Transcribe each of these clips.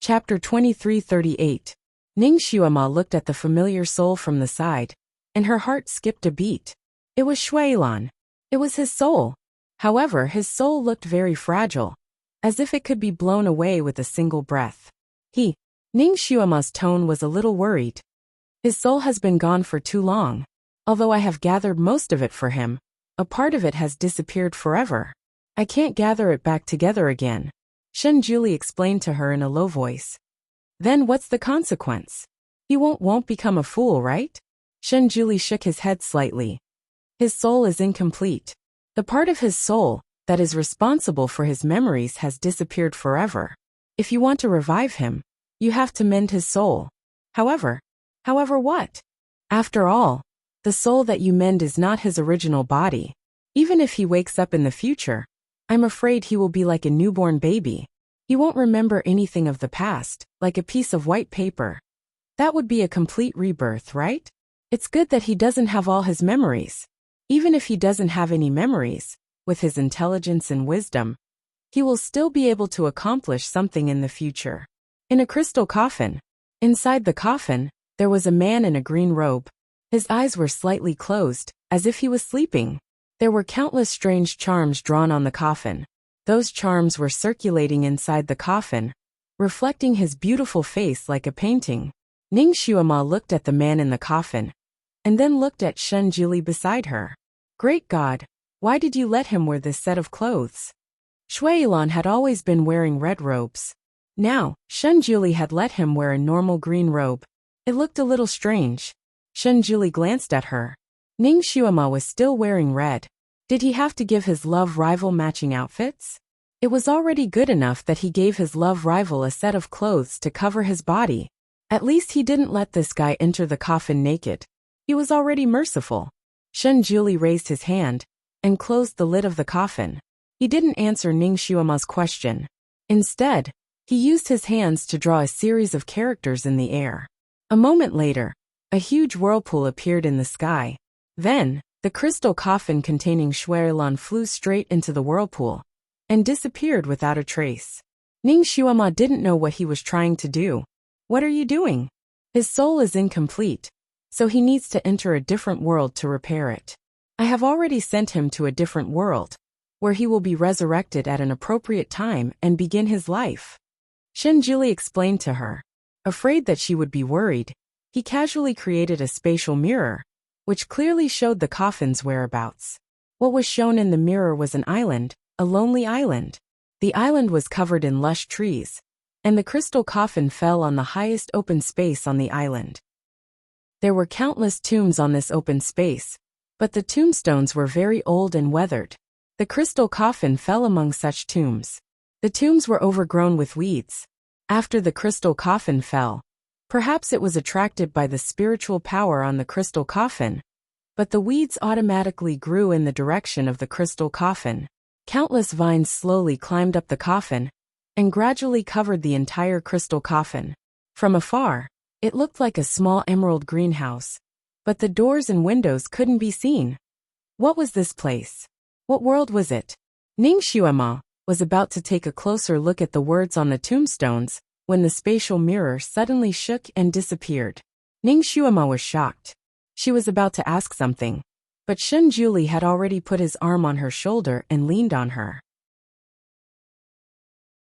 Chapter 2338. Ning Xuema looked at the familiar soul from the side, and her heart skipped a beat. It was Shuailan. It was his soul. However, his soul looked very fragile, as if it could be blown away with a single breath. Ning Xuema's tone was a little worried. His soul has been gone for too long. Although I have gathered most of it for him, a part of it has disappeared forever. I can't gather it back together again, Shen Julie explained to her in a low voice. Then what's the consequence? He won't become a fool, right? Shen Julie shook his head slightly. His soul is incomplete. The part of his soul that is responsible for his memories has disappeared forever. If you want to revive him, you have to mend his soul. However what? After all, the soul that you mend is not his original body. Even if he wakes up in the future, I'm afraid he will be like a newborn baby. He won't remember anything of the past, like a piece of white paper. That would be a complete rebirth, right? It's good that he doesn't have all his memories. Even if he doesn't have any memories, with his intelligence and wisdom, he will still be able to accomplish something in the future. In a crystal coffin. Inside the coffin, there was a man in a green robe. His eyes were slightly closed, as if he was sleeping. There were countless strange charms drawn on the coffin. Those charms were circulating inside the coffin, reflecting his beautiful face like a painting. Ning Xuema looked at the man in the coffin, and then looked at Shen Julie beside her. Great God, why did you let him wear this set of clothes? Shuailan had always been wearing red robes. Now, Shen Julie had let him wear a normal green robe. It looked a little strange. Shen Julie glanced at her. Ning Xuema was still wearing red. Did he have to give his love rival matching outfits? It was already good enough that he gave his love rival a set of clothes to cover his body. At least he didn't let this guy enter the coffin naked. He was already merciful. Shen Julie raised his hand and closed the lid of the coffin. He didn't answer Ning Xuema's question. Instead, he used his hands to draw a series of characters in the air. A moment later, a huge whirlpool appeared in the sky. Then, the crystal coffin containing Shuailan flew straight into the whirlpool and disappeared without a trace. Ning Xuema didn't know what he was trying to do. What are you doing? His soul is incomplete, so he needs to enter a different world to repair it. I have already sent him to a different world, where he will be resurrected at an appropriate time and begin his life. Shen Julie explained to her. Afraid that she would be worried, he casually created a spatial mirror, which clearly showed the coffin's whereabouts. What was shown in the mirror was an island, a lonely island. The island was covered in lush trees, and the crystal coffin fell on the highest open space on the island. There were countless tombs on this open space, but the tombstones were very old and weathered. The crystal coffin fell among such tombs. The tombs were overgrown with weeds. After the crystal coffin fell, perhaps it was attracted by the spiritual power on the crystal coffin, but the weeds automatically grew in the direction of the crystal coffin. Countless vines slowly climbed up the coffin and gradually covered the entire crystal coffin. From afar, it looked like a small emerald greenhouse, but the doors and windows couldn't be seen. What was this place? What world was it? Ning Xuema was about to take a closer look at the words on the tombstones when the spatial mirror suddenly shook and disappeared. Ning Xuema was shocked. She was about to ask something, but Shen Julie had already put his arm on her shoulder and leaned on her.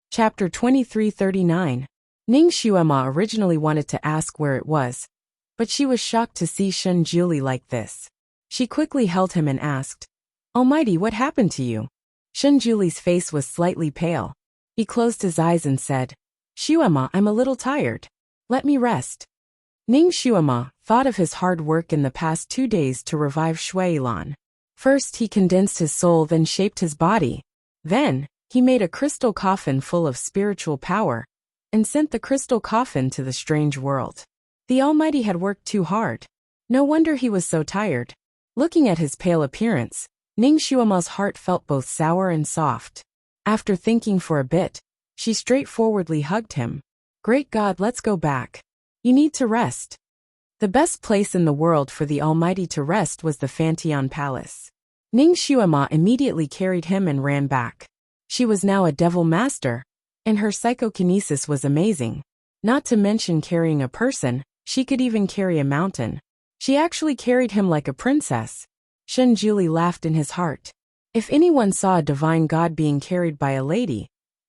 Chapter 2339. Ning Xuema originally wanted to ask where it was, but she was shocked to see Shen Julie like this. She quickly held him and asked, Almighty, what happened to you? Shen Julie's face was slightly pale. He closed his eyes and said, Xuema, I'm a little tired. Let me rest. Ning Xuema thought of his hard work in the past 2 days to revive Shuailan. First he condensed his soul, then shaped his body. Then, he made a crystal coffin full of spiritual power and sent the crystal coffin to the strange world. The Almighty had worked too hard. No wonder he was so tired. Looking at his pale appearance, Ning Xuema's heart felt both sour and soft. After thinking for a bit, she straightforwardly hugged him. Great God, let's go back. You need to rest. The best place in the world for the Almighty to rest was the Fantian Palace. Ning Xuema immediately carried him and ran back. She was now a devil master, and her psychokinesis was amazing. Not to mention carrying a person, she could even carry a mountain. She actually carried him like a princess. Shenjuli laughed in his heart. If anyone saw a divine god being carried by a lady,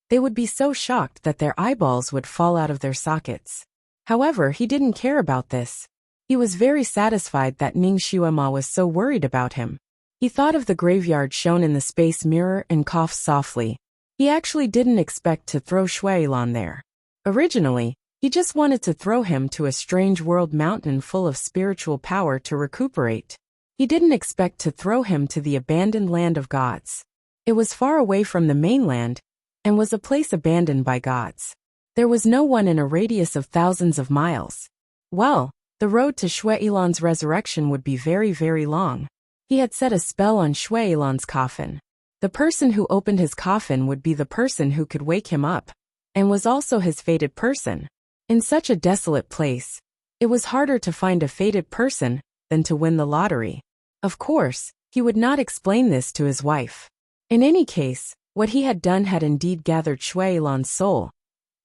they would be so shocked that their eyeballs would fall out of their sockets. However, he didn't care about this. He was very satisfied that Ning Xuema was so worried about him. He thought of the graveyard shown in the space mirror and coughed softly. He actually didn't expect to throw Shuailan there. Originally, he just wanted to throw him to a strange world mountain full of spiritual power to recuperate. He didn't expect to throw him to the abandoned land of gods. It was far away from the mainland, and was a place abandoned by gods. There was no one in a radius of thousands of miles. Well, the road to Shuailan's resurrection would be very, very long. He had set a spell on Shuailan's coffin. The person who opened his coffin would be the person who could wake him up, and was also his fated person. In such a desolate place, it was harder to find a fated person than to win the lottery. Of course, he would not explain this to his wife. In any case, what he had done had indeed gathered Shuailan's soul,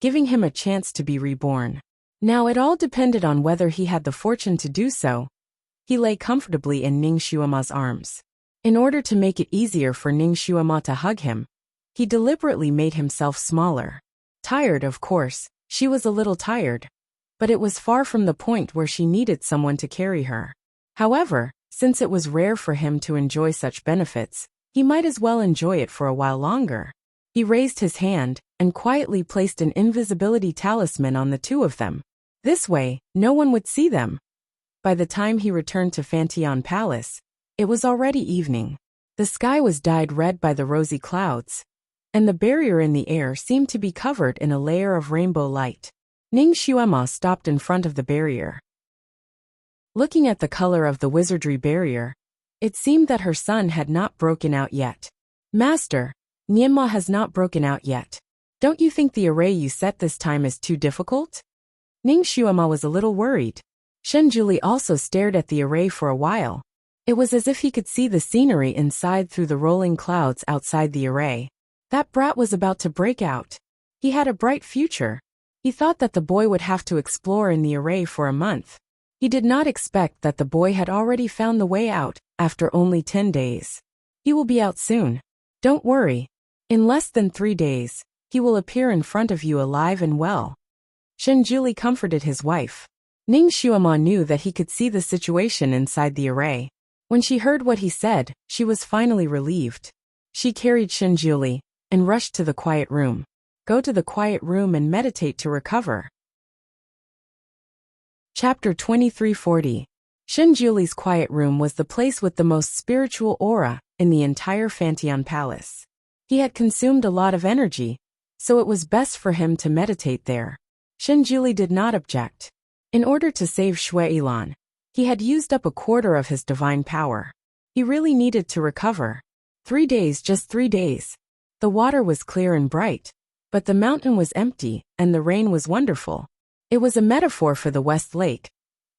giving him a chance to be reborn. Now it all depended on whether he had the fortune to do so. He lay comfortably in Ning Xuema's arms. In order to make it easier for Ning Xuema to hug him, he deliberately made himself smaller. Tired, of course, she was a little tired, but it was far from the point where she needed someone to carry her. However, since it was rare for him to enjoy such benefits, he might as well enjoy it for a while longer. He raised his hand and quietly placed an invisibility talisman on the two of them. This way, no one would see them. By the time he returned to Fantian Palace, it was already evening. The sky was dyed red by the rosy clouds, and the barrier in the air seemed to be covered in a layer of rainbow light. Ning Xuema stopped in front of the barrier. Looking at the color of the wizardry barrier, it seemed that her son had not broken out yet. Master, Nianma has not broken out yet. Don't you think the array you set this time is too difficult? Ning Xuema was a little worried. Shenjuli also stared at the array for a while. It was as if he could see the scenery inside through the rolling clouds outside the array. That brat was about to break out. He had a bright future. He thought that the boy would have to explore in the array for a month. He did not expect that the boy had already found the way out after only 10 days. He will be out soon. Don't worry. In less than 3 days, he will appear in front of you alive and well. Shenjuli comforted his wife. Ning Xuema knew that he could see the situation inside the array. When she heard what he said, she was finally relieved. She carried Shenjuli and rushed to the quiet room. Go to the quiet room and meditate to recover. Chapter 2340. Shenjuli's quiet room was the place with the most spiritual aura in the entire Fantian Palace. He had consumed a lot of energy, so it was best for him to meditate there. Shenjuli did not object. In order to save Shuailan, he had used up a quarter of his divine power. He really needed to recover. 3 days, just 3 days. The water was clear and bright, but the mountain was empty and the rain was wonderful. It was a metaphor for the West Lake,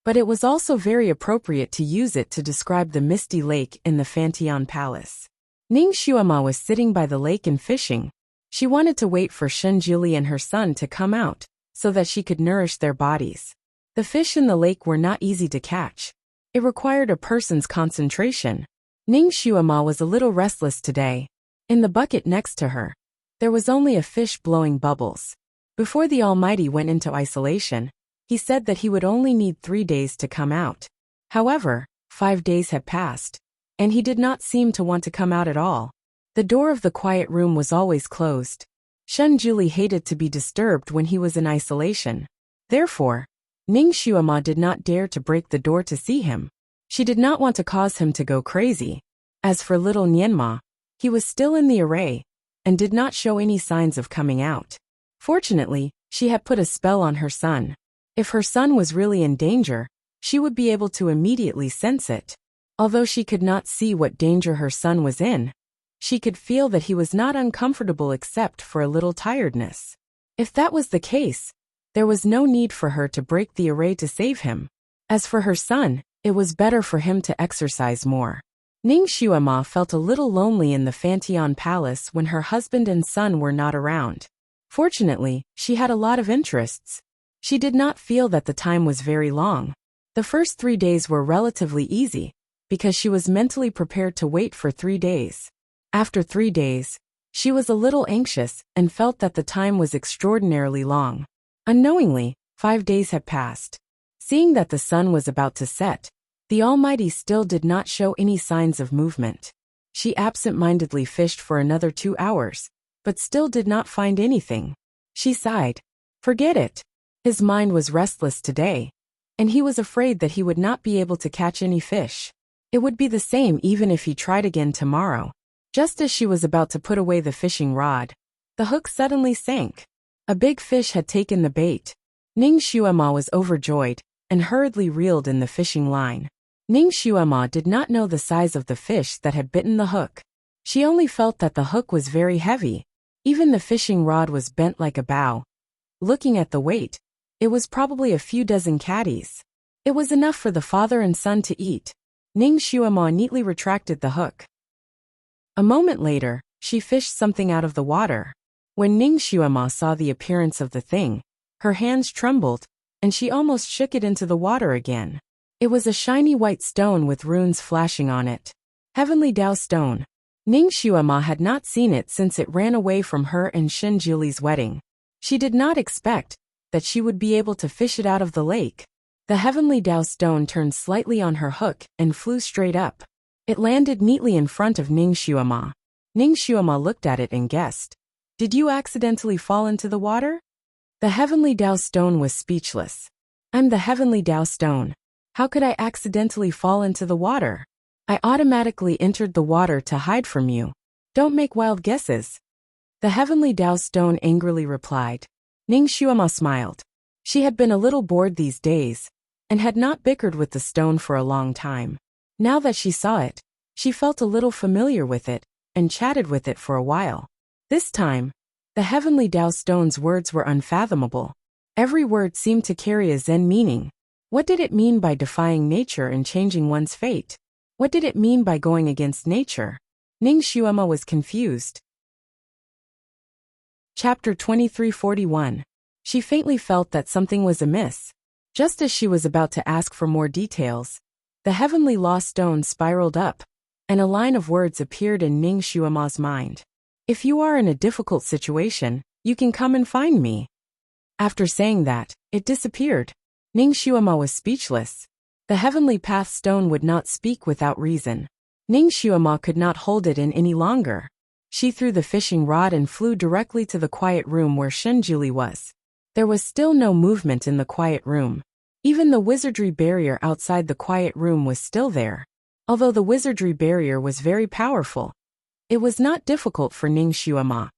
but it was also very appropriate to use it to describe the misty lake in the Fantian Palace. Ning Xuema was sitting by the lake and fishing. She wanted to wait for Shenjuli and her son to come out so that she could nourish their bodies. The fish in the lake were not easy to catch. It required a person's concentration. Ning Xuema was a little restless today. In the bucket next to her, there was only a fish blowing bubbles. Before the Almighty went into isolation, he said that he would only need 3 days to come out. However, 5 days had passed, and he did not seem to want to come out at all. The door of the quiet room was always closed. Shenjuli hated to be disturbed when he was in isolation. Therefore, Ning Xuema did not dare to break the door to see him. She did not want to cause him to go crazy. As for little Nianma, he was still in the array and did not show any signs of coming out. Fortunately, she had put a spell on her son. If her son was really in danger, she would be able to immediately sense it. Although she could not see what danger her son was in, she could feel that he was not uncomfortable except for a little tiredness. If that was the case, there was no need for her to break the array to save him. As for her son, it was better for him to exercise more. Ning Xuema felt a little lonely in the Fantian Palace when her husband and son were not around. Fortunately, she had a lot of interests. She did not feel that the time was very long. The first 3 days were relatively easy, because she was mentally prepared to wait for 3 days. After 3 days, she was a little anxious and felt that the time was extraordinarily long. Unknowingly, 5 days had passed. Seeing that the sun was about to set, the Almighty still did not show any signs of movement. She absent-mindedly fished for another 2 hours, but still did not find anything. She sighed. Forget it. His mind was restless today, and he was afraid that he would not be able to catch any fish. It would be the same even if he tried again tomorrow. Just as she was about to put away the fishing rod, the hook suddenly sank. A big fish had taken the bait. Ning Xuema was overjoyed and hurriedly reeled in the fishing line. Ning Xuema did not know the size of the fish that had bitten the hook. She only felt that the hook was very heavy. Even the fishing rod was bent like a bow. Looking at the weight, it was probably a few dozen catties. It was enough for the father and son to eat. Ning Xuema neatly retracted the hook. A moment later, she fished something out of the water. When Ning Xuema saw the appearance of the thing, her hands trembled, and she almost shook it into the water again. It was a shiny white stone with runes flashing on it. Heavenly Dao Stone. Ning Xuema had not seen it since it ran away from her and Shen Juli's wedding. She did not expect that she would be able to fish it out of the lake. The Heavenly Dao Stone turned slightly on her hook and flew straight up. It landed neatly in front of Ning Xuema. Ning Xuema looked at it and guessed. Did you accidentally fall into the water? The Heavenly Dao Stone was speechless. I'm the Heavenly Dao Stone. How could I accidentally fall into the water? I automatically entered the water to hide from you. Don't make wild guesses. The Heavenly Dao Stone angrily replied. Ning Xuema smiled. She had been a little bored these days, and had not bickered with the stone for a long time. Now that she saw it, she felt a little familiar with it, and chatted with it for a while. This time, the Heavenly Dao Stone's words were unfathomable. Every word seemed to carry a Zen meaning. What did it mean by defying nature and changing one's fate? What did it mean by going against nature? Ning Xuema was confused. Chapter 2341. She faintly felt that something was amiss. Just as she was about to ask for more details, the Heavenly Law Stone spiraled up, and a line of words appeared in Ning Xuema's mind. If you are in a difficult situation, you can come and find me. After saying that, it disappeared. Ning Xuema was speechless. The Heavenly Path Stone would not speak without reason. Ning Xuema could not hold it in any longer. She threw the fishing rod and flew directly to the quiet room where Shen Juli was. There was still no movement in the quiet room. Even the wizardry barrier outside the quiet room was still there. Although the wizardry barrier was very powerful, it was not difficult for Ning Xuema,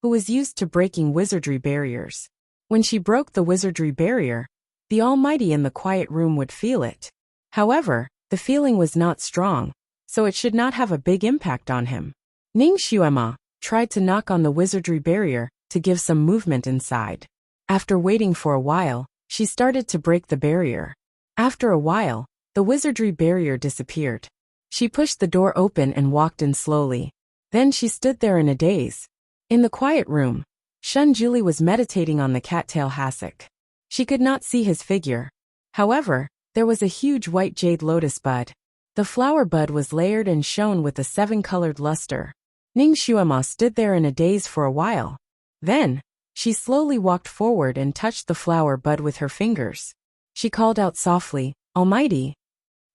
who was used to breaking wizardry barriers. When she broke the wizardry barrier, the Almighty in the quiet room would feel it. However, the feeling was not strong, so it should not have a big impact on him. Ning Xuema tried to knock on the wizardry barrier to give some movement inside. After waiting for a while, she started to break the barrier. After a while, the wizardry barrier disappeared. She pushed the door open and walked in slowly. Then she stood there in a daze. In the quiet room, Shen Juli was meditating on the cattail hassock. She could not see his figure. However, there was a huge white jade lotus bud. The flower bud was layered and shone with a 7-colored luster. Ning Xuema stood there in a daze for a while. Then, she slowly walked forward and touched the flower bud with her fingers. She called out softly, Almighty.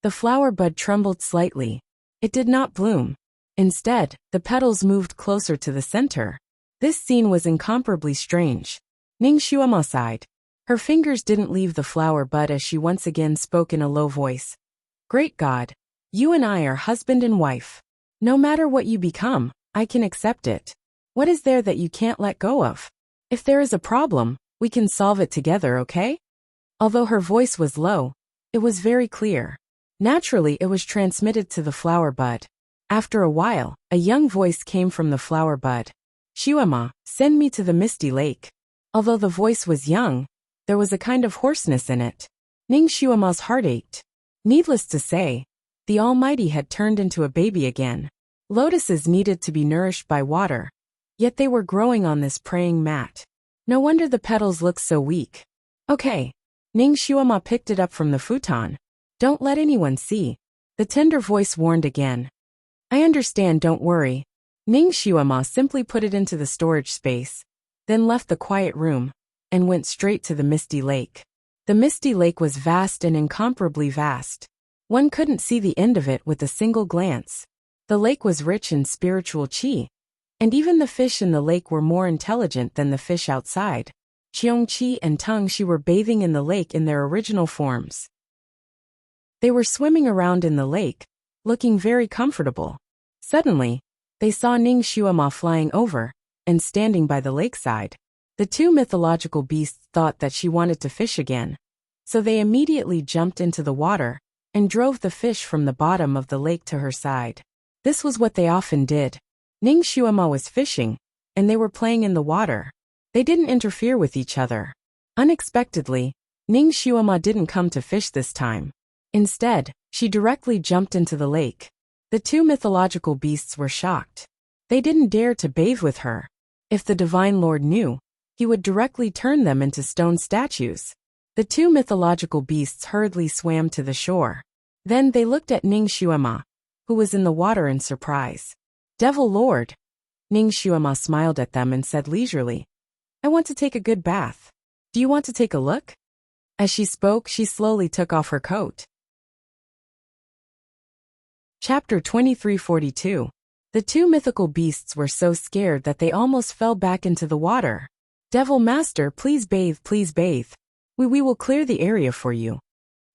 The flower bud trembled slightly. It did not bloom. Instead, the petals moved closer to the center. This scene was incomparably strange. Ning Xuema sighed. Her fingers didn't leave the flower bud as she once again spoke in a low voice. Great God, you and I are husband and wife. No matter what you become, I can accept it. What is there that you can't let go of? If there is a problem, we can solve it together, okay? Although her voice was low, it was very clear. Naturally, it was transmitted to the flower bud. After a while, a young voice came from the flower bud. Xuema, send me to the misty lake. Although the voice was young, there was a kind of hoarseness in it. Ning Xuema's heart ached. Needless to say, the Almighty had turned into a baby again. Lotuses needed to be nourished by water, yet they were growing on this praying mat. No wonder the petals looked so weak. Okay. Ning Xuema picked it up from the futon. Don't let anyone see. The tender voice warned again. I understand, don't worry. Ning Xuema simply put it into the storage space, then left the quiet room, and went straight to the misty lake. The misty lake was vast and incomparably vast. One couldn't see the end of it with a single glance. The lake was rich in spiritual qi, and even the fish in the lake were more intelligent than the fish outside. Qiong Qi and Tung Xi were bathing in the lake in their original forms. They were swimming around in the lake, looking very comfortable. Suddenly, they saw Ning Xuema flying over and standing by the lakeside. The two mythological beasts thought that she wanted to fish again, so they immediately jumped into the water and drove the fish from the bottom of the lake to her side. This was what they often did. Ning Xuema was fishing, and they were playing in the water. They didn't interfere with each other. Unexpectedly, Ning Xuema didn't come to fish this time. Instead, she directly jumped into the lake. The two mythological beasts were shocked. They didn't dare to bathe with her. If the Divine Lord knew, he would directly turn them into stone statues. The two mythological beasts hurriedly swam to the shore. Then they looked at Ning Xuema, who was in the water, in surprise. Devil Lord! Ning Xuema smiled at them and said leisurely, I want to take a good bath. Do you want to take a look? As she spoke, she slowly took off her coat. Chapter 2342. The two mythical beasts were so scared that they almost fell back into the water. Devil Master, please bathe, please bathe. We will clear the area for you.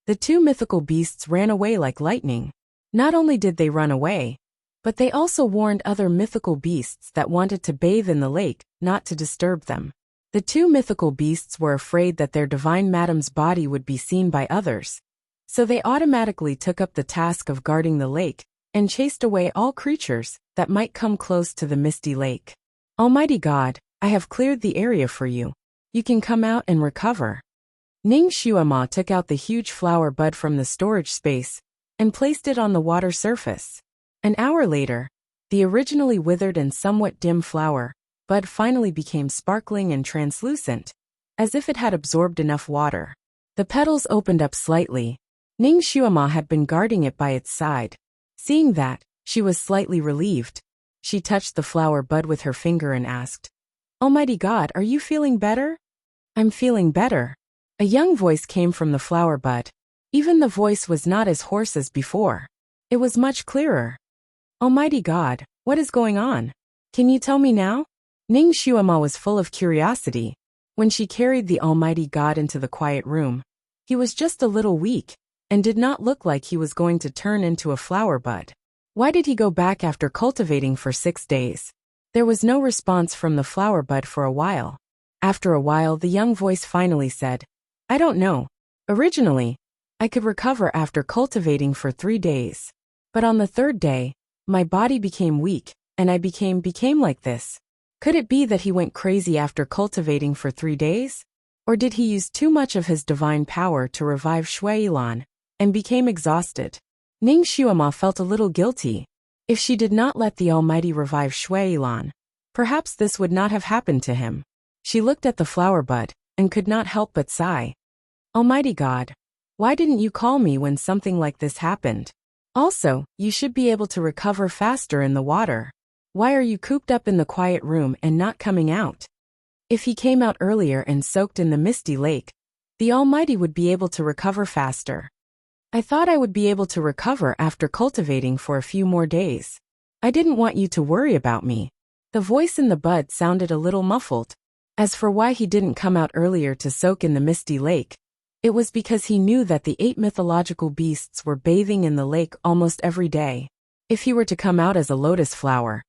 The two mythical beasts ran away like lightning. Not only did they run away, but they also warned other mythical beasts that wanted to bathe in the lake not to disturb them. The two mythical beasts were afraid that their divine madam's body would be seen by others, so they automatically took up the task of guarding the lake and chased away all creatures that might come close to the misty lake. Almighty God, I have cleared the area for you. You can come out and recover. Ning Xuema took out the huge flower bud from the storage space and placed it on the water surface. An hour later, the originally withered and somewhat dim flower bud finally became sparkling and translucent, as if it had absorbed enough water. The petals opened up slightly. Ning Xuema had been guarding it by its side. Seeing that, she was slightly relieved. She touched the flower bud with her finger and asked, Almighty God, are you feeling better? I'm feeling better. A young voice came from the flower bud. Even the voice was not as hoarse as before. It was much clearer. Almighty God, what is going on? Can you tell me now? Ning Xuema was full of curiosity. When she carried the Almighty God into the quiet room, he was just a little weak and did not look like he was going to turn into a flower bud. Why did he go back after cultivating for 6 days? There was no response from the flower bud for a while. After a while, the young voice finally said, I don't know. Originally, I could recover after cultivating for 3 days. But on the 3rd day, my body became weak, and I became like this. Could it be that he went crazy after cultivating for 3 days? Or did he use too much of his divine power to revive Shuilan and became exhausted? Ning Xuema felt a little guilty. If she did not let the Almighty revive Shuilan, perhaps this would not have happened to him. She looked at the flower bud and could not help but sigh. Almighty God, why didn't you call me when something like this happened? Also, you should be able to recover faster in the water. Why are you cooped up in the quiet room and not coming out? If he came out earlier and soaked in the misty lake, the Almighty would be able to recover faster. I thought I would be able to recover after cultivating for a few more days. I didn't want you to worry about me. The voice in the bud sounded a little muffled. As for why he didn't come out earlier to soak in the misty lake, it was because he knew that the 8 mythological beasts were bathing in the lake almost every day. If he were to come out as a lotus flower,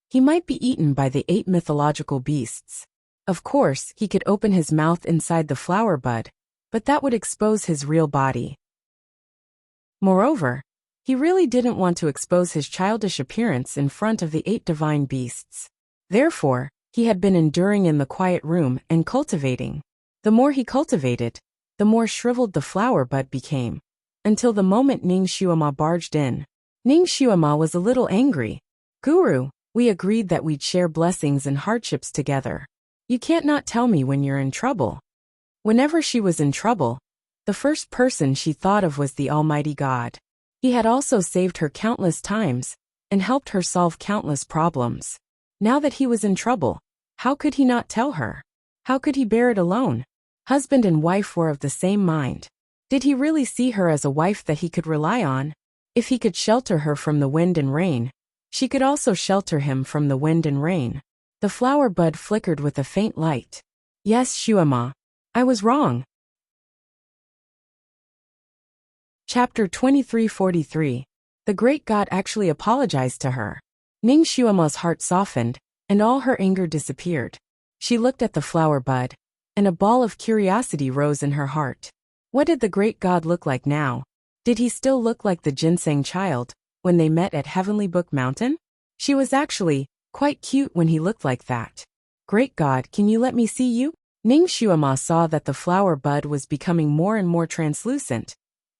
he might be eaten by the 8 mythological beasts. Of course, he could open his mouth inside the flower bud, but that would expose his real body. Moreover, he really didn't want to expose his childish appearance in front of the 8 divine beasts. Therefore, he had been enduring in the quiet room and cultivating. The more he cultivated, the more shriveled the flower bud became, until the moment Ning Xuema barged in. Ning Xuema was a little angry. Guru, we agreed that we'd share blessings and hardships together. You can't not tell me when you're in trouble. Whenever she was in trouble, the first person she thought of was the Almighty God. He had also saved her countless times and helped her solve countless problems. Now that he was in trouble, how could he not tell her? How could he bear it alone? Husband and wife were of the same mind. Did he really see her as a wife that he could rely on? If he could shelter her from the wind and rain, she could also shelter him from the wind and rain. The flower bud flickered with a faint light. Yes, Shuama. I was wrong. Chapter 2343. The great god actually apologized to her. Ning Shuama's heart softened, and all her anger disappeared. She looked at the flower bud, and a ball of curiosity rose in her heart. What did the great god look like now? Did he still look like the ginseng child when they met at Heavenly Book Mountain? She was actually quite cute when he looked like that. Great god, can you let me see you? Ning Shuama saw that the flower bud was becoming more and more translucent,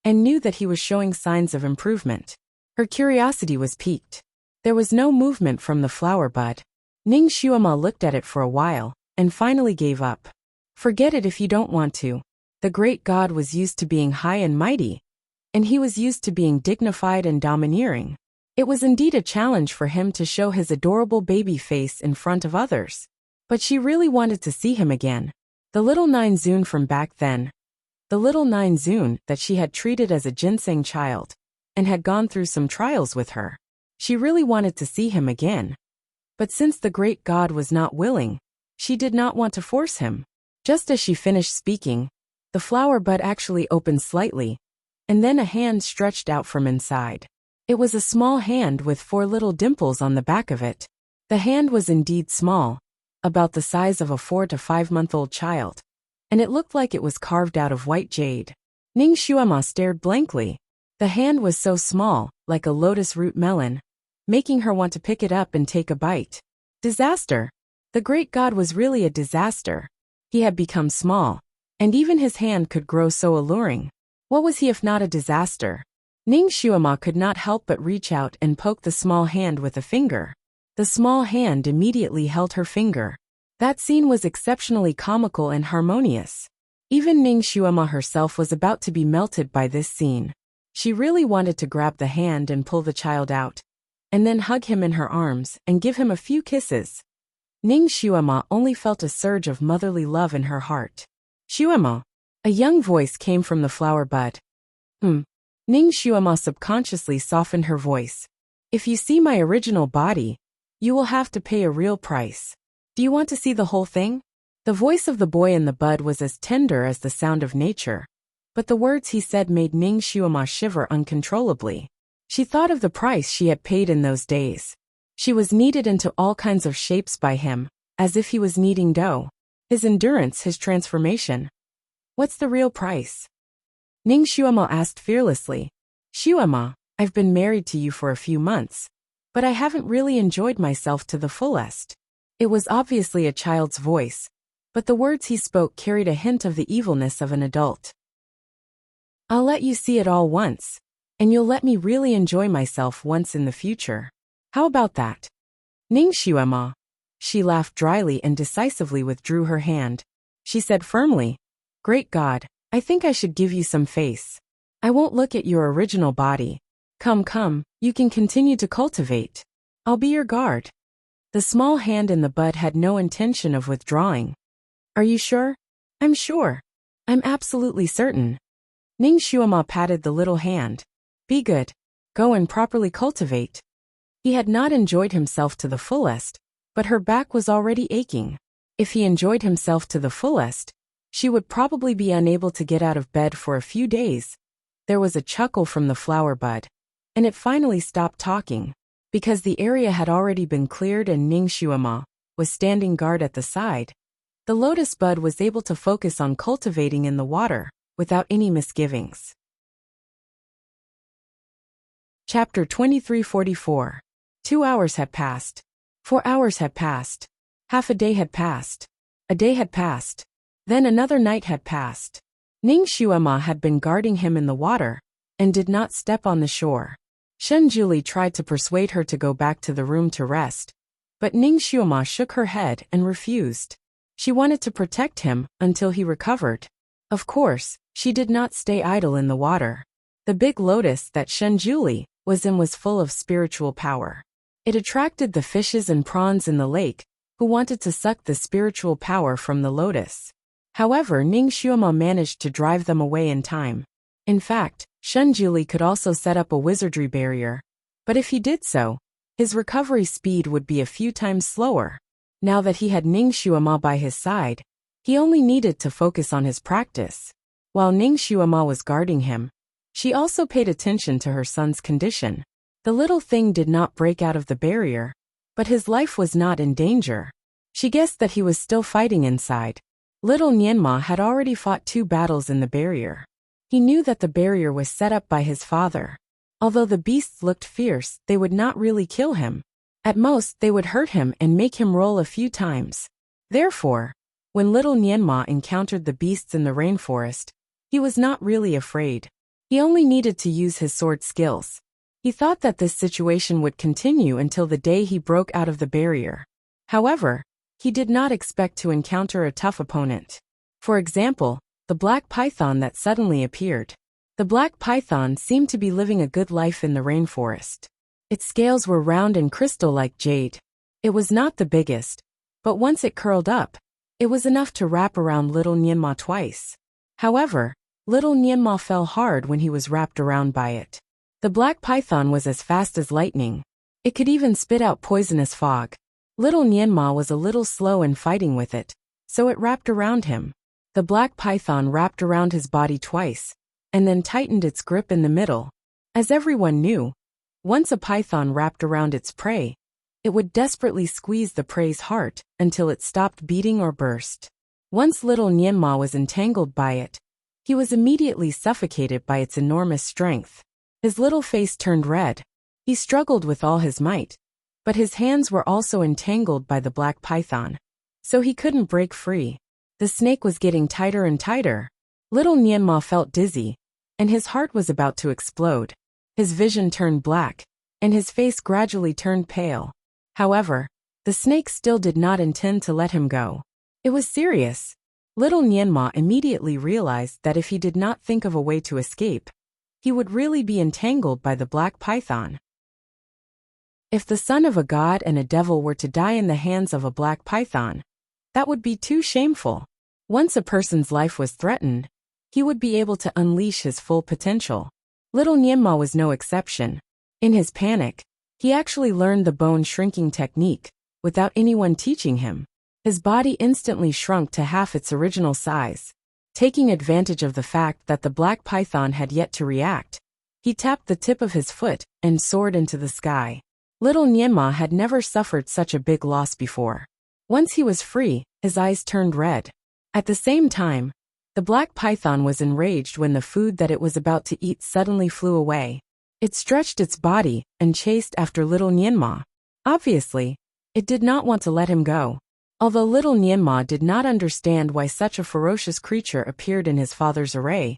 and knew that he was showing signs of improvement. Her curiosity was piqued. There was no movement from the flower bud. Ning Shuama looked at it for a while, and finally gave up. Forget it if you don't want to. The great god was used to being high and mighty, and he was used to being dignified and domineering. It was indeed a challenge for him to show his adorable baby face in front of others. But she really wanted to see him again. The little Nine Zun from back then. The little Nine Zun that she had treated as a ginseng child, and had gone through some trials with her. She really wanted to see him again. But since the great god was not willing, she did not want to force him. Just as she finished speaking, the flower bud actually opened slightly, and then a hand stretched out from inside. It was a small hand with 4 little dimples on the back of it. The hand was indeed small, about the size of a 4 to 5-month-old child, and it looked like it was carved out of white jade. Ning Shuama stared blankly. The hand was so small, like a lotus root melon, making her want to pick it up and take a bite. Disaster! The great god was really a disaster. He had become small, and even his hand could grow so alluring. What was he if not a disaster? Ning Shuama could not help but reach out and poke the small hand with a finger. The small hand immediately held her finger. That scene was exceptionally comical and harmonious. Even Ning Shuama herself was about to be melted by this scene. She really wanted to grab the hand and pull the child out, and then hug him in her arms and give him a few kisses. Ning Shuama only felt a surge of motherly love in her heart. Shuama. A young voice came from the flower bud. Ning Shuama subconsciously softened her voice. If you see my original body, you will have to pay a real price. Do you want to see the whole thing? The voice of the boy in the bud was as tender as the sound of nature, but the words he said made Ning Shuama shiver uncontrollably. She thought of the price she had paid in those days. She was kneaded into all kinds of shapes by him, as if he was kneading dough. His endurance, his transformation. What's the real price? Ning Shuama asked fearlessly. Shuama, I've been married to you for a few months, but I haven't really enjoyed myself to the fullest. It was obviously a child's voice, but the words he spoke carried a hint of the evilness of an adult. I'll let you see it all once, and you'll let me really enjoy myself once in the future. How about that? Ning Shuama. She laughed dryly and decisively withdrew her hand. She said firmly, Great God, I think I should give you some face. I won't look at your original body. Come, you can continue to cultivate. I'll be your guard. The small hand in the bud had no intention of withdrawing. Are you sure? I'm sure. I'm absolutely certain. Ning Shuama patted the little hand. Be good. Go and properly cultivate. He had not enjoyed himself to the fullest, but her back was already aching. If he enjoyed himself to the fullest, she would probably be unable to get out of bed for a few days. There was a chuckle from the flower bud, and it finally stopped talking, because the area had already been cleared and Ning Shuama was standing guard at the side. The lotus bud was able to focus on cultivating in the water, without any misgivings. Chapter 2344. 2 hours had passed. 4 hours had passed. Half a day had passed. A day had passed. Then another night had passed. Ning Shuama had been guarding him in the water, and did not step on the shore. Shen Juli tried to persuade her to go back to the room to rest, but Ning Shuama shook her head and refused. She wanted to protect him until he recovered. Of course, she did not stay idle in the water. The big lotus that Shenjuli was in was full of spiritual power. It attracted the fishes and prawns in the lake, who wanted to suck the spiritual power from the lotus. However, Ning Xuema managed to drive them away in time. In fact, Shenjuli could also set up a wizardry barrier, but if he did so, his recovery speed would be a few times slower. Now that he had Ning Xuema by his side, he only needed to focus on his practice. While Ning Xuema was guarding him, she also paid attention to her son's condition. The little thing did not break out of the barrier, but his life was not in danger. She guessed that he was still fighting inside. Little Nianma had already fought 2 battles in the barrier. He knew that the barrier was set up by his father. Although the beasts looked fierce, they would not really kill him. At most, they would hurt him and make him roll a few times. Therefore, when little Nianma encountered the beasts in the rainforest, he was not really afraid. He only needed to use his sword skills. He thought that this situation would continue until the day he broke out of the barrier. However, he did not expect to encounter a tough opponent. For example, the black python that suddenly appeared. The black python seemed to be living a good life in the rainforest. Its scales were round and crystal like jade. It was not the biggest, but once it curled up, it was enough to wrap around little Nianma twice. However, little Nianma fell hard when he was wrapped around by it. The black python was as fast as lightning. It could even spit out poisonous fog. Little Nianma was a little slow in fighting with it, so it wrapped around him. The black python wrapped around his body twice, and then tightened its grip in the middle. As everyone knew, once a python wrapped around its prey, it would desperately squeeze the prey's heart until it stopped beating or burst. Once little Nianma was entangled by it, he was immediately suffocated by its enormous strength. His little face turned red. He struggled with all his might, but his hands were also entangled by the black python, so he couldn't break free. The snake was getting tighter and tighter. Little Nianma felt dizzy, and his heart was about to explode. His vision turned black, and his face gradually turned pale. However, the snake still did not intend to let him go. It was serious. Little Nianma immediately realized that if he did not think of a way to escape, he would really be entangled by the black python. If the son of a god and a devil were to die in the hands of a black python, that would be too shameful. Once a person's life was threatened, he would be able to unleash his full potential. Little Nianma was no exception. In his panic, he actually learned the bone shrinking technique, without anyone teaching him. His body instantly shrunk to half its original size. Taking advantage of the fact that the black python had yet to react, he tapped the tip of his foot and soared into the sky. Little Nianma had never suffered such a big loss before. Once he was free, his eyes turned red. At the same time, the black python was enraged when the food that it was about to eat suddenly flew away. It stretched its body and chased after little Nianma. Obviously, it did not want to let him go. Although little Nianma did not understand why such a ferocious creature appeared in his father's array,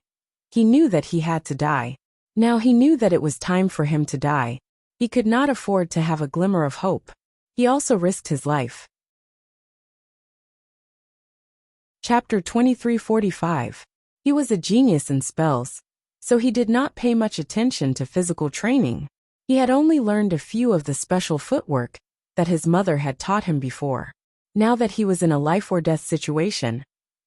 he knew that he had to die. Now he knew that it was time for him to die. He could not afford to have a glimmer of hope. He also risked his life. Chapter 2345. He was a genius in spells, so he did not pay much attention to physical training. He had only learned a few of the special footwork that his mother had taught him before. Now that he was in a life-or-death situation,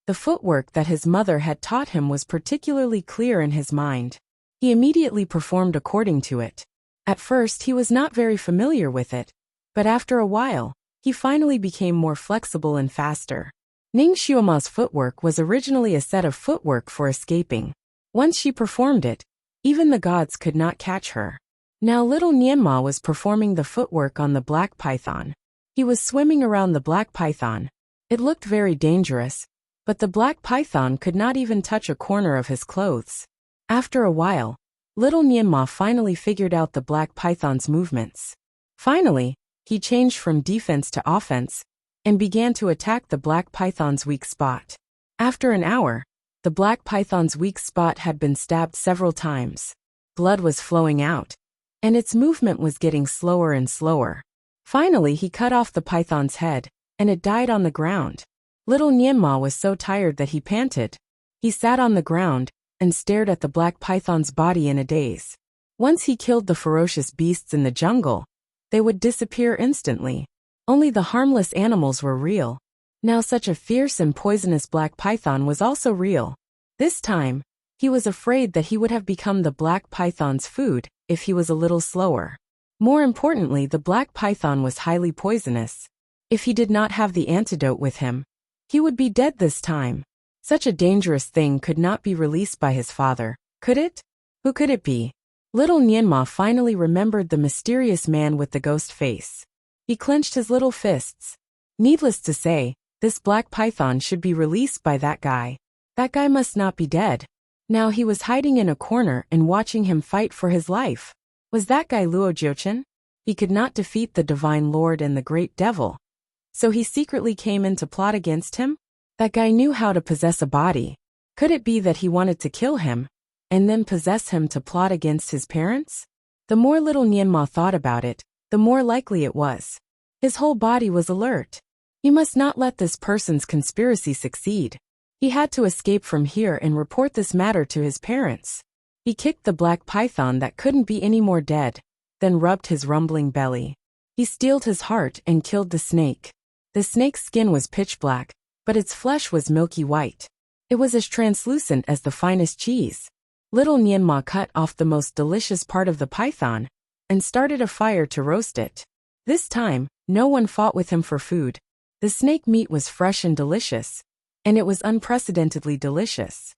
the footwork that his mother had taught him was particularly clear in his mind. He immediately performed according to it. At first he was not very familiar with it, but after a while, he finally became more flexible and faster. Ning Xuema's footwork was originally a set of footwork for escaping. Once she performed it, even the gods could not catch her. Now little Nianma was performing the footwork on the black python. He was swimming around the black python. It looked very dangerous, but the black python could not even touch a corner of his clothes. After a while, little Nianma finally figured out the black python's movements. Finally, he changed from defense to offense and began to attack the black python's weak spot. After an hour, the black python's weak spot had been stabbed several times. Blood was flowing out, and its movement was getting slower and slower. Finally, he cut off the python's head, and it died on the ground. Little Nianma was so tired that he panted. He sat on the ground and stared at the black python's body in a daze. Once he killed the ferocious beasts in the jungle, they would disappear instantly. Only the harmless animals were real. Now such a fierce and poisonous black python was also real. This time, he was afraid that he would have become the black python's food if he was a little slower. More importantly, the black python was highly poisonous. If he did not have the antidote with him, he would be dead this time. Such a dangerous thing could not be released by his father, could it? Who could it be? Little Nianma finally remembered the mysterious man with the ghost face. He clenched his little fists. Needless to say, this black python should be released by that guy. That guy must not be dead. Now he was hiding in a corner and watching him fight for his life. Was that guy Luo Jiuchen? He could not defeat the Divine Lord and the Great Devil. So he secretly came in to plot against him? That guy knew how to possess a body. Could it be that he wanted to kill him, and then possess him to plot against his parents? The more little Nianma thought about it, the more likely it was. His whole body was alert. He must not let this person's conspiracy succeed. He had to escape from here and report this matter to his parents. He kicked the black python that couldn't be any more dead, then rubbed his rumbling belly. He steeled his heart and killed the snake. The snake's skin was pitch black, but its flesh was milky white. It was as translucent as the finest cheese. Little Nianma cut off the most delicious part of the python and started a fire to roast it. This time, no one fought with him for food. The snake meat was fresh and delicious, and it was unprecedentedly delicious.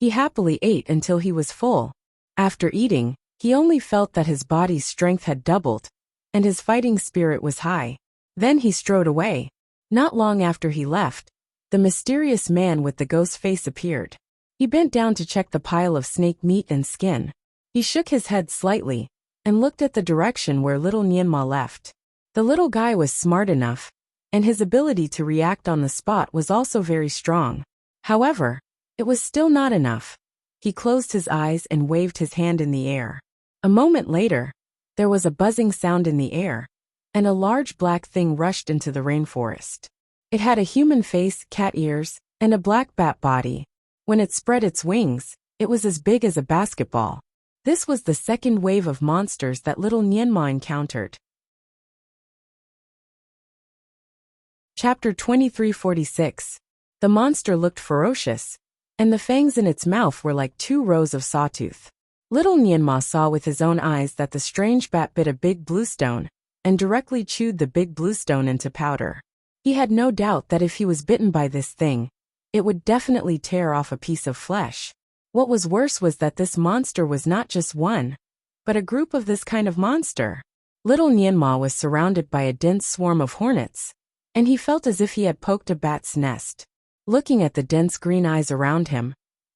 He happily ate until he was full. After eating, he only felt that his body's strength had doubled, and his fighting spirit was high. Then he strode away. Not long after he left, the mysterious man with the ghost face appeared. He bent down to check the pile of snake meat and skin. He shook his head slightly and looked at the direction where little Nianma left. The little guy was smart enough, and his ability to react on the spot was also very strong. However, it was still not enough. He closed his eyes and waved his hand in the air. A moment later, there was a buzzing sound in the air, and a large black thing rushed into the rainforest. It had a human face, cat ears, and a black bat body. When it spread its wings, it was as big as a basketball. This was the second wave of monsters that little Nianma encountered. Chapter 2346. The monster looked ferocious, and the fangs in its mouth were like 2 rows of sawtooth. Little Nianma saw with his own eyes that the strange bat bit a big blue stone, and directly chewed the big blue stone into powder. He had no doubt that if he was bitten by this thing, it would definitely tear off a piece of flesh. What was worse was that this monster was not just one, but a group of this kind of monster. Little Nianma was surrounded by a dense swarm of hornets, and he felt as if he had poked a bat's nest. Looking at the dense green eyes around him,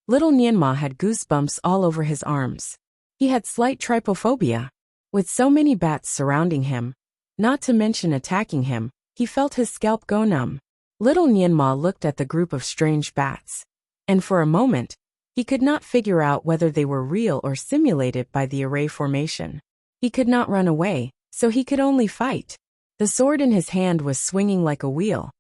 little Nianma had goosebumps all over his arms. He had slight trypophobia. With so many bats surrounding him, not to mention attacking him, he felt his scalp go numb. Little Nianma looked at the group of strange bats, and for a moment, he could not figure out whether they were real or simulated by the array formation. He could not run away, so he could only fight. The sword in his hand was swinging like a wheel,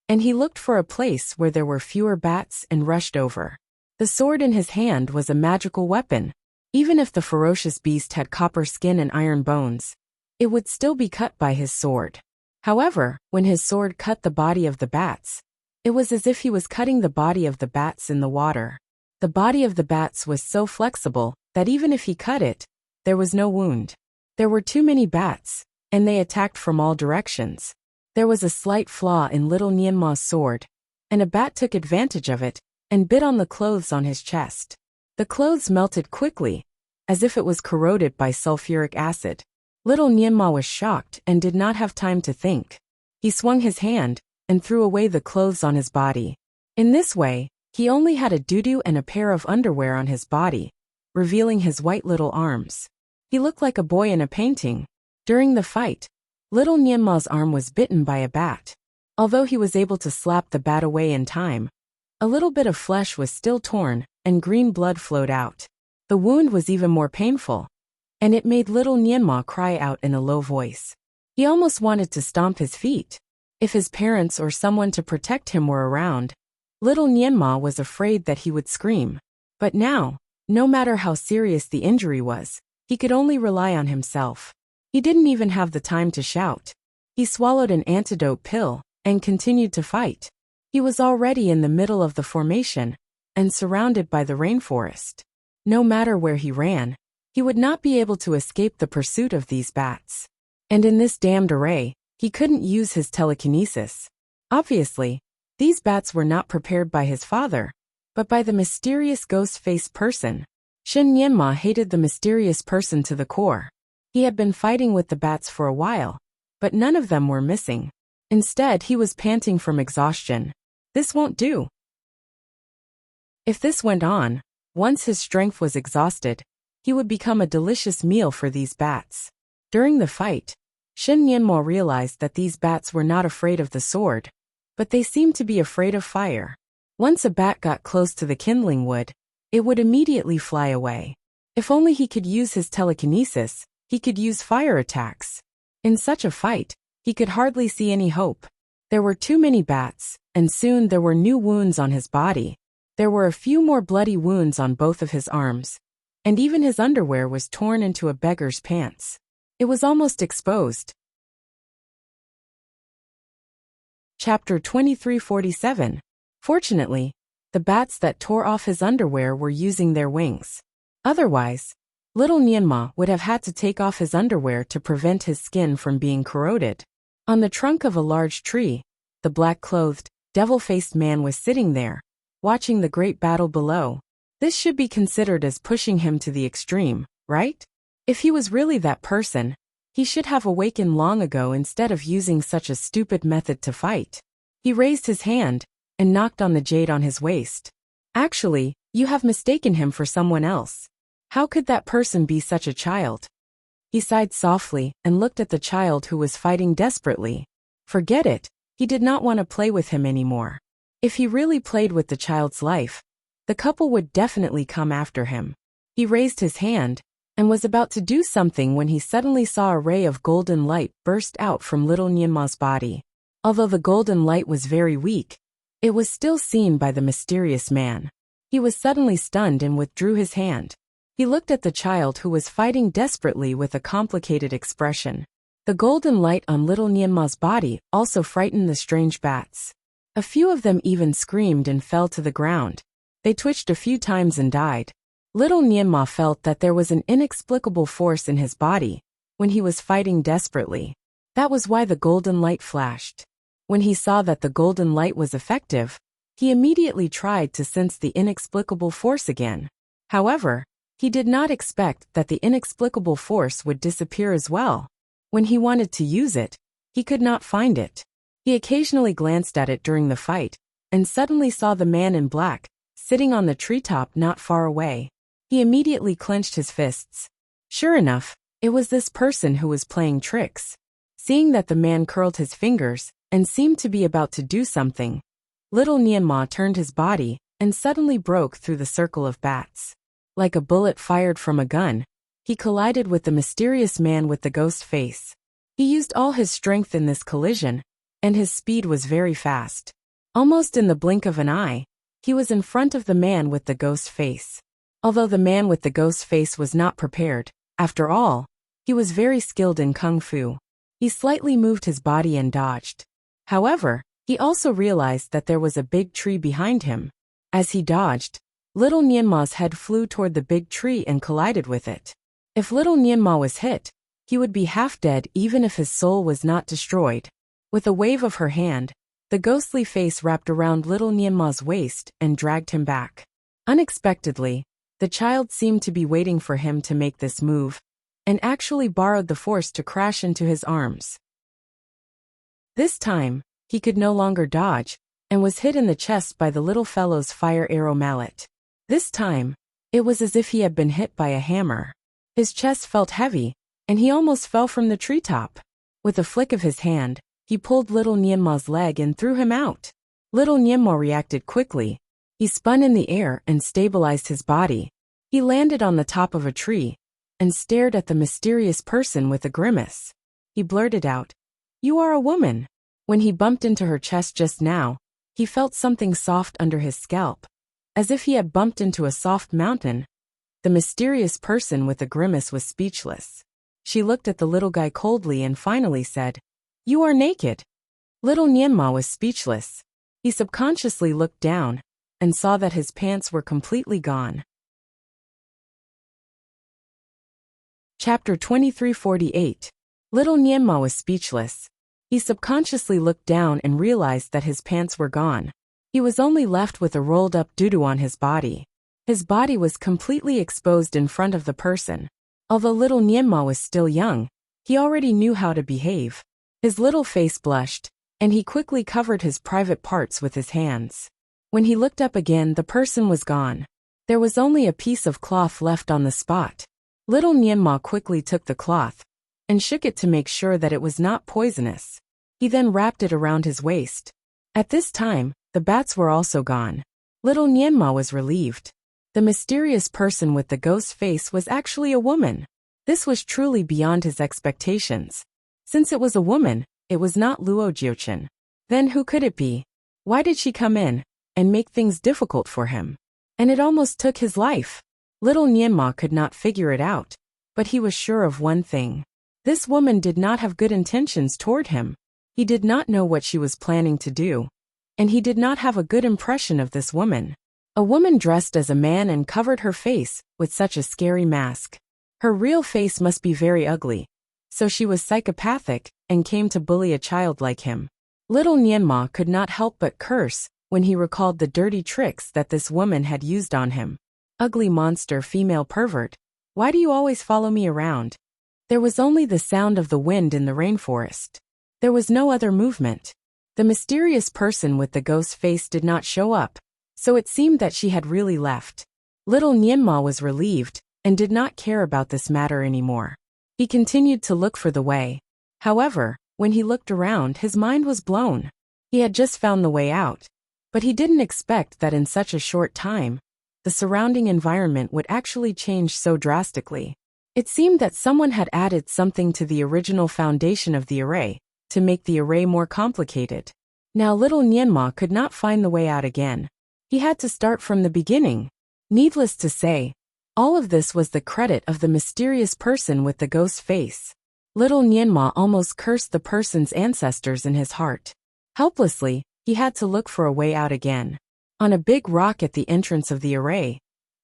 and he looked for a place where there were fewer bats and rushed over. The sword in his hand was a magical weapon. Even if the ferocious beast had copper skin and iron bones, it would still be cut by his sword. However, when his sword cut the body of the bats, it was as if he was cutting the body of the bats in the water. The body of the bats was so flexible that even if he cut it, there was no wound. There were too many bats, and they attacked from all directions. There was a slight flaw in little Nianma's sword, and a bat took advantage of it and bit on the clothes on his chest. The clothes melted quickly, as if it was corroded by sulfuric acid. Little Nianma was shocked and did not have time to think. He swung his hand and threw away the clothes on his body. In this way, he only had a doo-doo and a pair of underwear on his body, revealing his white little arms. He looked like a boy in a painting. During the fight, little Nianma's arm was bitten by a bat. Although he was able to slap the bat away in time, a little bit of flesh was still torn, and green blood flowed out. The wound was even more painful, and it made little Nianma cry out in a low voice. He almost wanted to stomp his feet. If his parents or someone to protect him were around, little Nianma was afraid that he would scream. But now, no matter how serious the injury was, he could only rely on himself. He didn't even have the time to shout. He swallowed an antidote pill and continued to fight. He was already in the middle of the formation and surrounded by the rainforest. No matter where he ran, he would not be able to escape the pursuit of these bats. And in this damned array, he couldn't use his telekinesis. Obviously, these bats were not prepared by his father, but by the mysterious ghost-faced person. Shen Nianma hated the mysterious person to the core. He had been fighting with the bats for a while, but none of them were missing. Instead, he was panting from exhaustion. This won't do. If this went on, once his strength was exhausted, he would become a delicious meal for these bats. During the fight, Shen Nianma realized that these bats were not afraid of the sword, but they seemed to be afraid of fire. Once a bat got close to the kindling wood, it would immediately fly away. If only he could use his telekinesis, he could use fire attacks. In such a fight, he could hardly see any hope. There were too many bats, and soon there were new wounds on his body. There were a few more bloody wounds on both of his arms, and even his underwear was torn into a beggar's pants. It was almost exposed. Chapter 2347. Fortunately, the bats that tore off his underwear were using their wings. Otherwise, little Nianma would have had to take off his underwear to prevent his skin from being corroded. On the trunk of a large tree, the black-clothed, devil-faced man was sitting there, watching the great battle below. This should be considered as pushing him to the extreme, right? If he was really that person, he should have awakened long ago instead of using such a stupid method to fight. He raised his hand and knocked on the jade on his waist. Actually, you have mistaken him for someone else. How could that person be such a child? He sighed softly and looked at the child who was fighting desperately. Forget it, he did not want to play with him anymore. If he really played with the child's life, the couple would definitely come after him. He raised his hand and was about to do something when he suddenly saw a ray of golden light burst out from little Nianma's body. Although the golden light was very weak, it was still seen by the mysterious man. He was suddenly stunned and withdrew his hand. He looked at the child who was fighting desperately with a complicated expression. The golden light on little Nianma's body also frightened the strange bats. A few of them even screamed and fell to the ground. They twitched a few times and died. Little Nianma felt that there was an inexplicable force in his body when he was fighting desperately. That was why the golden light flashed. When he saw that the golden light was effective, he immediately tried to sense the inexplicable force again. However, he did not expect that the inexplicable force would disappear as well. When he wanted to use it, he could not find it. He occasionally glanced at it during the fight, and suddenly saw the man in black, sitting on the treetop not far away. He immediately clenched his fists. Sure enough, it was this person who was playing tricks. Seeing that the man curled his fingers and seemed to be about to do something, little Nianma turned his body and suddenly broke through the circle of bats. Like a bullet fired from a gun, he collided with the mysterious man with the ghost face. He used all his strength in this collision, and his speed was very fast. Almost in the blink of an eye, he was in front of the man with the ghost face. Although the man with the ghost face was not prepared, after all, he was very skilled in kung fu. He slightly moved his body and dodged. However, he also realized that there was a big tree behind him. As he dodged, little Nianma's head flew toward the big tree and collided with it. If little Nianma was hit, he would be half dead even if his soul was not destroyed. With a wave of her hand, the ghostly face wrapped around little Nianma's waist and dragged him back. Unexpectedly, the child seemed to be waiting for him to make this move, and actually borrowed the force to crash into his arms. This time, he could no longer dodge, and was hit in the chest by the little fellow's fire arrow mallet. This time, it was as if he had been hit by a hammer. His chest felt heavy, and he almost fell from the treetop. With a flick of his hand, he pulled little Nianma's leg and threw him out. Little Nianma reacted quickly. He spun in the air and stabilized his body. He landed on the top of a tree and stared at the mysterious person with a grimace. He blurted out, "You are a woman." When he bumped into her chest just now, he felt something soft under his scalp, as if he had bumped into a soft mountain. The mysterious person with the grimace was speechless. She looked at the little guy coldly and finally said, "You are naked." Little Nianma was speechless. He subconsciously looked down and saw that his pants were completely gone. Chapter 2348. Little Nianma was speechless. He subconsciously looked down and realized that his pants were gone. He was only left with a rolled-up doo-doo on his body. His body was completely exposed in front of the person. Although little Nianma was still young, he already knew how to behave. His little face blushed, and he quickly covered his private parts with his hands. When he looked up again, the person was gone. There was only a piece of cloth left on the spot. Little Nianma quickly took the cloth and shook it to make sure that it was not poisonous. He then wrapped it around his waist. At this time, the bats were also gone. Little Nianma was relieved. The mysterious person with the ghost face was actually a woman. This was truly beyond his expectations. Since it was a woman, it was not Luo Jiuchen. Then who could it be? Why did she come in and make things difficult for him? And it almost took his life. Little Nianma could not figure it out, but he was sure of one thing. This woman did not have good intentions toward him. He did not know what she was planning to do, and he did not have a good impression of this woman. A woman dressed as a man and covered her face with such a scary mask. Her real face must be very ugly. So she was psychopathic and came to bully a child like him. Little Nianma could not help but curse when he recalled the dirty tricks that this woman had used on him. Ugly monster, female pervert. Why do you always follow me around? There was only the sound of the wind in the rainforest. There was no other movement. The mysterious person with the ghost face did not show up, so it seemed that she had really left. Little Nianma was relieved and did not care about this matter anymore. He continued to look for the way. However, when he looked around, his mind was blown. He had just found the way out, but he didn't expect that in such a short time, the surrounding environment would actually change so drastically. It seemed that someone had added something to the original foundation of the array to make the array more complicated. Now little Nianma could not find the way out again. He had to start from the beginning. Needless to say, all of this was the credit of the mysterious person with the ghost face. Little Nianma almost cursed the person's ancestors in his heart. Helplessly, he had to look for a way out again. On a big rock at the entrance of the array,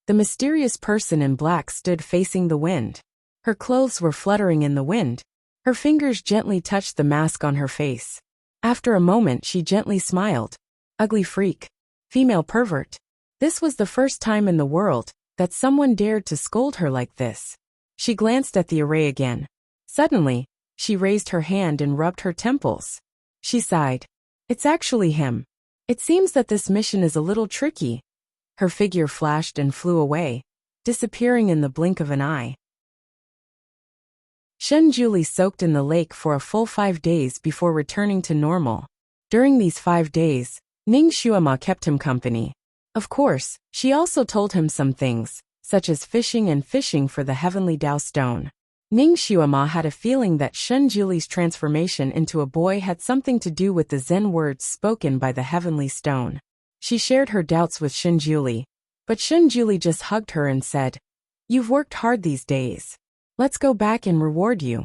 the mysterious person in black stood facing the wind. Her clothes were fluttering in the wind. Her fingers gently touched the mask on her face. After a moment, she gently smiled. Ugly freak. Female pervert. This was the first time in the world that someone dared to scold her like this. She glanced at the array again. Suddenly, she raised her hand and rubbed her temples. She sighed. It's actually him. It seems that this mission is a little tricky. Her figure flashed and flew away, disappearing in the blink of an eye. Shen Juli soaked in the lake for a full 5 days before returning to normal. During these 5 days, Ning Xuema kept him company. Of course, she also told him some things, such as fishing and fishing for the heavenly Dao stone. Ning Xuema had a feeling that Shen Juli's transformation into a boy had something to do with the Zen words spoken by the heavenly stone. She shared her doubts with Shen Juli, but Shen Juli just hugged her and said, "You've worked hard these days. Let's go back and reward you."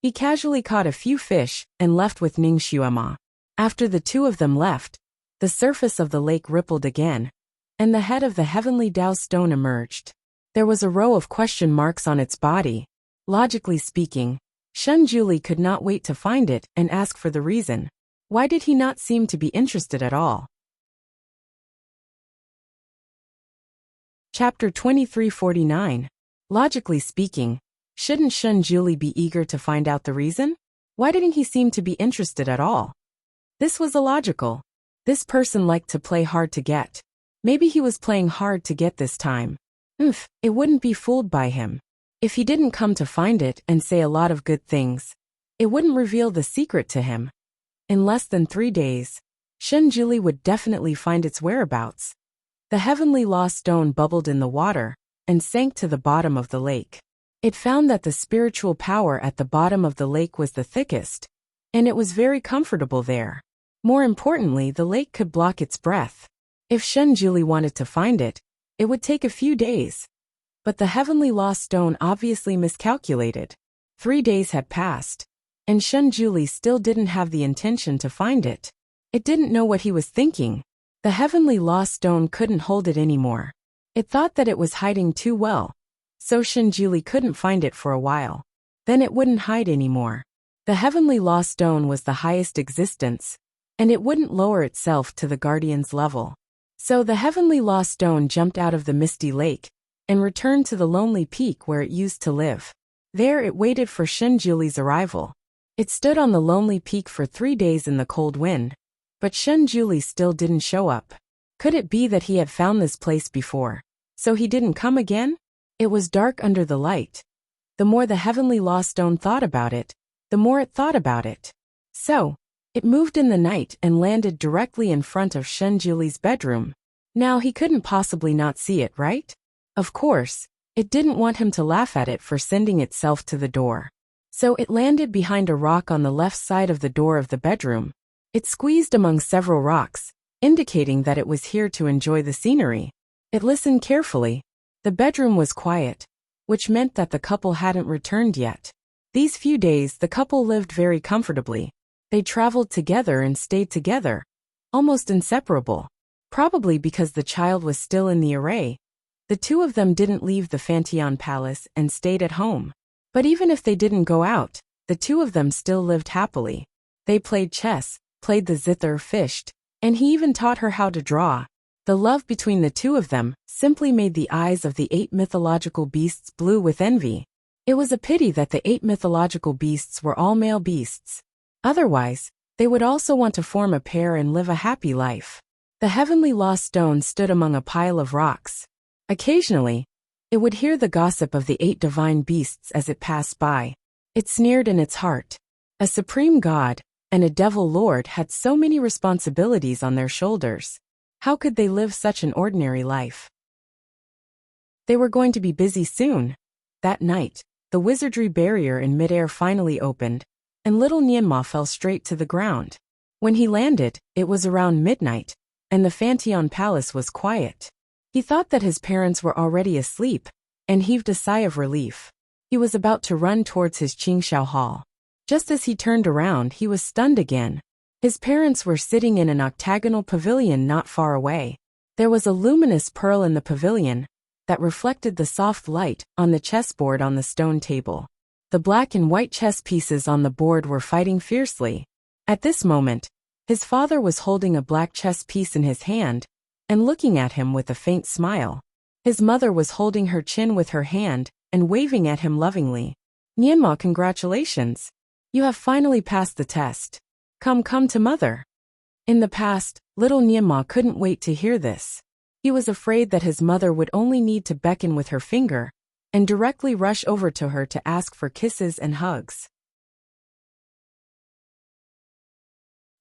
He casually caught a few fish and left with Ning Xuema. After the two of them left, the surface of the lake rippled again, and the head of the heavenly Dao stone emerged. There was a row of question marks on its body. Logically speaking, Shen Juli could not wait to find it and ask for the reason. Why did he not seem to be interested at all? Chapter 2349. Logically speaking, shouldn't Shen Juli be eager to find out the reason? Why didn't he seem to be interested at all? This was illogical. This person liked to play hard to get. Maybe he was playing hard to get this time. It wouldn't be fooled by him. If he didn't come to find it and say a lot of good things, it wouldn't reveal the secret to him. In less than 3 days, Shen Juli would definitely find its whereabouts. The heavenly law stone bubbled in the water and sank to the bottom of the lake. It found that the spiritual power at the bottom of the lake was the thickest, and it was very comfortable there. More importantly, the lake could block its breath. If Shenjuli wanted to find it, it would take a few days. But the heavenly lost stone obviously miscalculated. 3 days had passed, and Shenjuli still didn't have the intention to find it. It didn't know what he was thinking. The heavenly lost stone couldn't hold it anymore. It thought that it was hiding too well, so Shenjuli couldn't find it for a while. Then it wouldn't hide anymore. The heavenly lost stone was the highest existence, and it wouldn't lower itself to the guardian's level. So the heavenly lost stone jumped out of the misty lake and returned to the lonely peak where it used to live. There it waited for Shenjuli's arrival. It stood on the lonely peak for 3 days in the cold wind, but Shenjuli still didn't show up. Could it be that he had found this place before, so he didn't come again? It was dark under the light. The more the heavenly lost stone thought about it, the more it thought about it. So, it moved in the night and landed directly in front of Shenjuli's bedroom. Now he couldn't possibly not see it, right? Of course, it didn't want him to laugh at it for sending itself to the door. So it landed behind a rock on the left side of the door of the bedroom. It squeezed among several rocks, indicating that it was here to enjoy the scenery. It listened carefully. The bedroom was quiet, which meant that the couple hadn't returned yet. These few days the couple lived very comfortably. They traveled together and stayed together, almost inseparable. Probably because the child was still in the array, the two of them didn't leave the Fanteon Palace and stayed at home. But even if they didn't go out, the two of them still lived happily. They played chess, played the zither, fished, and he even taught her how to draw. The love between the two of them simply made the eyes of the 8 mythological beasts blue with envy. It was a pity that the 8 mythological beasts were all male beasts. Otherwise, they would also want to form a pair and live a happy life. The heavenly lost stone stood among a pile of rocks. Occasionally, it would hear the gossip of the 8 divine beasts as it passed by. It sneered in its heart. A supreme god and a devil lord had so many responsibilities on their shoulders. How could they live such an ordinary life? They were going to be busy soon. That night, the wizardry barrier in midair finally opened, and little Nianma fell straight to the ground. When he landed, it was around midnight, and the Fanteon Palace was quiet. He thought that his parents were already asleep, and heaved a sigh of relief. He was about to run towards his Qingxiao hall. Just as he turned around, he was stunned again. His parents were sitting in an octagonal pavilion not far away. There was a luminous pearl in the pavilion that reflected the soft light on the chessboard on the stone table. The black and white chess pieces on the board were fighting fiercely. At this moment, his father was holding a black chess piece in his hand and looking at him with a faint smile. His mother was holding her chin with her hand and waving at him lovingly. Nianma, congratulations! You have finally passed the test. Come to mother. In the past, little Nianma couldn't wait to hear this. He was afraid that his mother would only need to beckon with her finger and directly rush over to her to ask for kisses and hugs.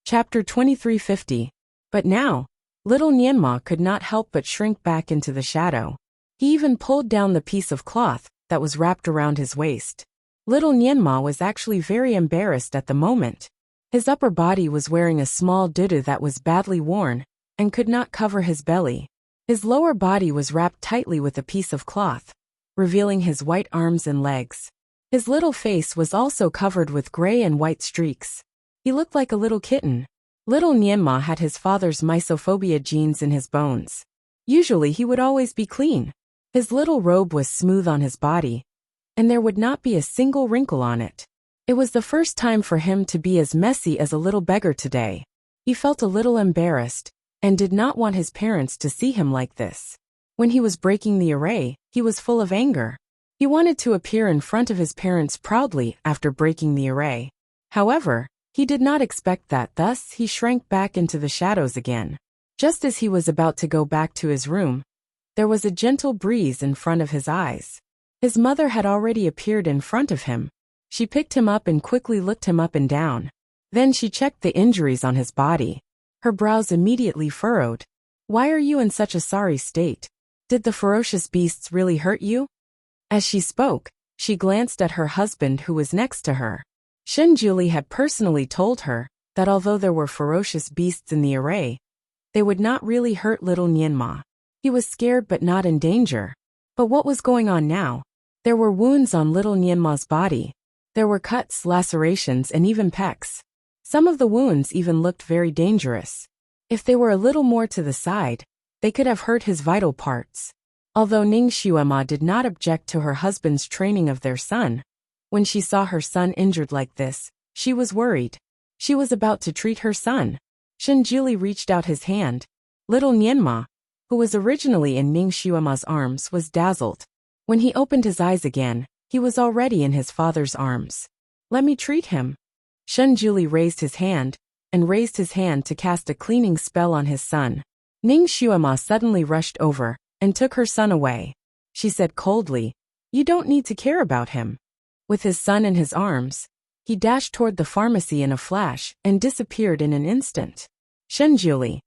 Chapter 2350. But now, little Nianma could not help but shrink back into the shadow. He even pulled down the piece of cloth that was wrapped around his waist. Little Nianma was actually very embarrassed at the moment. His upper body was wearing a small dudu that was badly worn and could not cover his belly. His lower body was wrapped tightly with a piece of cloth, revealing his white arms and legs. His little face was also covered with gray and white streaks. He looked like a little kitten. Little Nianma had his father's misophobia genes in his bones. Usually he would always be clean. His little robe was smooth on his body, and there would not be a single wrinkle on it. It was the first time for him to be as messy as a little beggar today. He felt a little embarrassed, and did not want his parents to see him like this. When he was breaking the array, he was full of anger. He wanted to appear in front of his parents proudly after breaking the array. However, he did not expect that, thus he shrank back into the shadows again. Just as he was about to go back to his room, there was a gentle breeze in front of his eyes. His mother had already appeared in front of him. She picked him up and quickly looked him up and down. Then she checked the injuries on his body. Her brows immediately furrowed. Why are you in such a sorry state? Did the ferocious beasts really hurt you? As she spoke, she glanced at her husband who was next to her. Shenjuli had personally told her that although there were ferocious beasts in the array, they would not really hurt little Nianma. He was scared but not in danger. But what was going on now? There were wounds on little Nianma's body. There were cuts, lacerations, and even pecks. Some of the wounds even looked very dangerous. If they were a little more to the side, they could have hurt his vital parts. Although Ningxuema did not object to her husband's training of their son, when she saw her son injured like this, she was worried. She was about to treat her son. Shenjuli reached out his hand. Little Nianma, who was originally in Ningxuema's arms, was dazzled. When he opened his eyes again, he was already in his father's arms. Let me treat him. Shenjuli raised his hand to cast a cleaning spell on his son. Ningxuema suddenly rushed over and took her son away. She said coldly, "You don't need to care about him." With his son in his arms, he dashed toward the pharmacy in a flash and disappeared in an instant. Shenjuli.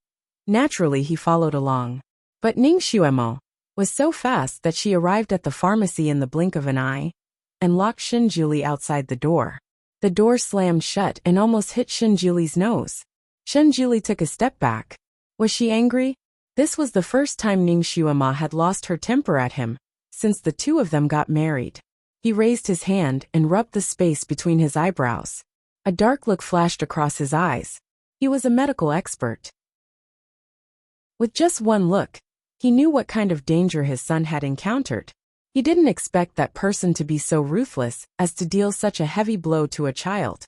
Naturally, he followed along. But Ningxuema was so fast that she arrived at the pharmacy in the blink of an eye and locked Shenjuli outside the door. The door slammed shut and almost hit Shenjuli's nose. Shenjuli took a step back. Was she angry? This was the first time Ningxuema had lost her temper at him since the two of them got married. He raised his hand and rubbed the space between his eyebrows. A dark look flashed across his eyes. He was a medical expert. With just one look, he knew what kind of danger his son had encountered. He didn't expect that person to be so ruthless as to deal such a heavy blow to a child.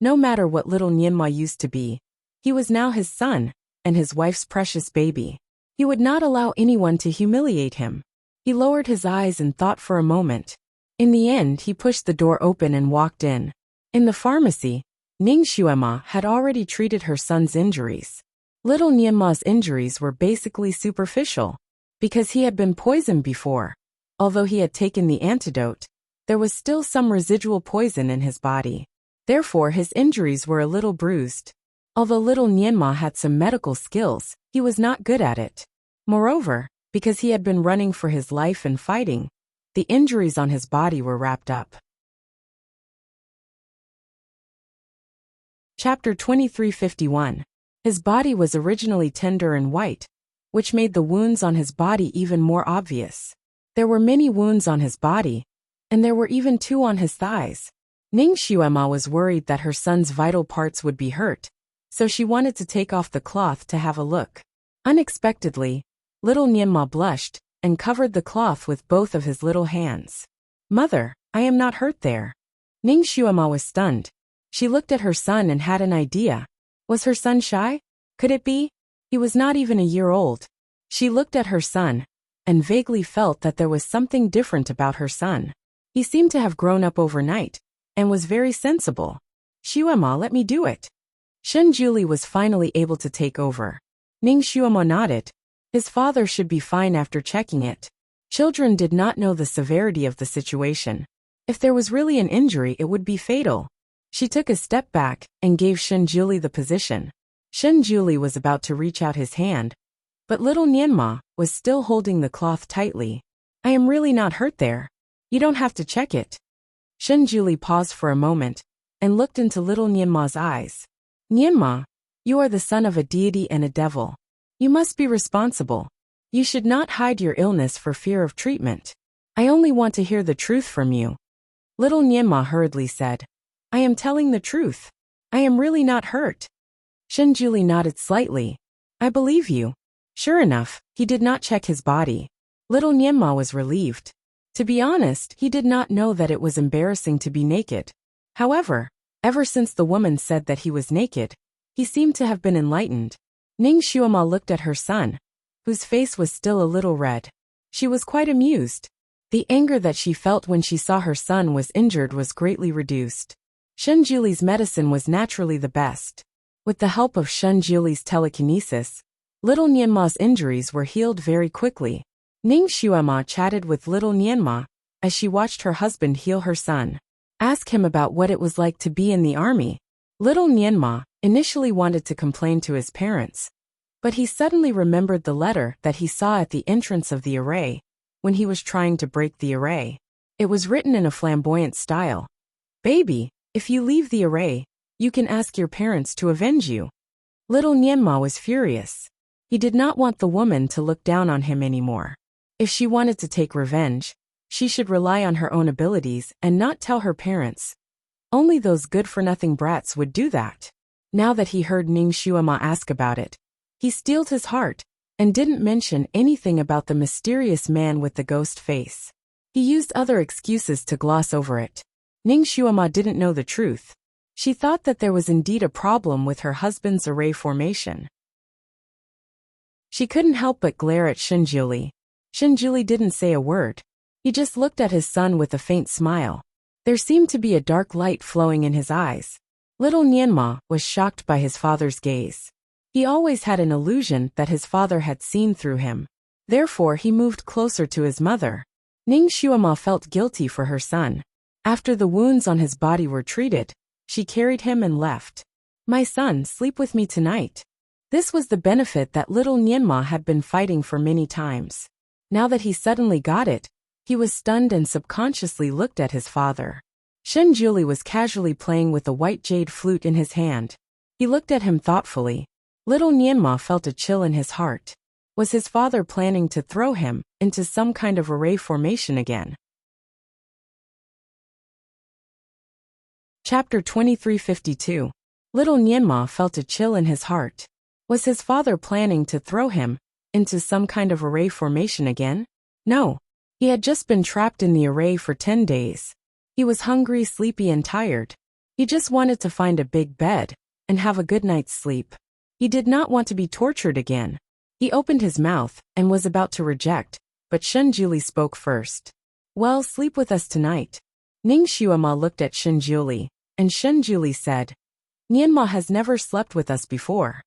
No matter what little Nianma used to be, he was now his son and his wife's precious baby. He would not allow anyone to humiliate him. He lowered his eyes and thought for a moment. In the end, he pushed the door open and walked in. In the pharmacy, Ningxuema had already treated her son's injuries. Little Nianma's injuries were basically superficial, because he had been poisoned before. Although he had taken the antidote, there was still some residual poison in his body. Therefore, his injuries were a little bruised. Although little Nianma had some medical skills, he was not good at it. Moreover, because he had been running for his life and fighting, the injuries on his body were wrapped up. Chapter 2351. His body was originally tender and white, which made the wounds on his body even more obvious. There were many wounds on his body, and there were even 2 on his thighs. Ningxuema was worried that her son's vital parts would be hurt, so she wanted to take off the cloth to have a look. Unexpectedly, little Nianma blushed and covered the cloth with both of his little hands. "Mother, I am not hurt there." Ningxuema was stunned. She looked at her son and had an idea. Was her son shy? Could it be? He was not even a year old. She looked at her son and vaguely felt that there was something different about her son. He seemed to have grown up overnight and was very sensible. "Xuema, let me do it." Shenjuli was finally able to take over. Ningxuema nodded. His father should be fine after checking it. Children did not know the severity of the situation. If there was really an injury, it would be fatal. She took a step back and gave Shenjuli the position. Shenjuli was about to reach out his hand, but little Nianma was still holding the cloth tightly. "I am really not hurt there. You don't have to check it." Shenjuli paused for a moment and looked into little Nianma's eyes. "Nianma, you are the son of a deity and a devil. You must be responsible. You should not hide your illness for fear of treatment. I only want to hear the truth from you." Little Nianma hurriedly said, "I am telling the truth. I am really not hurt." Shenjuli nodded slightly. "I believe you." Sure enough, he did not check his body. Little Nianma was relieved. To be honest, he did not know that it was embarrassing to be naked. However, ever since the woman said that he was naked, he seemed to have been enlightened. Ningxuema looked at her son, whose face was still a little red. She was quite amused. The anger that she felt when she saw her son was injured was greatly reduced. Shenjuli's medicine was naturally the best. With the help of Shenjuli's telekinesis, little Nianma's injuries were healed very quickly. Ningxuema chatted with little Nianma as she watched her husband heal her son. Ask him about what it was like to be in the army. Little Nianma initially wanted to complain to his parents, but he suddenly remembered the letter that he saw at the entrance of the array when he was trying to break the array. It was written in a flamboyant style. "Baby, If you leave the array, you can ask your parents to avenge you. Little Nianma was furious. He did not want the woman to look down on him anymore. If she wanted to take revenge, she should rely on her own abilities and not tell her parents. Only those good-for-nothing brats would do that. Now that he heard Ning Xuema ask about it, he steeled his heart and didn't mention anything about the mysterious man with the ghost face. He used other excuses to gloss over it. Ning Xuema didn't know the truth. She thought that there was indeed a problem with her husband's array formation. She couldn't help but glare at Shinjuli. Shinjuli didn't say a word. He just looked at his son with a faint smile. There seemed to be a dark light flowing in his eyes. Little Nianma was shocked by his father's gaze. He always had an illusion that his father had seen through him. Therefore he moved closer to his mother. Ning Xuema felt guilty for her son. After the wounds on his body were treated, she carried him and left. "My son, sleep with me tonight." This was the benefit that little Nianma had been fighting for many times. Now that he suddenly got it, he was stunned and subconsciously looked at his father. Shinjuli was casually playing with a white jade flute in his hand. He looked at him thoughtfully. Little Nianma felt a chill in his heart. Was his father planning to throw him into some kind of array formation again? Chapter 2352. Little Nianma felt a chill in his heart. Was his father planning to throw him into some kind of array formation again? No. He had just been trapped in the array for 10 days. He was hungry, sleepy, and tired. He just wanted to find a big bed and have a good night's sleep. He did not want to be tortured again. He opened his mouth and was about to reject, but Shinjuli spoke first. "Well, sleep with us tonight." Ning Xuema looked at Shinjuli, and Shinjuli said, "Nianma has never slept with us before."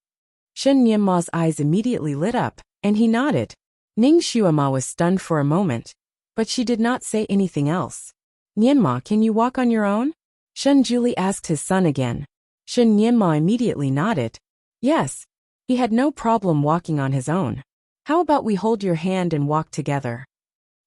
Shin Nianma's eyes immediately lit up, and he nodded. Ning Xuema was stunned for a moment, but she did not say anything else. "Nianma, can you walk on your own?" Shinjuli asked his son again. Shin Nianma immediately nodded. Yes, he had no problem walking on his own. "How about we hold your hand and walk together?"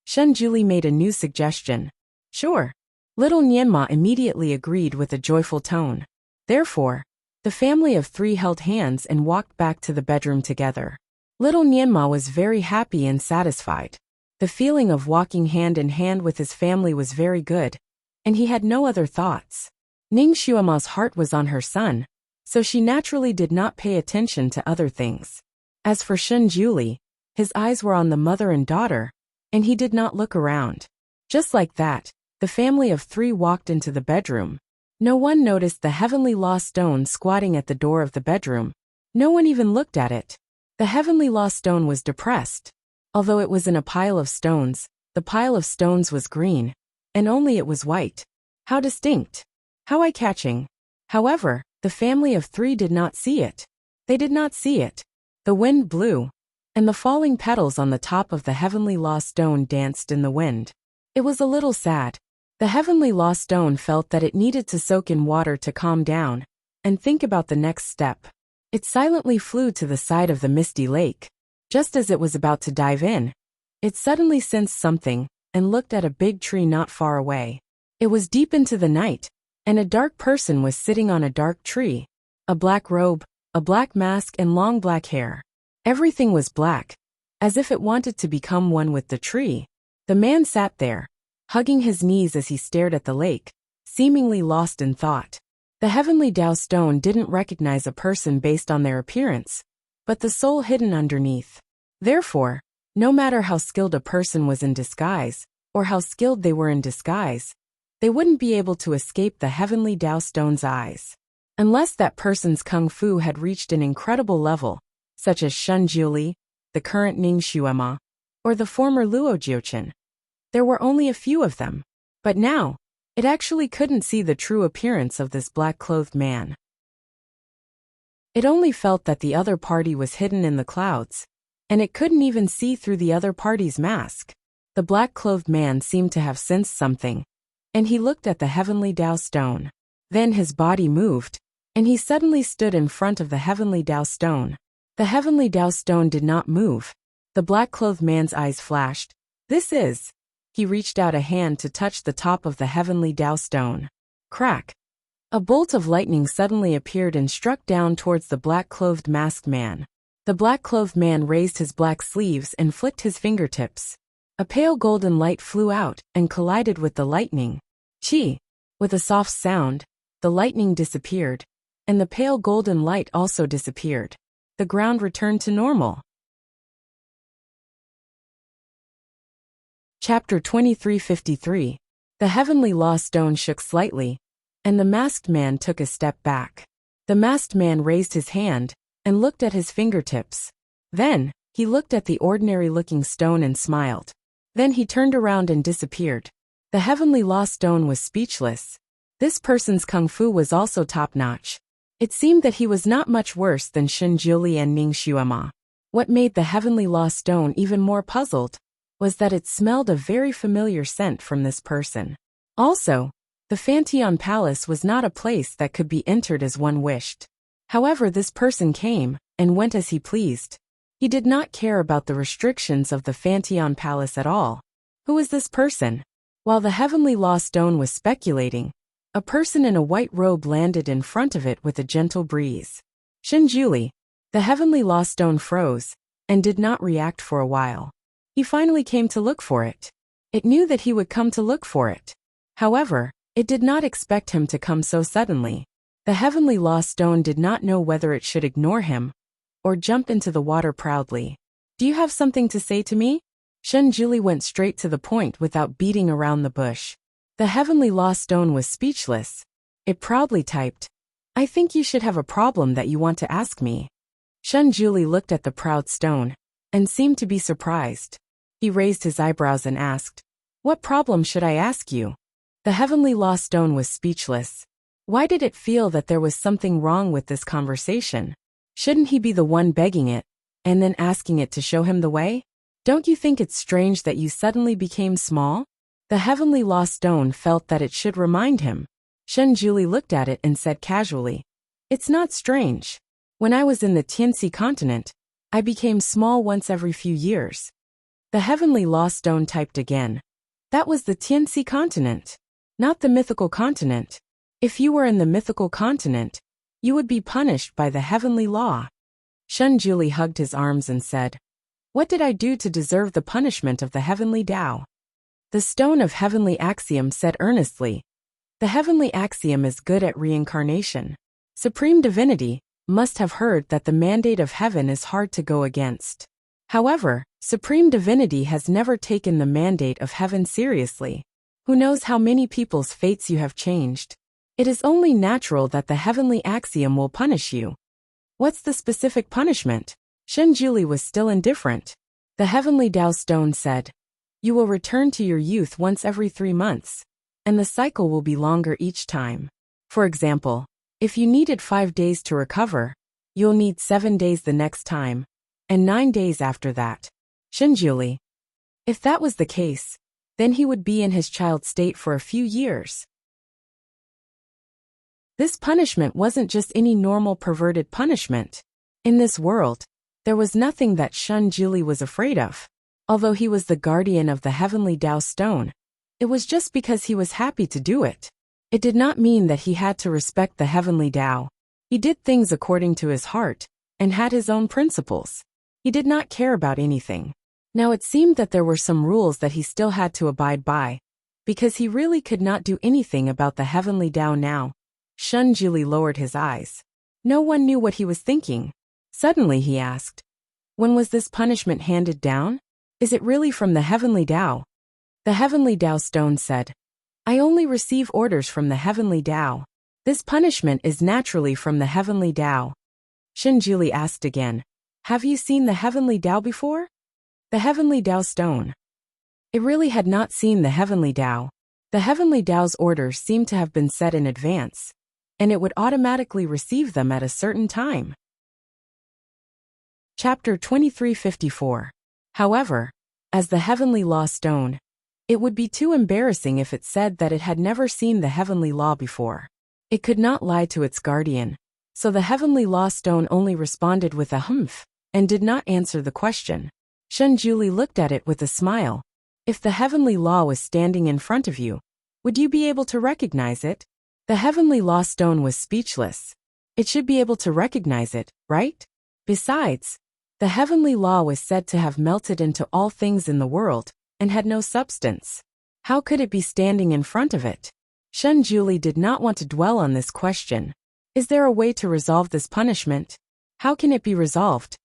Shinjuli made a new suggestion. "Sure." Little Nianma immediately agreed with a joyful tone. Therefore, the family of 3 held hands and walked back to the bedroom together. Little Nianma was very happy and satisfied. The feeling of walking hand in hand with his family was very good, and he had no other thoughts. Ning Xuema's heart was on her son, so she naturally did not pay attention to other things. As for Shinjuli, his eyes were on the mother and daughter, and he did not look around. Just like that, the family of 3 walked into the bedroom. No one noticed the heavenly lost stone squatting at the door of the bedroom. No one even looked at it. The heavenly lost stone was depressed. Although it was in a pile of stones, the pile of stones was green, and only it was white. How distinct! How eye-catching! However, the family of 3 did not see it. They did not see it. The wind blew, and the falling petals on the top of the heavenly lost stone danced in the wind. It was a little sad. The heavenly lost stone felt that it needed to soak in water to calm down and think about the next step. It silently flew to the side of the misty lake. Just as it was about to dive in, it suddenly sensed something and looked at a big tree not far away. It was deep into the night, and a dark person was sitting on a dark tree. A black robe, a black mask, and long black hair. Everything was black, as if it wanted to become one with the tree. The man sat there, hugging his knees as he stared at the lake, seemingly lost in thought. The heavenly Tao stone didn't recognize a person based on their appearance, but the soul hidden underneath. Therefore, no matter how skilled a person was in disguise, or how skilled they were in disguise, they wouldn't be able to escape the heavenly Tao stone's eyes. Unless that person's kung fu had reached an incredible level, such as Shinjuli, the current Ning Xuema, or the former Luo Jiuchen. There were only a few of them. But now, it actually couldn't see the true appearance of this black-clothed man. It only felt that the other party was hidden in the clouds, and it couldn't even see through the other party's mask. The black-clothed man seemed to have sensed something, and he looked at the heavenly Tao stone. Then his body moved, and he suddenly stood in front of the heavenly Tao stone. The heavenly Tao stone did not move. The black-clothed man's eyes flashed. "This is..." He reached out a hand to touch the top of the heavenly Tao stone. Crack! A bolt of lightning suddenly appeared and struck down towards the black-clothed masked man. The black-clothed man raised his black sleeves and flicked his fingertips. A pale golden light flew out and collided with the lightning. Chi! With a soft sound, the lightning disappeared, and the pale golden light also disappeared. The ground returned to normal. Chapter 2353. The heavenly law stone shook slightly, and the masked man took a step back. The masked man raised his hand and looked at his fingertips. Then, he looked at the ordinary-looking stone and smiled. Then he turned around and disappeared. The heavenly law stone was speechless. This person's kung fu was also top-notch. It seemed that he was not much worse than Shen Juli and Ning Xuema. What made the heavenly law stone even more puzzled was that it smelled a very familiar scent from this person. Also, the Fanteon Palace was not a place that could be entered as one wished. However, this person came and went as he pleased. He did not care about the restrictions of the Fanteon Palace at all. Who is this person? While the heavenly law stone was speculating, a person in a white robe landed in front of it with a gentle breeze. Shen Juli. The heavenly law stone froze and did not react for a while. He finally came to look for it. It knew that he would come to look for it. However, it did not expect him to come so suddenly. The heavenly law stone did not know whether it should ignore him or jump into the water proudly. Do you have something to say to me? Shen Juli went straight to the point without beating around the bush. The heavenly law stone was speechless. It proudly typed, I think you should have a problem that you want to ask me. Shen Juli looked at the proud stone and seemed to be surprised. He raised his eyebrows and asked, What problem should I ask you? The heavenly law stone was speechless. Why did it feel that there was something wrong with this conversation? Shouldn't he be the one begging it, and then asking it to show him the way? Don't you think it's strange that you suddenly became small? The heavenly law stone felt that it should remind him. Shen Juli looked at it and said casually, It's not strange. When I was in the Tianxi continent, I became small once every few years. The heavenly law stone typed again. That was the Tianxi continent, not the mythical continent. If you were in the mythical continent, you would be punished by the heavenly law. Shen Juli hugged his arms and said, What did I do to deserve the punishment of the heavenly Tao? The stone of heavenly axiom said earnestly, The heavenly axiom is good at reincarnation. Supreme divinity must have heard that the mandate of heaven is hard to go against. However, Supreme divinity has never taken the mandate of heaven seriously. Who knows how many people's fates you have changed? It is only natural that the heavenly axiom will punish you. What's the specific punishment? Shen Juli was still indifferent. The heavenly Tao stone said, You will return to your youth once every 3 months, and the cycle will be longer each time. For example, if you needed 5 days to recover, you'll need 7 days the next time, and 9 days after that. Shen Juli. If that was the case, then he would be in his child state for a few years. This punishment wasn't just any normal perverted punishment. In this world, there was nothing that Shen Juli was afraid of. Although he was the guardian of the heavenly Tao stone, it was just because he was happy to do it. It did not mean that he had to respect the heavenly Tao. He did things according to his heart and had his own principles. He did not care about anything. Now it seemed that there were some rules that he still had to abide by, because he really could not do anything about the heavenly Tao now. Shen Juli lowered his eyes. No one knew what he was thinking. Suddenly he asked, When was this punishment handed down? Is it really from the heavenly Tao? The heavenly Tao stone said, I only receive orders from the heavenly Tao. This punishment is naturally from the heavenly Tao. Shen Juli asked again, Have you seen the heavenly Tao before? The heavenly Tao stone. It really had not seen the heavenly Tao. The heavenly Tao's orders seemed to have been set in advance, and it would automatically receive them at a certain time. Chapter 2354. However, as the heavenly law stone, it would be too embarrassing if it said that it had never seen the heavenly law before. It could not lie to its guardian, so the heavenly law stone only responded with a humph, and did not answer the question. Shen Juli looked at it with a smile. If the heavenly law was standing in front of you, would you be able to recognize it? The heavenly law stone was speechless. It should be able to recognize it, right? Besides, the heavenly law was said to have melted into all things in the world, and had no substance. How could it be standing in front of it? Shunjuli did not want to dwell on this question. Is there a way to resolve this punishment? How can it be resolved?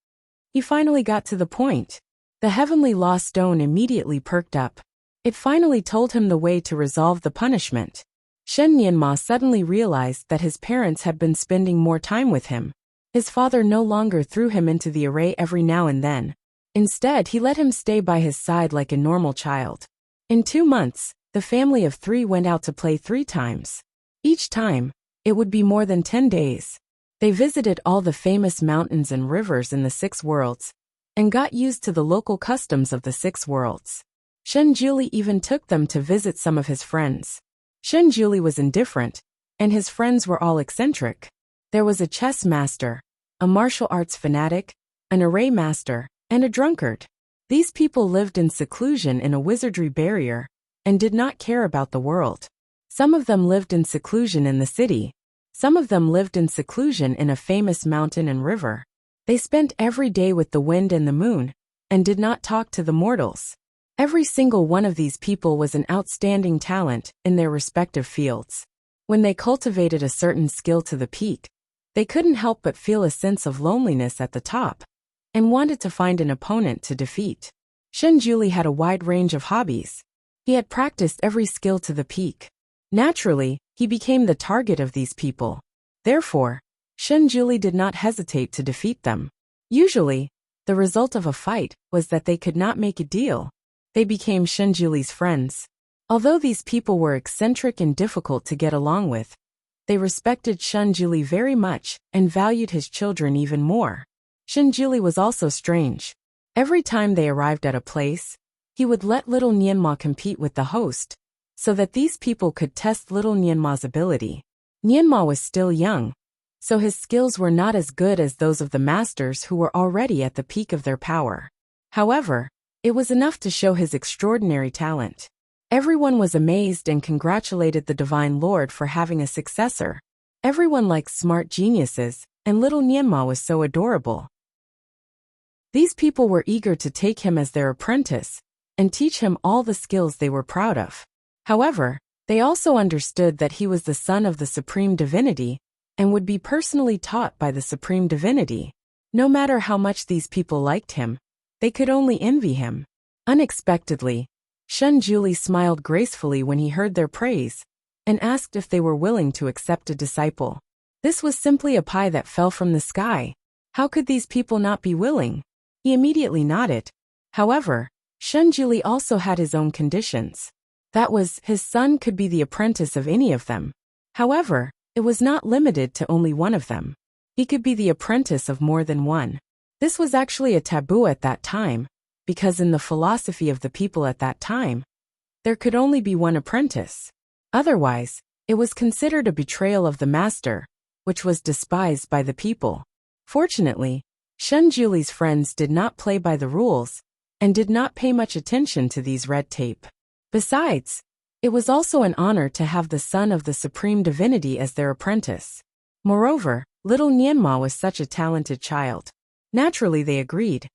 He finally got to the point. The heavenly law stone immediately perked up. It finally told him the way to resolve the punishment. Shen Nianma suddenly realized that his parents had been spending more time with him. His father no longer threw him into the array every now and then. Instead, he let him stay by his side like a normal child. In 2 months, the family of 3 went out to play 3 times. Each time, it would be more than 10 days. They visited all the famous mountains and rivers in the 6 worlds, and got used to the local customs of the 6 worlds. Shunjuli even took them to visit some of his friends. Shunjuli was indifferent, and his friends were all eccentric. There was a chess master, a martial arts fanatic, an array master, and a drunkard. These people lived in seclusion in a wizardry barrier, and did not care about the world. Some of them lived in seclusion in the city. Some of them lived in seclusion in a famous mountain and river. They spent every day with the wind and the moon, and did not talk to the mortals. Every single one of these people was an outstanding talent in their respective fields. When they cultivated a certain skill to the peak, they couldn't help but feel a sense of loneliness at the top, and wanted to find an opponent to defeat. Shunjuli had a wide range of hobbies. He had practiced every skill to the peak. Naturally, he became the target of these people. Therefore, Shunjuli did not hesitate to defeat them. Usually, the result of a fight was that they could not make a deal. They became Shunjuli's friends. Although these people were eccentric and difficult to get along with, they respected Shunjuli very much and valued his children even more. Shunjuli was also strange. Every time they arrived at a place, he would let little Nianma compete with the host, so that these people could test little Nianma's ability. Nianma was still young, so his skills were not as good as those of the masters who were already at the peak of their power. However, it was enough to show his extraordinary talent. Everyone was amazed and congratulated the Divine Lord for having a successor. Everyone likes smart geniuses, and little Nianma was so adorable. These people were eager to take him as their apprentice, and teach him all the skills they were proud of. However, they also understood that he was the son of the Supreme Divinity, and would be personally taught by the Supreme Divinity. No matter how much these people liked him, they could only envy him. Unexpectedly, Shunjuli smiled gracefully when he heard their praise, and asked if they were willing to accept a disciple. This was simply a pie that fell from the sky. How could these people not be willing? He immediately nodded. However, Shunjuli also had his own conditions. That was, his son could be the apprentice of any of them. However, it was not limited to only one of them. He could be the apprentice of more than one. This was actually a taboo at that time, because in the philosophy of the people at that time, there could only be one apprentice. Otherwise, it was considered a betrayal of the master, which was despised by the people. Fortunately, Shunjuli's friends did not play by the rules, and did not pay much attention to these red tape. Besides, it was also an honor to have the son of the Supreme Divinity as their apprentice. Moreover, little Nianma was such a talented child. Naturally, they agreed.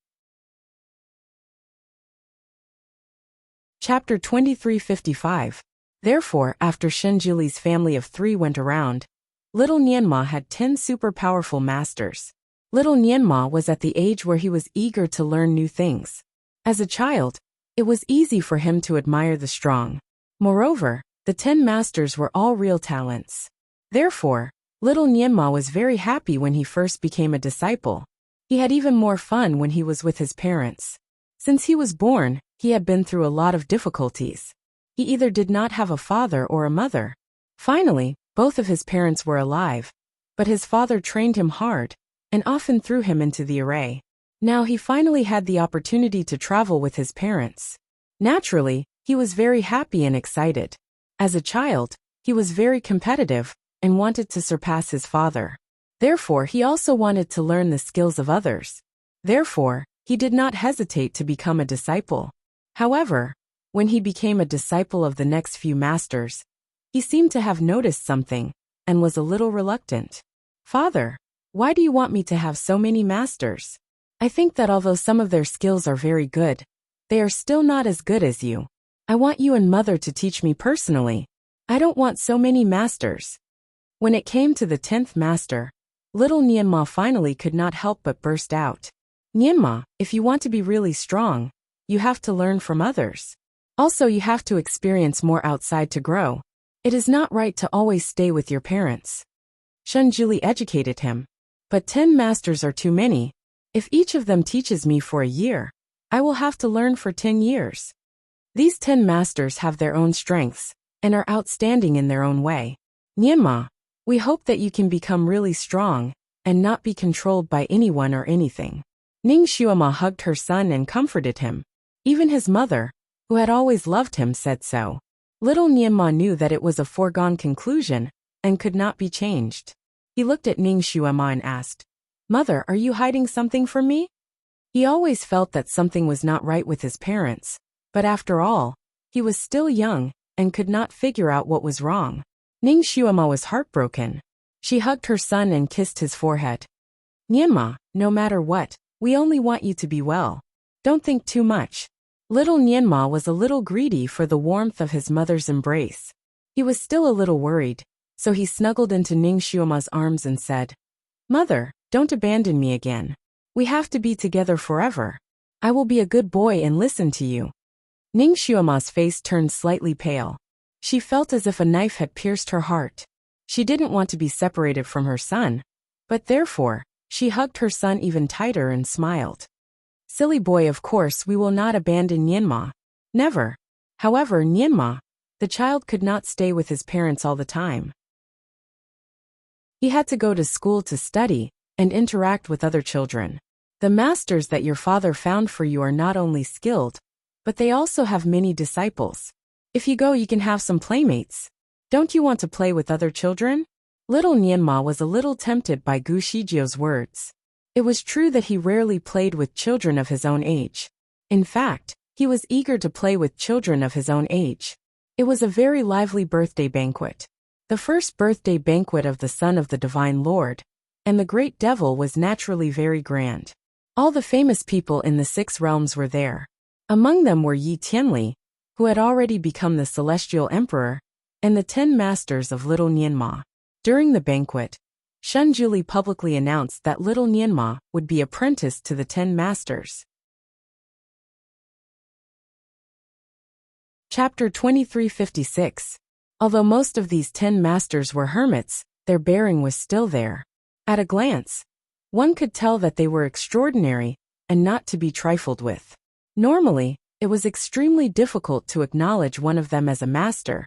Chapter 2355. Therefore, after Shunjuli's family of 3 went around, little Nianma had 10 super powerful masters. Little Nianma was at the age where he was eager to learn new things. As a child, it was easy for him to admire the strong. Moreover, the 10 masters were all real talents. Therefore, little Nianma was very happy when he first became a disciple. He had even more fun when he was with his parents. Since he was born, he had been through a lot of difficulties. He either did not have a father or a mother. Finally, both of his parents were alive, but his father trained him hard, and often threw him into the array. Now he finally had the opportunity to travel with his parents. Naturally, he was very happy and excited. As a child, he was very competitive, and wanted to surpass his father. Therefore, he also wanted to learn the skills of others. Therefore, he did not hesitate to become a disciple. However, when he became a disciple of the next few masters, he seemed to have noticed something, and was a little reluctant. Father, why do you want me to have so many masters? I think that although some of their skills are very good, they are still not as good as you. I want you and Mother to teach me personally. I don't want so many masters. When it came to the 10th master, little Nianma finally could not help but burst out. Nianma, if you want to be really strong, you have to learn from others. Also, you have to experience more outside to grow. It is not right to always stay with your parents. Shunjuli educated him. But 10 masters are too many. If each of them teaches me for a year, I will have to learn for 10 years. These 10 masters have their own strengths and are outstanding in their own way. Nianma, we hope that you can become really strong and not be controlled by anyone or anything. Ning Xuema hugged her son and comforted him. Even his mother, who had always loved him, said so. Little Nianma knew that it was a foregone conclusion and could not be changed. He looked at Ning Xuema and asked, Mother, are you hiding something from me? He always felt that something was not right with his parents, but after all, he was still young and could not figure out what was wrong. Ning Xuema was heartbroken. She hugged her son and kissed his forehead. Nianma, no matter what, we only want you to be well. Don't think too much. Little Nianma was a little greedy for the warmth of his mother's embrace. He was still a little worried, so he snuggled into Ning Xuema's arms and said, Mother, don't abandon me again. We have to be together forever. I will be a good boy and listen to you. Ning Xuema's face turned slightly pale. She felt as if a knife had pierced her heart. She didn't want to be separated from her son, but therefore, she hugged her son even tighter and smiled. Silly boy, of course we will not abandon Nianma. Never. However, Nianma, the child could not stay with his parents all the time. He had to go to school to study and interact with other children. The masters that your father found for you are not only skilled, but they also have many disciples. If you go, you can have some playmates. Don't you want to play with other children? Little Nianma was a little tempted by Gu Shijio's words. It was true that he rarely played with children of his own age. In fact, he was eager to play with children of his own age. It was a very lively birthday banquet. The first birthday banquet of the son of the Divine Lord, and the great devil was naturally very grand. All the famous people in the 6 realms were there. Among them were Yi Tianli, who had already become the celestial emperor, and the 10 masters of little Nianma. During the banquet, Shunjuli publicly announced that little Nianma would be apprenticed to the 10 masters. Chapter 2356. Although most of these 10 masters were hermits, their bearing was still there. At a glance, one could tell that they were extraordinary and not to be trifled with. Normally, it was extremely difficult to acknowledge one of them as a master,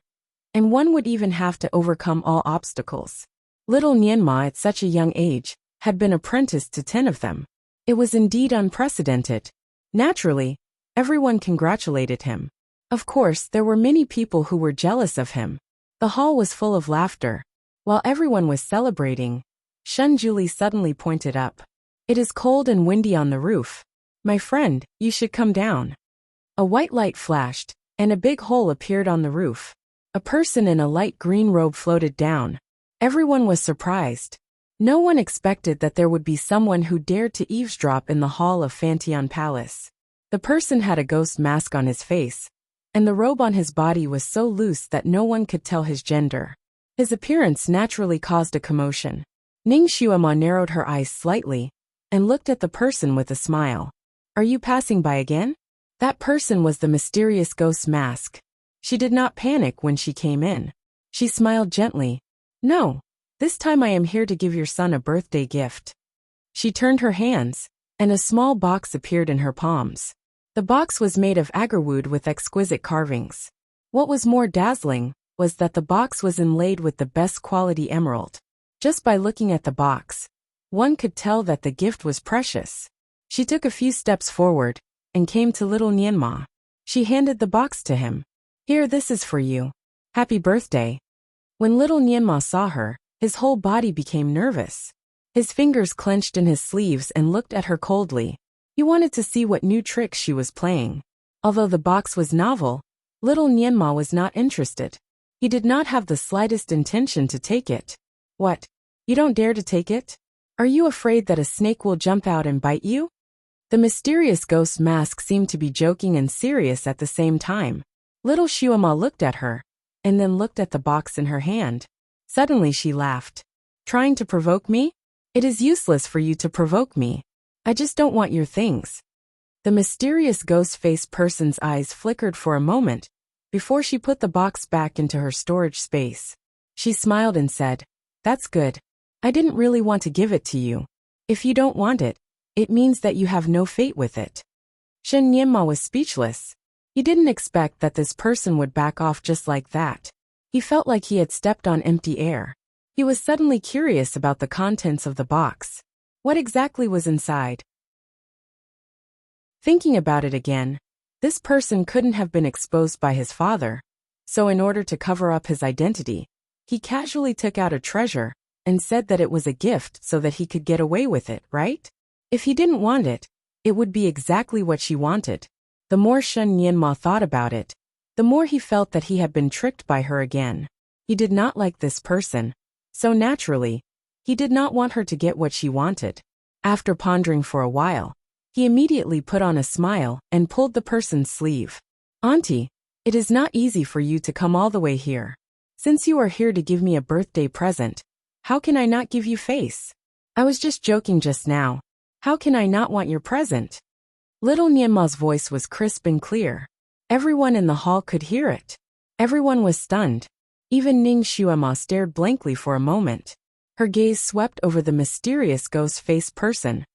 and one would even have to overcome all obstacles. Little Nianma at such a young age had been apprenticed to 10 of them. It was indeed unprecedented. Naturally, everyone congratulated him. Of course, there were many people who were jealous of him. The hall was full of laughter. While everyone was celebrating, Shunjuli suddenly pointed up. It is cold and windy on the roof. My friend, you should come down. A white light flashed, and a big hole appeared on the roof. A person in a light green robe floated down. Everyone was surprised. No one expected that there would be someone who dared to eavesdrop in the hall of Fantian Palace. The person had a ghost mask on his face, and the robe on his body was so loose that no one could tell his gender. His appearance naturally caused a commotion. Ning Xuema narrowed her eyes slightly and looked at the person with a smile. Are you passing by again? That person was the mysterious ghost mask. She did not panic when she came in. She smiled gently. No, this time I am here to give your son a birthday gift. She turned her hands, and a small box appeared in her palms. The box was made of agarwood with exquisite carvings. What was more dazzling was that the box was inlaid with the best quality emerald. Just by looking at the box, one could tell that the gift was precious. She took a few steps forward and came to little Nianma. She handed the box to him. Here, this is for you. Happy birthday. When little Nianma saw her, his whole body became nervous. His fingers clenched in his sleeves and looked at her coldly. He wanted to see what new tricks she was playing. Although the box was novel, little Nianma was not interested. He did not have the slightest intention to take it. What? You don't dare to take it? Are you afraid that a snake will jump out and bite you? The mysterious ghost mask seemed to be joking and serious at the same time. Little Shuama looked at her, and then looked at the box in her hand. Suddenly she laughed. Trying to provoke me? It is useless for you to provoke me. I just don't want your things. The mysterious ghost-faced person's eyes flickered for a moment, before she put the box back into her storage space. She smiled and said, That's good. I didn't really want to give it to you. If you don't want it, it means that you have no fate with it. Shen Nianma was speechless. He didn't expect that this person would back off just like that. He felt like he had stepped on empty air. He was suddenly curious about the contents of the box. What exactly was inside? Thinking about it again, this person couldn't have been exposed by his father, so in order to cover up his identity, he casually took out a treasure and said that it was a gift so that he could get away with it, right? If he didn't want it, it would be exactly what she wanted. The more Shen Nianma thought about it, the more he felt that he had been tricked by her again. He did not like this person, so naturally, he did not want her to get what she wanted. After pondering for a while, he immediately put on a smile and pulled the person's sleeve. Auntie, it is not easy for you to come all the way here. Since you are here to give me a birthday present, how can I not give you face? I was just joking just now. How can I not want your present? Little Nianma's voice was crisp and clear. Everyone in the hall could hear it. Everyone was stunned. Even Ning Xuema stared blankly for a moment. Her gaze swept over the mysterious ghost-faced person.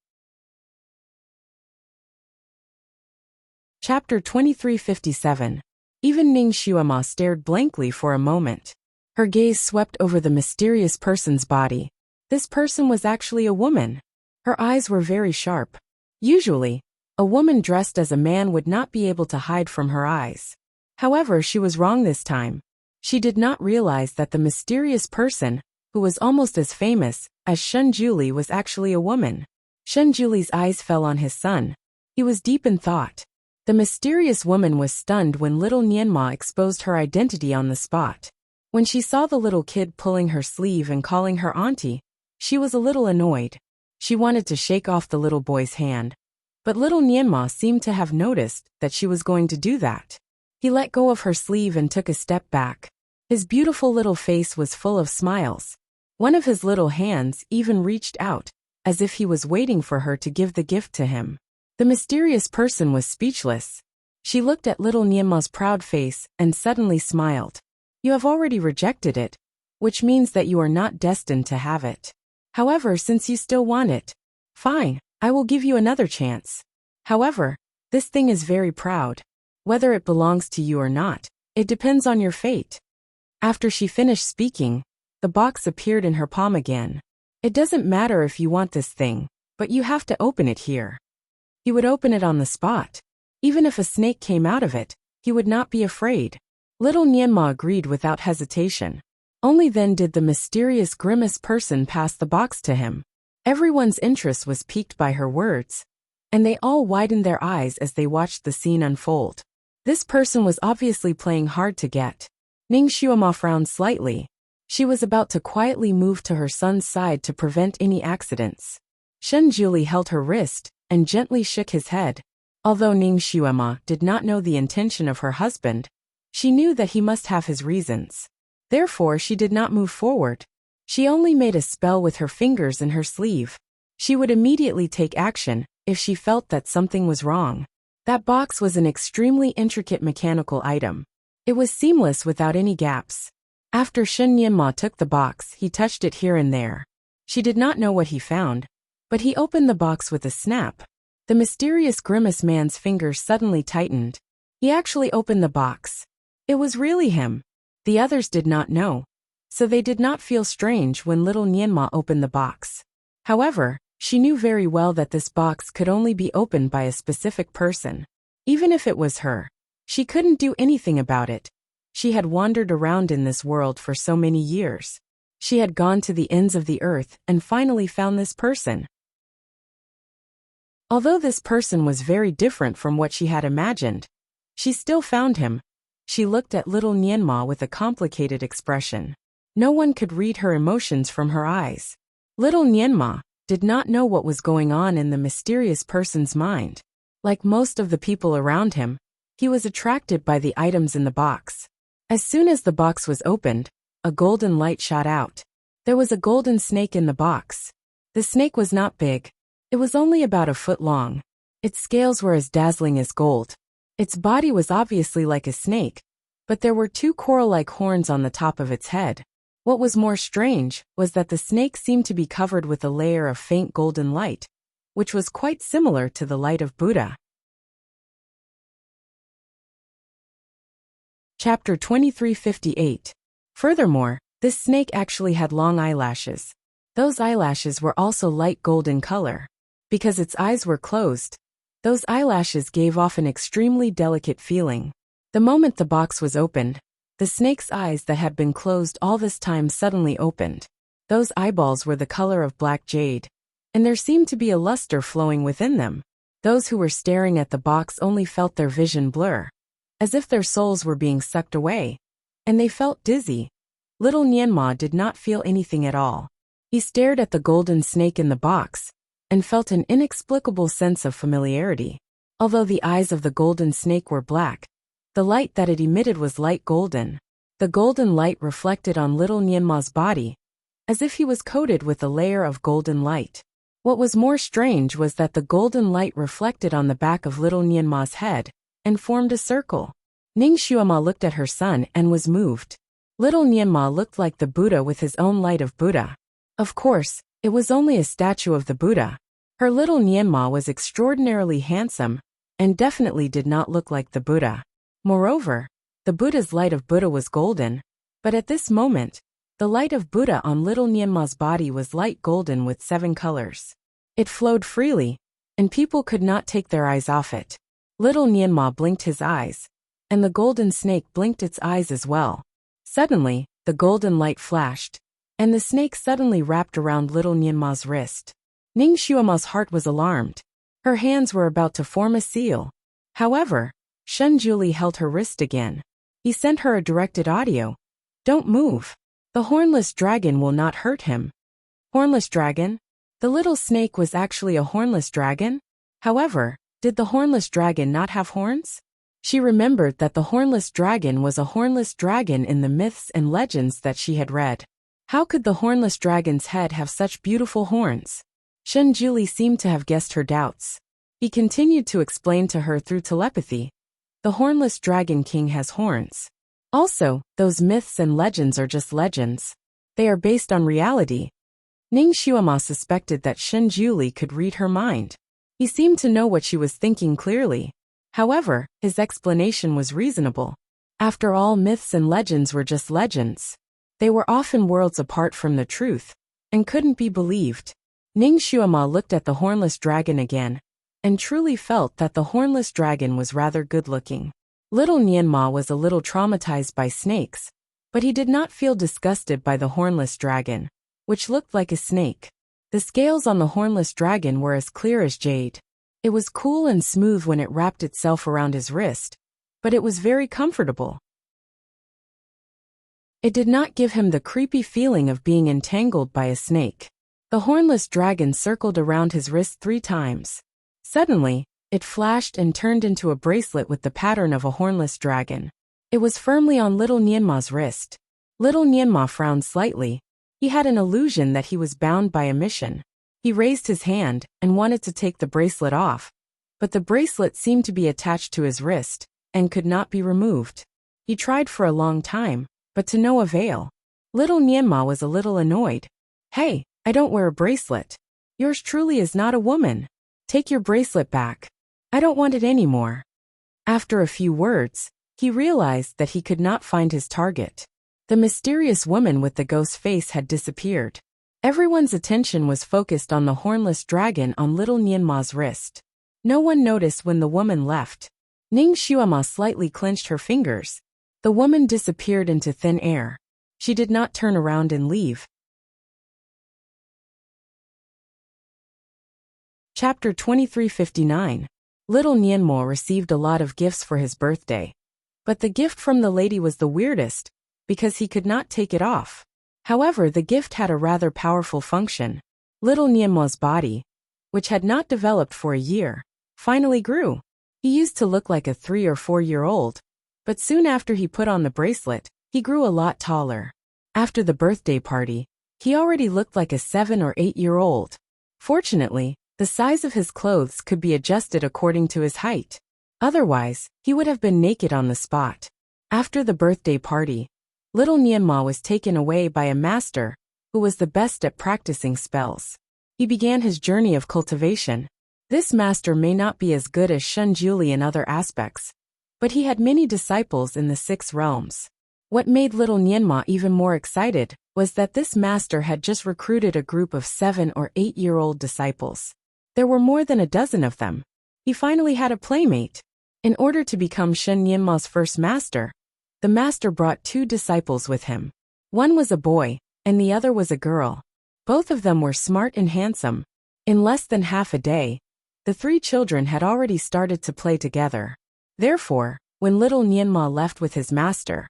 Chapter 2357. Even Ning Xuema stared blankly for a moment. Her gaze swept over the mysterious person's body. This person was actually a woman. Her eyes were very sharp. Usually, a woman dressed as a man would not be able to hide from her eyes. However, she was wrong this time. She did not realize that the mysterious person, who was almost as famous as Shen Juli, was actually a woman. Shen Juli's eyes fell on his son. He was deep in thought. The mysterious woman was stunned when little Nianma exposed her identity on the spot. When she saw the little kid pulling her sleeve and calling her auntie, she was a little annoyed. She wanted to shake off the little boy's hand, but little Nianma seemed to have noticed that she was going to do that. He let go of her sleeve and took a step back. His beautiful little face was full of smiles. One of his little hands even reached out, as if he was waiting for her to give the gift to him. The mysterious person was speechless. She looked at little Nianma's proud face and suddenly smiled. You have already rejected it, which means that you are not destined to have it. However, since you still want it, fine, I will give you another chance. However, this thing is very proud. Whether it belongs to you or not, it depends on your fate. After she finished speaking, the box appeared in her palm again. It doesn't matter if you want this thing, but you have to open it here. He would open it on the spot. Even if a snake came out of it, he would not be afraid. Little Nianma agreed without hesitation. Only then did the mysterious grimace person pass the box to him. Everyone's interest was piqued by her words, and they all widened their eyes as they watched the scene unfold. This person was obviously playing hard to get. Ning Xuema frowned slightly. She was about to quietly move to her son's side to prevent any accidents. Shen Juli held her wrist and gently shook his head. Although Ning Xuema did not know the intention of her husband, she knew that he must have his reasons. Therefore, she did not move forward. She only made a spell with her fingers in her sleeve. She would immediately take action if she felt that something was wrong. That box was an extremely intricate mechanical item. It was seamless without any gaps. After Shen Nianma took the box, he touched it here and there. She did not know what he found, but he opened the box with a snap. The mysterious grimace man's fingers suddenly tightened. He actually opened the box. It was really him. The others did not know, so they did not feel strange when little Nianma opened the box. However, she knew very well that this box could only be opened by a specific person. Even if it was her, she couldn't do anything about it. She had wandered around in this world for so many years. She had gone to the ends of the earth and finally found this person. Although this person was very different from what she had imagined, she still found him. She looked at little Nianma with a complicated expression. No one could read her emotions from her eyes. Little Nianma did not know what was going on in the mysterious person's mind. Like most of the people around him, he was attracted by the items in the box. As soon as the box was opened, a golden light shot out. There was a golden snake in the box. The snake was not big. It was only about a foot long. Its scales were as dazzling as gold. Its body was obviously like a snake, but there were two coral-like horns on the top of its head. What was more strange was that the snake seemed to be covered with a layer of faint golden light, which was quite similar to the light of Buddha. Chapter 2358. Furthermore, this snake actually had long eyelashes. Those eyelashes were also light gold in color. Because its eyes were closed, those eyelashes gave off an extremely delicate feeling. The moment the box was opened, the snake's eyes that had been closed all this time suddenly opened. Those eyeballs were the color of black jade, and there seemed to be a luster flowing within them. Those who were staring at the box only felt their vision blur, as if their souls were being sucked away, and they felt dizzy. Little Nianma did not feel anything at all. He stared at the golden snake in the box, and felt an inexplicable sense of familiarity. Although the eyes of the golden snake were black, the light that it emitted was light golden. The golden light reflected on little Nianma's body, as if he was coated with a layer of golden light. What was more strange was that the golden light reflected on the back of little Nianma's head, and formed a circle. Ning Xuema looked at her son and was moved. Little Nianma looked like the Buddha with his own light of Buddha. Of course, it was only a statue of the Buddha. Her little Nianma was extraordinarily handsome, and definitely did not look like the Buddha. Moreover, the Buddha's light of Buddha was golden, but at this moment, the light of Buddha on little Nianma's body was light golden with 7 colors. It flowed freely, and people could not take their eyes off it. Little Nianma blinked his eyes, and the golden snake blinked its eyes as well. Suddenly, the golden light flashed, and the snake suddenly wrapped around little Nianma's wrist. Ning Xuema's heart was alarmed. Her hands were about to form a seal. However, Shen Juli held her wrist again. He sent her a directed audio. "Don't move. The hornless dragon will not hurt him." Hornless dragon? The little snake was actually a hornless dragon? However, did the hornless dragon not have horns? She remembered that the hornless dragon was a hornless dragon in the myths and legends that she had read. How could the hornless dragon's head have such beautiful horns? Shen Juli seemed to have guessed her doubts. He continued to explain to her through telepathy. The hornless dragon king has horns. Also, those myths and legends are just legends. They are based on reality. Ning Xuema suspected that Shen Juli could read her mind. He seemed to know what she was thinking clearly. However, his explanation was reasonable. After all, myths and legends were just legends. They were often worlds apart from the truth, and couldn't be believed. Ning Xuema looked at the hornless dragon again, and truly felt that the hornless dragon was rather good-looking. Little Nianma was a little traumatized by snakes, but he did not feel disgusted by the hornless dragon, which looked like a snake. The scales on the hornless dragon were as clear as jade. It was cool and smooth when it wrapped itself around his wrist, but it was very comfortable. It did not give him the creepy feeling of being entangled by a snake. The hornless dragon circled around his wrist 3 times. Suddenly, it flashed and turned into a bracelet with the pattern of a hornless dragon. It was firmly on little Nianma's wrist. Little Nianma frowned slightly. He had an illusion that he was bound by a mission. He raised his hand and wanted to take the bracelet off, but the bracelet seemed to be attached to his wrist and could not be removed. He tried for a long time, but to no avail. Little Nianma was a little annoyed. "Hey, I don't wear a bracelet. Yours truly is not a woman. Take your bracelet back. I don't want it anymore." After a few words, he realized that he could not find his target. The mysterious woman with the ghost face had disappeared. Everyone's attention was focused on the hornless dragon on little Nianma's wrist. No one noticed when the woman left. Ning Xuema slightly clenched her fingers. The woman disappeared into thin air. She did not turn around and leave. Chapter 2359. Little Nianmo received a lot of gifts for his birthday. But the gift from the lady was the weirdest, because he could not take it off. However, the gift had a rather powerful function. Little Nianmo's body, which had not developed for a year, finally grew. He used to look like a 3 or 4-year-old, but soon after he put on the bracelet, he grew a lot taller. After the birthday party, he already looked like a 7 or 8-year-old. Fortunately, the size of his clothes could be adjusted according to his height. Otherwise, he would have been naked on the spot. After the birthday party, little Nianma was taken away by a master who was the best at practicing spells. He began his journey of cultivation. This master may not be as good as Shunjuli in other aspects, but he had many disciples in the 6 realms. What made little Nianma even more excited was that this master had just recruited a group of 7 or 8-year-old disciples. There were more than a dozen of them. He finally had a playmate. In order to become Shen Nianma's first master, the master brought 2 disciples with him. One was a boy, and the other was a girl. Both of them were smart and handsome. In less than half a day, the 3 children had already started to play together. Therefore, when little Nianma left with his master,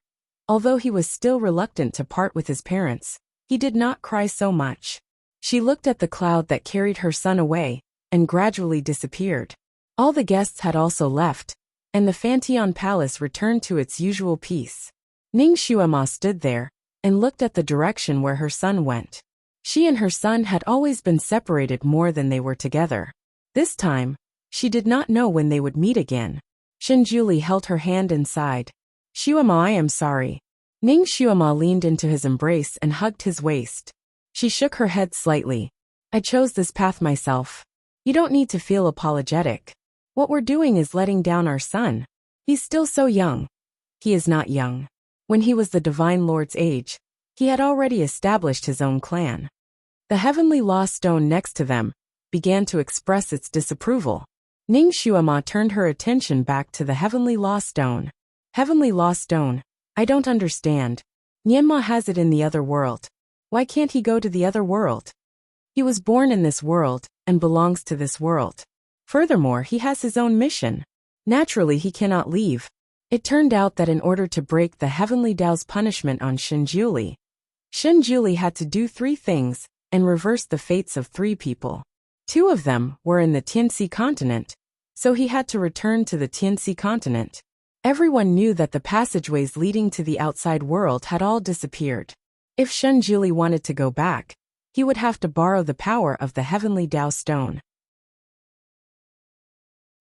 although he was still reluctant to part with his parents, he did not cry so much. She looked at the cloud that carried her son away, and gradually disappeared. All the guests had also left, and the Fantian Palace returned to its usual peace. Ning Xuema stood there, and looked at the direction where her son went. She and her son had always been separated more than they were together. This time, she did not know when they would meet again. Shunjuli held her hand and sighed. Xuema, I am sorry. Ning Xuema leaned into his embrace and hugged his waist. She shook her head slightly. I chose this path myself. You don't need to feel apologetic. What we're doing is letting down our son. He's still so young. He is not young. When he was the Divine Lord's age, he had already established his own clan. The heavenly law stone next to them began to express its disapproval. Ning Xuema turned her attention back to the heavenly law stone. Heavenly law stone, I don't understand. Nianma has it in the other world. Why can't he go to the other world? He was born in this world and belongs to this world. Furthermore, he has his own mission. Naturally, he cannot leave. It turned out that in order to break the heavenly Tao's punishment on Shunjuli had to do 3 things and reverse the fates of 3 people. 2 of them were in the Tianxi continent, so he had to return to the Tianxi continent. Everyone knew that the passageways leading to the outside world had all disappeared. If Shunjuli wanted to go back, he would have to borrow the power of the heavenly Tao stone.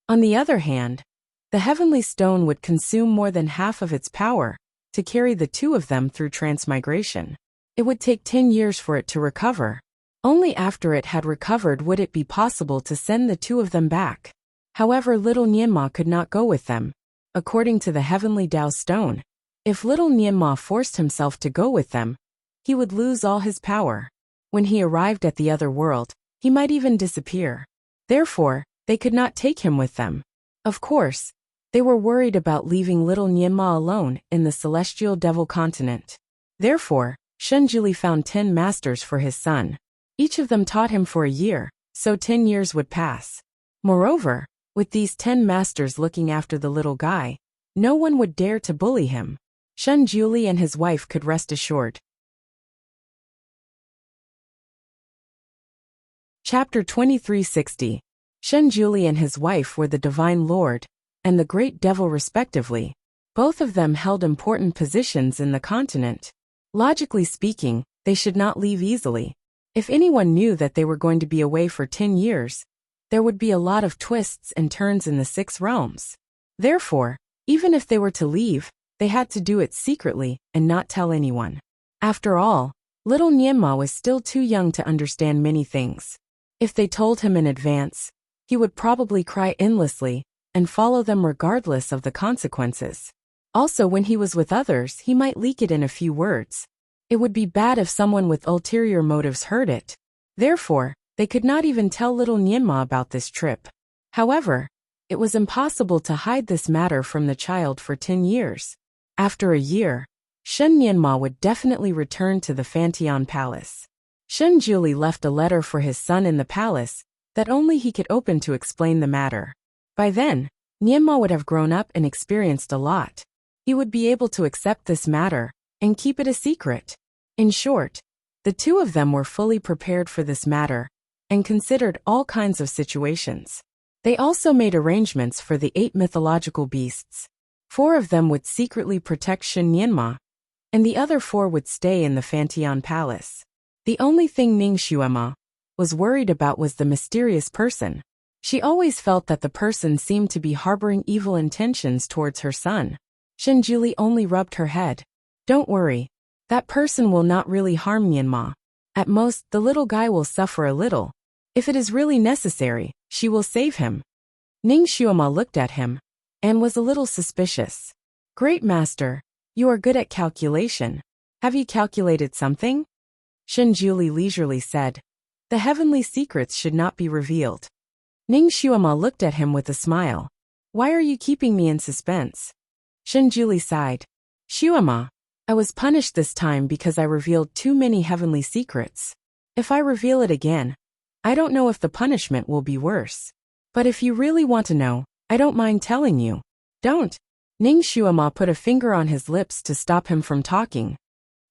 On the other hand, the heavenly stone would consume more than half of its power to carry the 2 of them through transmigration. It would take 10 years for it to recover. Only after it had recovered would it be possible to send the 2 of them back. However, little Nianma could not go with them. According to the heavenly Tao stone, if little Nianma forced himself to go with them, he would lose all his power. When he arrived at the other world, he might even disappear. Therefore, they could not take him with them. Of course, they were worried about leaving little Nianma alone in the celestial devil continent. Therefore, Shunjuli found 10 masters for his son. Each of them taught him for a year, so 10 years would pass. Moreover, with these 10 masters looking after the little guy, no one would dare to bully him. Shunjuli and his wife could rest assured. Chapter 2360. Shunjuli and his wife were the Divine Lord and the Great Devil respectively. Both of them held important positions in the continent. Logically speaking, they should not leave easily. If anyone knew that they were going to be away for 10 years, there would be a lot of twists and turns in the 6 realms. Therefore, even if they were to leave, they had to do it secretly and not tell anyone. After all, little Nianma was still too young to understand many things. If they told him in advance, he would probably cry endlessly and follow them regardless of the consequences. Also, when he was with others, he might leak it in a few words. It would be bad if someone with ulterior motives heard it. Therefore, they could not even tell little Nianma about this trip. However, it was impossible to hide this matter from the child for 10 years. After a year, Shen Nianma would definitely return to the Fantian Palace. Shunjuli left a letter for his son in the palace that only he could open to explain the matter. By then, Nianma would have grown up and experienced a lot. He would be able to accept this matter and keep it a secret. In short, The two of them were fully prepared for this matter and considered all kinds of situations. They also made arrangements for the 8 mythological beasts. 4 of them would secretly protect Shen Nianma, and the other 4 would stay in the Fantian Palace. The only thing Ning Xuema was worried about was the mysterious person. She always felt that the person seemed to be harboring evil intentions towards her son. Shen Juli only rubbed her head. Don't worry. That person will not really harm Nianma. At most, the little guy will suffer a little. If it is really necessary, she will save him. Ning Xuema looked at him and was a little suspicious. Great master, you are good at calculation. Have you calculated something? Shen Juli leisurely said. The heavenly secrets should not be revealed. Ning Xuema looked at him with a smile. Why are you keeping me in suspense? Shen Juli sighed. Xuema, I was punished this time because I revealed too many heavenly secrets. If I reveal it again, I don't know if the punishment will be worse. But if you really want to know, I don't mind telling you. Don't. Ning Xuema put a finger on his lips to stop him from talking.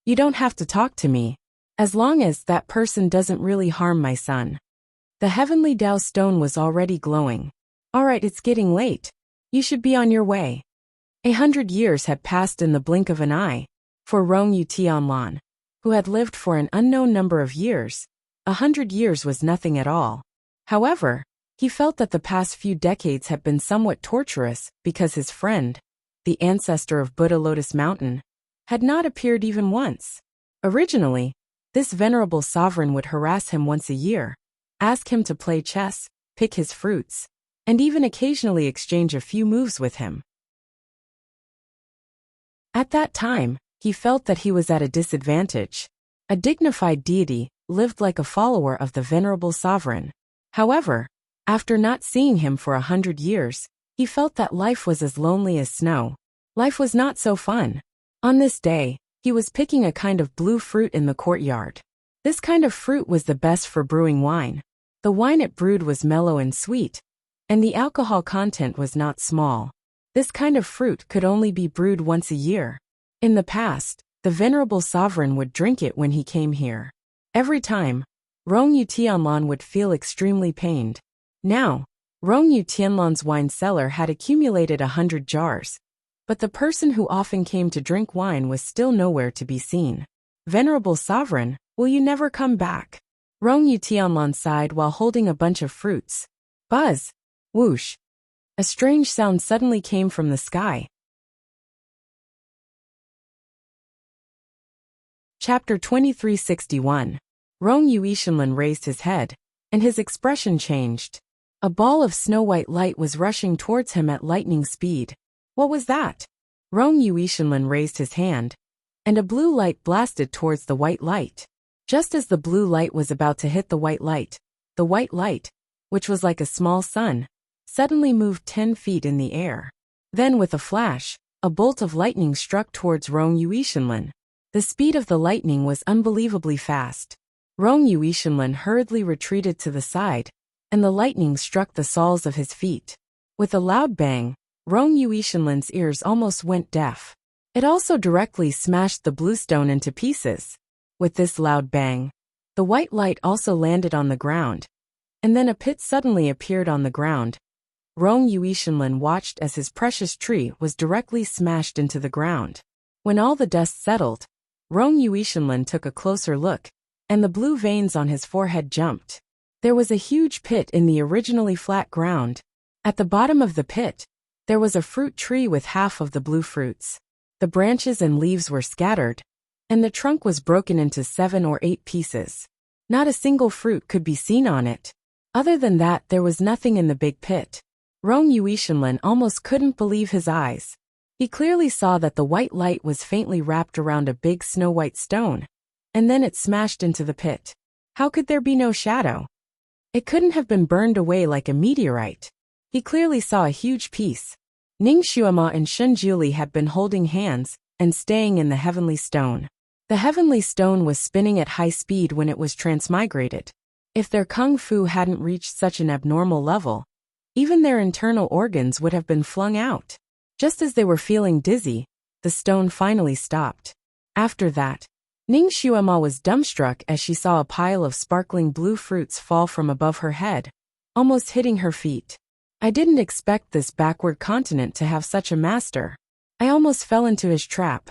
You don't have to talk to me, as long as that person doesn't really harm my son. The heavenly Dao stone was already glowing. All right, it's getting late. You should be on your way. 100 years had passed in the blink of an eye. For Rong Yu Tianlan, who had lived for an unknown number of years, 100 years was nothing at all. However, he felt that the past few decades had been somewhat torturous because his friend, the ancestor of Buddha Lotus Mountain, had not appeared even once. Originally, this venerable sovereign would harass him once a year, ask him to play chess, pick his fruits, and even occasionally exchange a few moves with him. At that time, he felt that he was at a disadvantage. A dignified deity lived like a follower of the venerable sovereign. However, after not seeing him for 100 years, he felt that life was as lonely as snow. Life was not so fun. On this day, he was picking a kind of blue fruit in the courtyard. This kind of fruit was the best for brewing wine. The wine it brewed was mellow and sweet, and the alcohol content was not small. This kind of fruit could only be brewed once a year. In the past, the venerable sovereign would drink it when he came here. Every time, Rong Yu Tianlan would feel extremely pained. Now, Rong Yu Tianlan's wine cellar had accumulated 100 jars, but the person who often came to drink wine was still nowhere to be seen. Venerable sovereign, will you never come back? Rong Yu Tianlan sighed while holding a bunch of fruits. Buzz! Whoosh! A strange sound suddenly came from the sky. Chapter 2361. Rong Yu Ishanlin raised his head, and his expression changed. A ball of snow-white light was rushing towards him at lightning speed. What was that? Rong Yu Ishanlin raised his hand, and a blue light blasted towards the white light. Just as the blue light was about to hit the white light, which was like a small sun, suddenly moved 10 feet in the air. Then with a flash, a bolt of lightning struck towards Rong Yu Ishanlin. The speed of the lightning was unbelievably fast. Rong Yu Ishanlin hurriedly retreated to the side, and the lightning struck the soles of his feet. With a loud bang, Rong Yu Ishanlin's ears almost went deaf. It also directly smashed the blue stone into pieces. With this loud bang, the white light also landed on the ground, and then a pit suddenly appeared on the ground. Rong Yu Ishanlin watched as his precious tree was directly smashed into the ground. When all the dust settled, Rong Yu Ishanlin took a closer look, and the blue veins on his forehead jumped. There was a huge pit in the originally flat ground. At the bottom of the pit, there was a fruit tree with half of the blue fruits. The branches and leaves were scattered, and the trunk was broken into 7 or 8 pieces. Not a single fruit could be seen on it. Other than that, there was nothing in the big pit. Rong Yu Ishanlin almost couldn't believe his eyes. He clearly saw that the white light was faintly wrapped around a big snow-white stone, and then it smashed into the pit. How could there be no shadow? It couldn't have been burned away like a meteorite. He clearly saw a huge piece. Ning Xuema and Shen Juli had been holding hands and staying in the heavenly stone. The heavenly stone was spinning at high speed when it was transmigrated. If their kung fu hadn't reached such an abnormal level, even their internal organs would have been flung out. Just as they were feeling dizzy, the stone finally stopped. After that, Ning Xuema was dumbstruck as she saw a pile of sparkling blue fruits fall from above her head, almost hitting her feet. I didn't expect this backward continent to have such a master. I almost fell into his trap.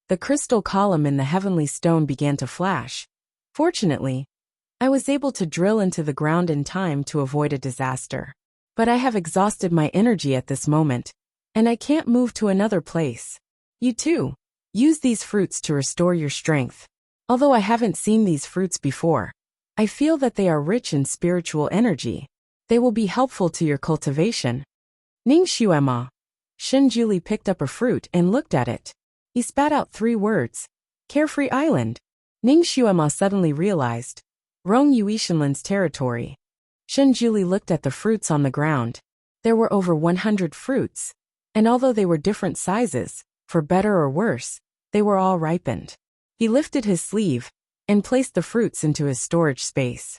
The crystal column in the heavenly stone began to flash. Fortunately, I was able to drill into the ground in time to avoid a disaster. But I have exhausted my energy at this moment, and I can't move to another place. You too. Use these fruits to restore your strength. Although I haven't seen these fruits before, I feel that they are rich in spiritual energy. They will be helpful to your cultivation. Ning Xuema. Shenjuli picked up a fruit and looked at it. He spat out 3 words. Carefree Island. Ning Xuema suddenly realized. Rong Yuishenlin's territory. Shenjuli looked at the fruits on the ground. There were over 100 fruits, and although they were different sizes, for better or worse, they were all ripened. He lifted his sleeve and placed the fruits into his storage space.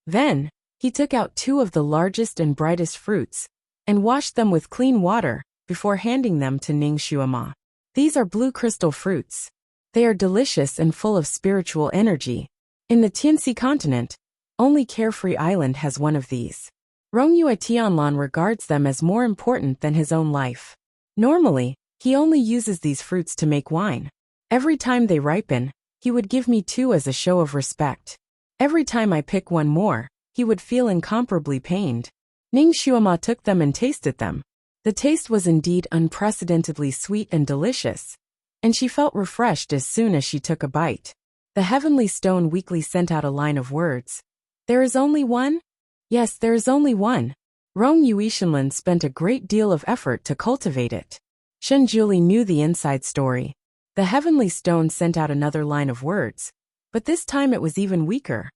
Then, he took out 2 of the largest and brightest fruits and washed them with clean water before handing them to Ning Xuema. These are blue crystal fruits. They are delicious and full of spiritual energy. In the Tianxi continent, only Carefree Island has one of these. Rongyue Tianlan regards them as more important than his own life. Normally, he only uses these fruits to make wine. Every time they ripen, he would give me 2 as a show of respect. Every time I pick one more, he would feel incomparably pained. Ning Xuema took them and tasted them. The taste was indeed unprecedentedly sweet and delicious, and she felt refreshed as soon as she took a bite. The heavenly stone weakly sent out a line of words. There is only one? Yes, there is only one. Rong Yuishenlin spent a great deal of effort to cultivate it. Shenjuli knew the inside story. The heavenly stone sent out another line of words, but this time it was even weaker.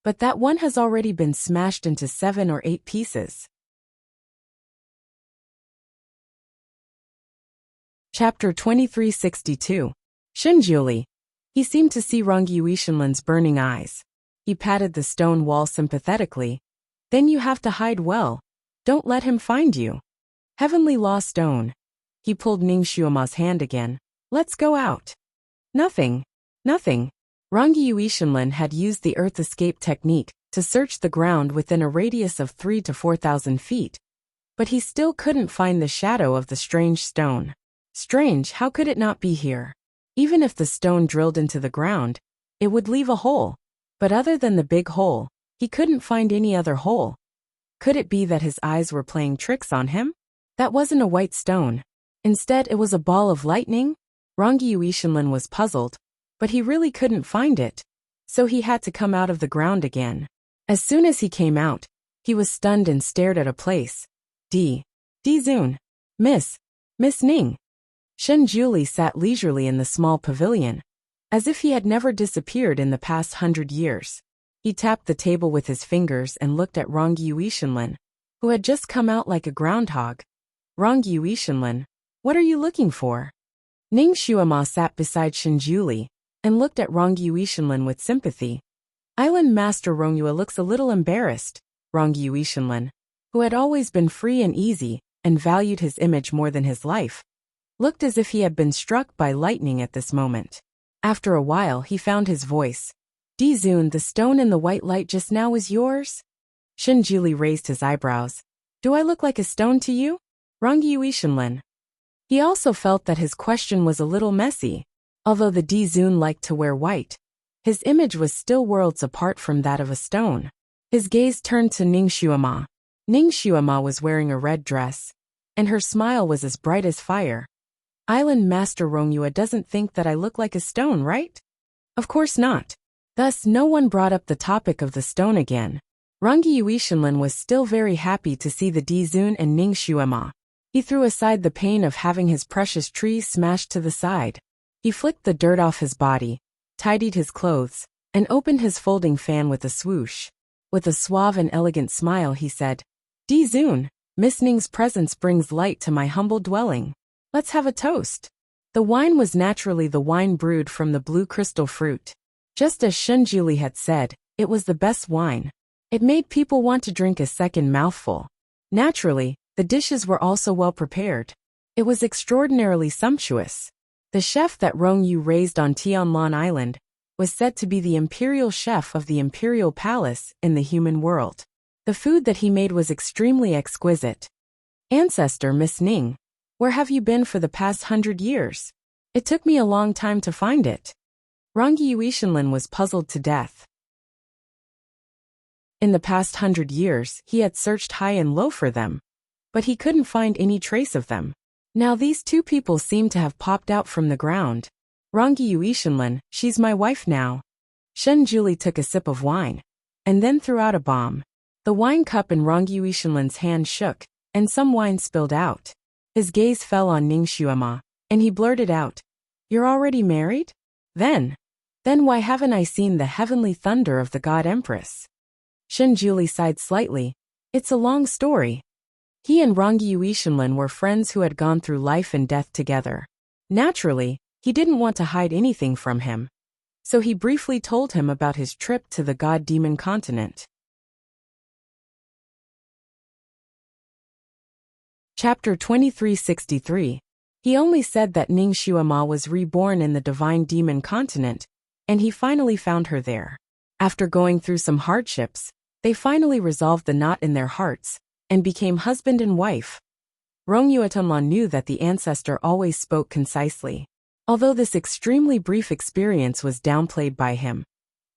But that one has already been smashed into 7 or 8 pieces. Chapter 2362. Shenjuli. He seemed to see Rong Yuishenlin's burning eyes. He patted the stone wall sympathetically. Then you have to hide well. Don't let him find you. Heavenly Law Stone. He pulled Ning Xuema's hand again. Let's go out. Nothing. Rong Yuishenlin had used the earth escape technique to search the ground within a radius of 3,000 to 4,000 feet. But he still couldn't find the shadow of the strange stone. Strange, how could it not be here? Even if the stone drilled into the ground, it would leave a hole. But other than the big hole, he couldn't find any other hole. Could it be that his eyes were playing tricks on him? That wasn't a white stone. Instead, it was a ball of lightning? Rong Yuishenlin was puzzled, but he really couldn't find it. So he had to come out of the ground again. As soon as he came out, he was stunned and stared at a place. Zun. Miss Ning. Shenjuli sat leisurely in the small pavilion, as if he had never disappeared in the past 100 years. He tapped the table with his fingers and looked at Rong Yuishenlin, who had just come out like a groundhog. Rong Yuishenlin, what are you looking for? Ning Xuema sat beside Shenjuli and looked at Rong Yuishenlin with sympathy. Island Master Rongyue looks a little embarrassed. Rong Yuishenlin, who had always been free and easy and valued his image more than his life, looked as if he had been struck by lightning at this moment. After a while he found his voice. Zun, the stone in the white light just now was yours? Shenjuli raised his eyebrows. Do I look like a stone to you? Rong Yuishenlin. He also felt that his question was a little messy. Although the Zun liked to wear white, his image was still worlds apart from that of a stone. His gaze turned to Ning Xuema. Ning Xuema was wearing a red dress, and her smile was as bright as fire. Island Master Rongyue doesn't think that I look like a stone, right? Of course not. Thus, no one brought up the topic of the stone again. Rong Yuishenlin was still very happy to see the Zun and Ning Xuema. He threw aside the pain of having his precious tree smashed to the side. He flicked the dirt off his body, tidied his clothes, and opened his folding fan with a swoosh. With a suave and elegant smile he said, Zun, Miss Ning's presence brings light to my humble dwelling. Let's have a toast. The wine was naturally the wine brewed from the blue crystal fruit. Just as Shenjuli had said, it was the best wine. It made people want to drink a second mouthful. Naturally, the dishes were also well prepared. It was extraordinarily sumptuous. The chef that Rong Yu raised on Tianlan Island was said to be the imperial chef of the imperial palace in the human world. The food that he made was extremely exquisite. Ancestor Miss Ning, where have you been for the past 100 years? It took me a long time to find it. Rong Yuishenlin was puzzled to death. In the past 100 years, he had searched high and low for them, but he couldn't find any trace of them. Now these two people seem to have popped out from the ground. Rong Yuishenlin, she's my wife now. Shen Juli took a sip of wine, and then threw out a bomb. The wine cup in Rong Yuishenlin's hand shook, and some wine spilled out. His gaze fell on Ning Xuema, and he blurted out, "You're already married? Then why haven't I seen the heavenly thunder of the God Empress?" Shen Juli sighed slightly. It's a long story. He and Rong Yuishenlin were friends who had gone through life and death together. Naturally, he didn't want to hide anything from him, so he briefly told him about his trip to the God-Demon continent. Chapter 2363. He only said that Ning Xuema was reborn in the Divine Demon continent, and he finally found her there. After going through some hardships, they finally resolved the knot in their hearts, and became husband and wife. Rong Yuetonlan knew that the ancestor always spoke concisely. Although this extremely brief experience was downplayed by him,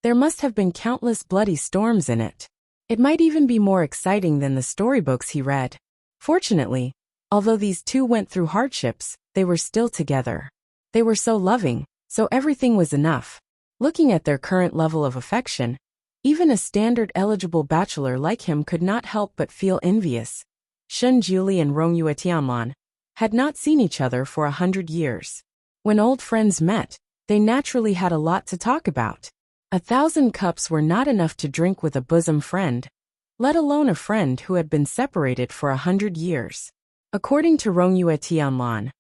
there must have been countless bloody storms in it. It might even be more exciting than the storybooks he read. Fortunately, although these two went through hardships, they were still together. They were so loving, so everything was enough. Looking at their current level of affection, even a standard eligible bachelor like him could not help but feel envious. Shen Juli and Rong Yuetianlan had not seen each other for 100 years. When old friends met, they naturally had a lot to talk about. 1,000 cups were not enough to drink with a bosom friend, let alone a friend who had been separated for 100 years. According to Rong Yuetianlan,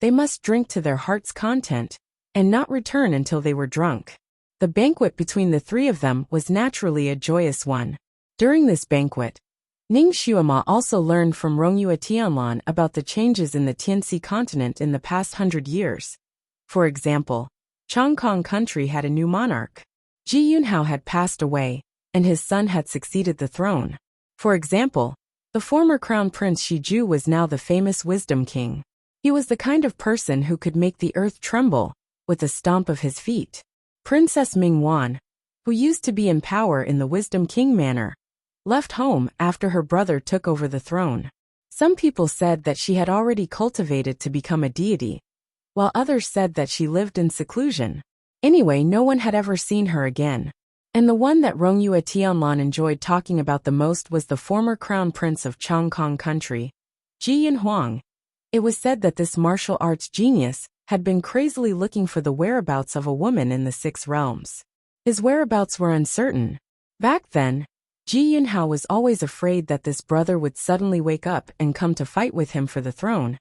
they must drink to their heart's content and not return until they were drunk. The banquet between the three of them was naturally a joyous one. During this banquet, Ning Xuema also learned from Rong Yuetianlan about the changes in the Tianxi continent in the past 100 years. For example, Chongkong country had a new monarch. Ji Yunhao had passed away, and his son had succeeded the throne. For example, the former crown prince Shiju was now the famous wisdom king. He was the kind of person who could make the earth tremble with a stomp of his feet. Princess Mingwan, who used to be in power in the Wisdom King manor, left home after her brother took over the throne. Some people said that she had already cultivated to become a deity, while others said that she lived in seclusion. Anyway, no one had ever seen her again. And the one that Rong Yuetianlan enjoyed talking about the most was the former crown prince of Chongkong country, Ji Yinhuang. It was said that this martial arts genius had been crazily looking for the whereabouts of a woman in the 6 realms. His whereabouts were uncertain. Back then, Ji Yunhao was always afraid that this brother would suddenly wake up and come to fight with him for the throne.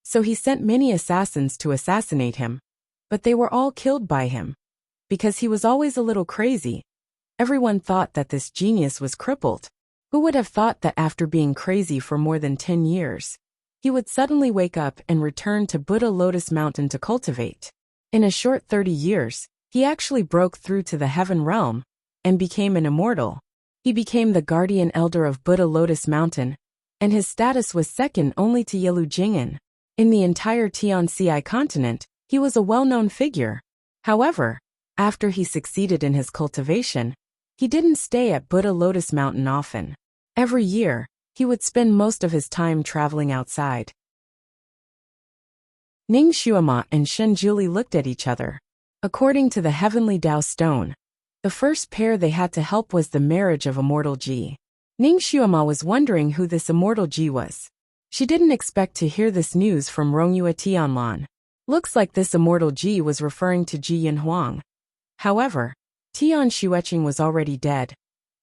So he sent many assassins to assassinate him, but they were all killed by him. Because he was always a little crazy, everyone thought that this genius was crippled. Who would have thought that after being crazy for more than 10 years, he would suddenly wake up and return to Buddha Lotus Mountain to cultivate? In a short 30 years, he actually broke through to the heaven realm and became an immortal. He became the guardian elder of Buddha Lotus Mountain, and his status was second only to Yelu Jing'an. In the entire Tianxi continent, he was a well-known figure. However, after he succeeded in his cultivation, he didn't stay at Buddha Lotus Mountain often. Every year, he would spend most of his time traveling outside. Ning Xuema and Shen Juli looked at each other. According to the heavenly Tao stone, the first pair they had to help was the marriage of immortal Ji. Ning Xuema was wondering who this immortal Ji was. She didn't expect to hear this news from Rong Yuetianlan. Looks like this immortal Ji was referring to Ji Yinhuang. However, Tian Xueqing was already dead,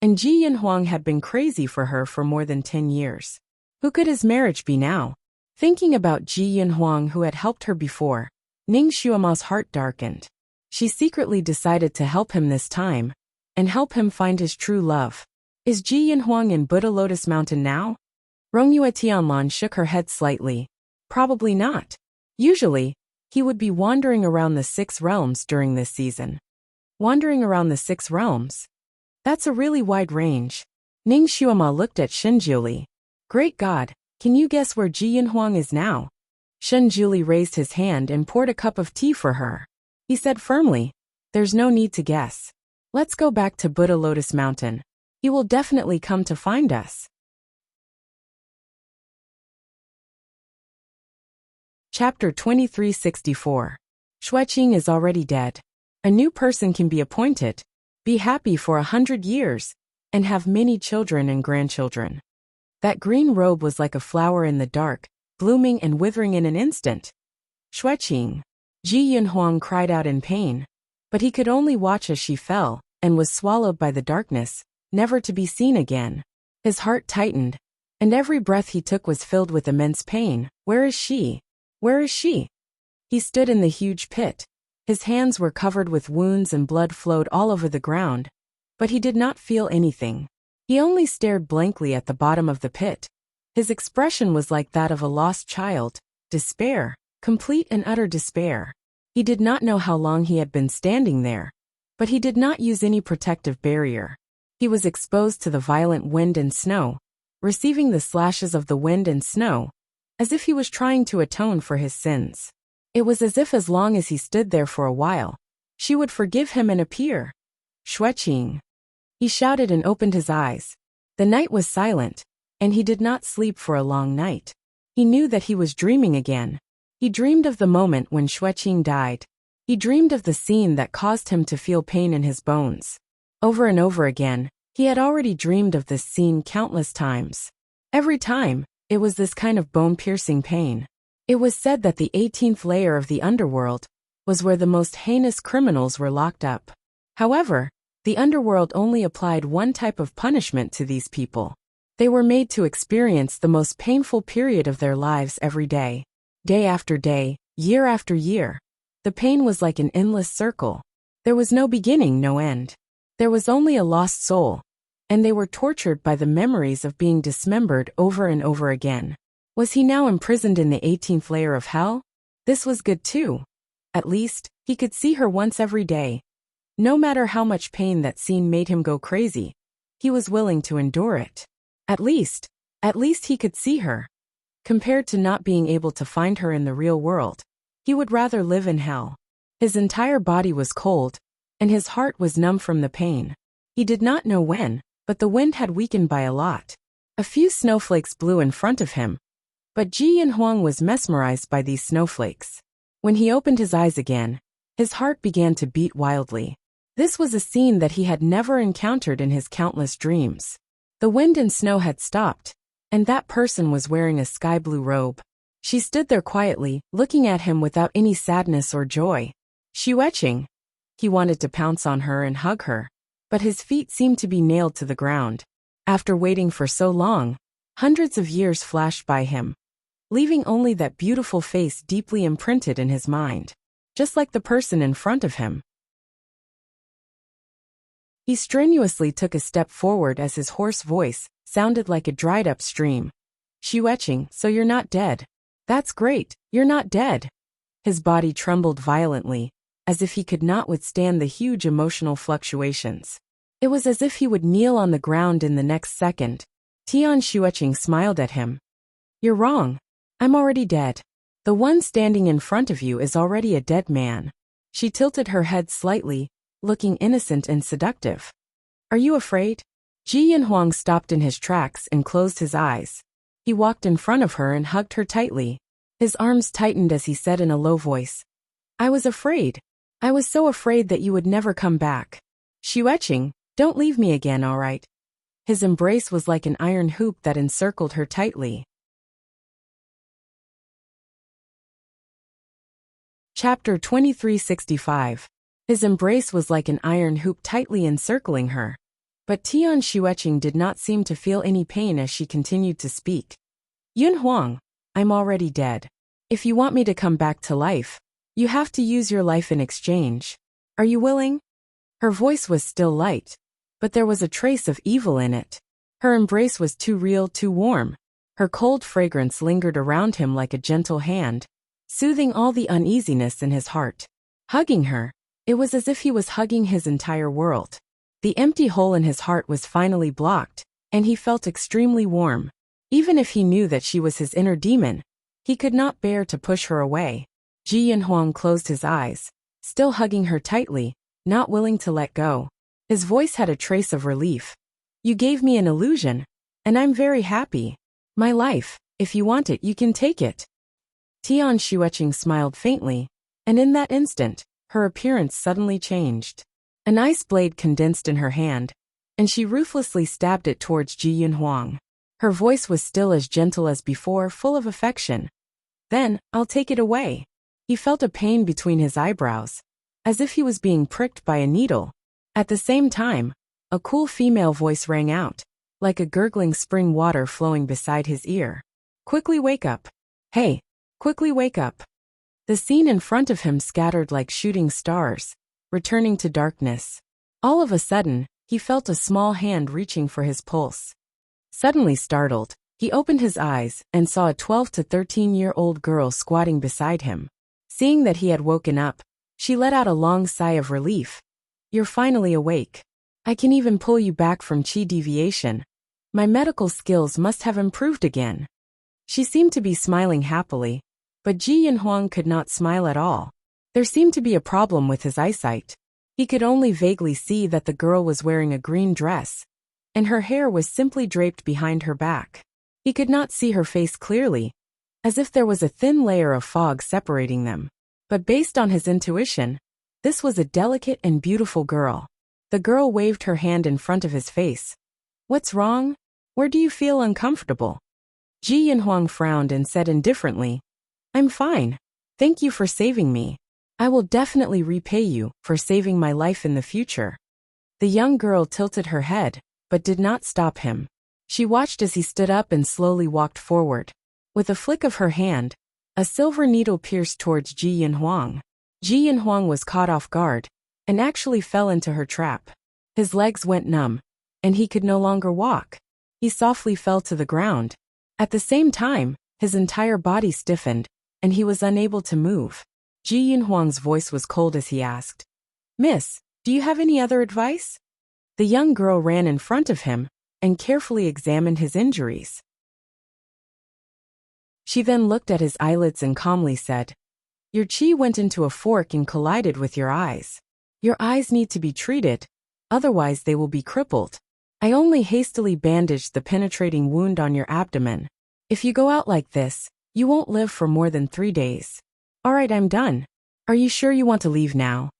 and Ji Yinhuang had been crazy for her for more than 10 years. Who could his marriage be now? Thinking about Ji Yinhuang, who had helped her before, Ning Xuema's heart darkened. She secretly decided to help him this time, and help him find his true love. Is Ji Yinhuang in Buddha Lotus Mountain now? Rong Yuetianlan shook her head slightly. Probably not. Usually, He would be wandering around the 6 realms during this season. Wandering around the 6 realms? That's a really wide range. Ning Xuema looked at Shenjiuli. Great God, can you guess where Ji Yinhuang is now? Shenjiuli raised his hand and poured a cup of tea for her. He said firmly, there's no need to guess. Let's go back to Buddha Lotus Mountain. He will definitely come to find us. Chapter 2364. Xueqing is already dead. A new person can be appointed, be happy for 100 years, and have many children and grandchildren. That green robe was like a flower in the dark, blooming and withering in an instant. Xueqing. Ji Yinhuang cried out in pain, but he could only watch as she fell, and was swallowed by the darkness, never to be seen again. His heart tightened, and every breath he took was filled with immense pain. Where is she? Where is she? He stood in the huge pit. His hands were covered with wounds and blood flowed all over the ground, but he did not feel anything. He only stared blankly at the bottom of the pit. His expression was like that of a lost child, despair, complete and utter despair. He did not know how long he had been standing there, but he did not use any protective barrier. He was exposed to the violent wind and snow, receiving the slashes of the wind and snow, as if he was trying to atone for his sins. It was as if as long as he stood there for a while, she would forgive him and appear. Xueqing. He shouted and opened his eyes. The night was silent, and he did not sleep for a long night. He knew that he was dreaming again. He dreamed of the moment when Xueqing died. He dreamed of the scene that caused him to feel pain in his bones. Over and over again, he had already dreamed of this scene countless times. Every time, it was this kind of bone-piercing pain. It was said that the 18th layer of the underworld was where the most heinous criminals were locked up. However, the underworld only applied one type of punishment to these people. They were made to experience the most painful period of their lives every day. Day after day, year after year. The pain was like an endless circle. There was no beginning, no end. There was only a lost soul, and they were tortured by the memories of being dismembered over and over again. Was he now imprisoned in the 18th layer of hell? This was good too. At least, he could see her once every day. No matter how much pain that scene made him go crazy, he was willing to endure it. At least he could see her. Compared to not being able to find her in the real world, he would rather live in hell. His entire body was cold, and his heart was numb from the pain. He did not know when, but the wind had weakened by a lot. A few snowflakes blew in front of him, but Ji Yinhuang was mesmerized by these snowflakes. When he opened his eyes again, his heart began to beat wildly. This was a scene that he had never encountered in his countless dreams. The wind and snow had stopped, and that person was wearing a sky-blue robe. She stood there quietly, looking at him without any sadness or joy. Xueqing. He wanted to pounce on her and hug her, but his feet seemed to be nailed to the ground. After waiting for so long, hundreds of years flashed by him, leaving only that beautiful face deeply imprinted in his mind, just like the person in front of him. He strenuously took a step forward as his hoarse voice sounded like a dried-up stream. Xueqing, so you're not dead. That's great, you're not dead. His body trembled violently, as if he could not withstand the huge emotional fluctuations. It was as if he would kneel on the ground in the next second. Tian Xueqing smiled at him. You're wrong. I'm already dead. The one standing in front of you is already a dead man. She tilted her head slightly, looking innocent and seductive. Are you afraid? Ji Yinhuang stopped in his tracks and closed his eyes. He walked in front of her and hugged her tightly. His arms tightened as he said in a low voice, I was afraid. I was so afraid that you would never come back. Xueqing, don't leave me again, all right? His embrace was like an iron hoop that encircled her tightly. Chapter 2365. His embrace was like an iron hoop tightly encircling her. But Tian Xueqing did not seem to feel any pain as she continued to speak. Yunhuang, I'm already dead. If you want me to come back to life, you have to use your life in exchange. Are you willing? Her voice was still light, but there was a trace of evil in it. Her embrace was too real, too warm. Her cold fragrance lingered around him like a gentle hand, soothing all the uneasiness in his heart. Hugging her, it was as if he was hugging his entire world. The empty hole in his heart was finally blocked, and he felt extremely warm. Even if he knew that she was his inner demon, he could not bear to push her away. Ji Yanhuang closed his eyes, still hugging her tightly, not willing to let go. His voice had a trace of relief. You gave me an illusion, and I'm very happy. My life, if you want it, you can take it. Tian Xueqing smiled faintly, and in that instant, her appearance suddenly changed. An ice blade condensed in her hand, and she ruthlessly stabbed it towards Ji Yanhuang. Her voice was still as gentle as before, full of affection. Then, I'll take it away. He felt a pain between his eyebrows, as if he was being pricked by a needle. At the same time, a cool female voice rang out, like a gurgling spring water flowing beside his ear. Quickly wake up. Hey, quickly wake up. The scene in front of him scattered like shooting stars, returning to darkness. All of a sudden, he felt a small hand reaching for his pulse. Suddenly startled, he opened his eyes and saw a 12 to 13-year-old girl squatting beside him. Seeing that he had woken up, she let out a long sigh of relief. You're finally awake. I can even pull you back from qi deviation. My medical skills must have improved again. She seemed to be smiling happily, but Ji Yanhuang could not smile at all. There seemed to be a problem with his eyesight. He could only vaguely see that the girl was wearing a green dress, and her hair was simply draped behind her back. He could not see her face clearly, as if there was a thin layer of fog separating them. But based on his intuition, this was a delicate and beautiful girl. The girl waved her hand in front of his face. What's wrong? Where do you feel uncomfortable? Ji Yanhuang frowned and said indifferently, I'm fine. Thank you for saving me. I will definitely repay you for saving my life in the future. The young girl tilted her head, but did not stop him. She watched as he stood up and slowly walked forward. With a flick of her hand, a silver needle pierced towards Ji Yanhuang. Ji Yanhuang was caught off guard, and actually fell into her trap. His legs went numb, and he could no longer walk. He softly fell to the ground. At the same time, his entire body stiffened, and he was unable to move. Ji Yanhuang's voice was cold as he asked, Miss, do you have any other advice? The young girl ran in front of him, and carefully examined his injuries. She then looked at his eyelids and calmly said, Your qi went into a fork and collided with your eyes. Your eyes need to be treated, otherwise they will be crippled. I only hastily bandaged the penetrating wound on your abdomen. If you go out like this, you won't live for more than 3 days. Alright, I'm done. Are you sure you want to leave now?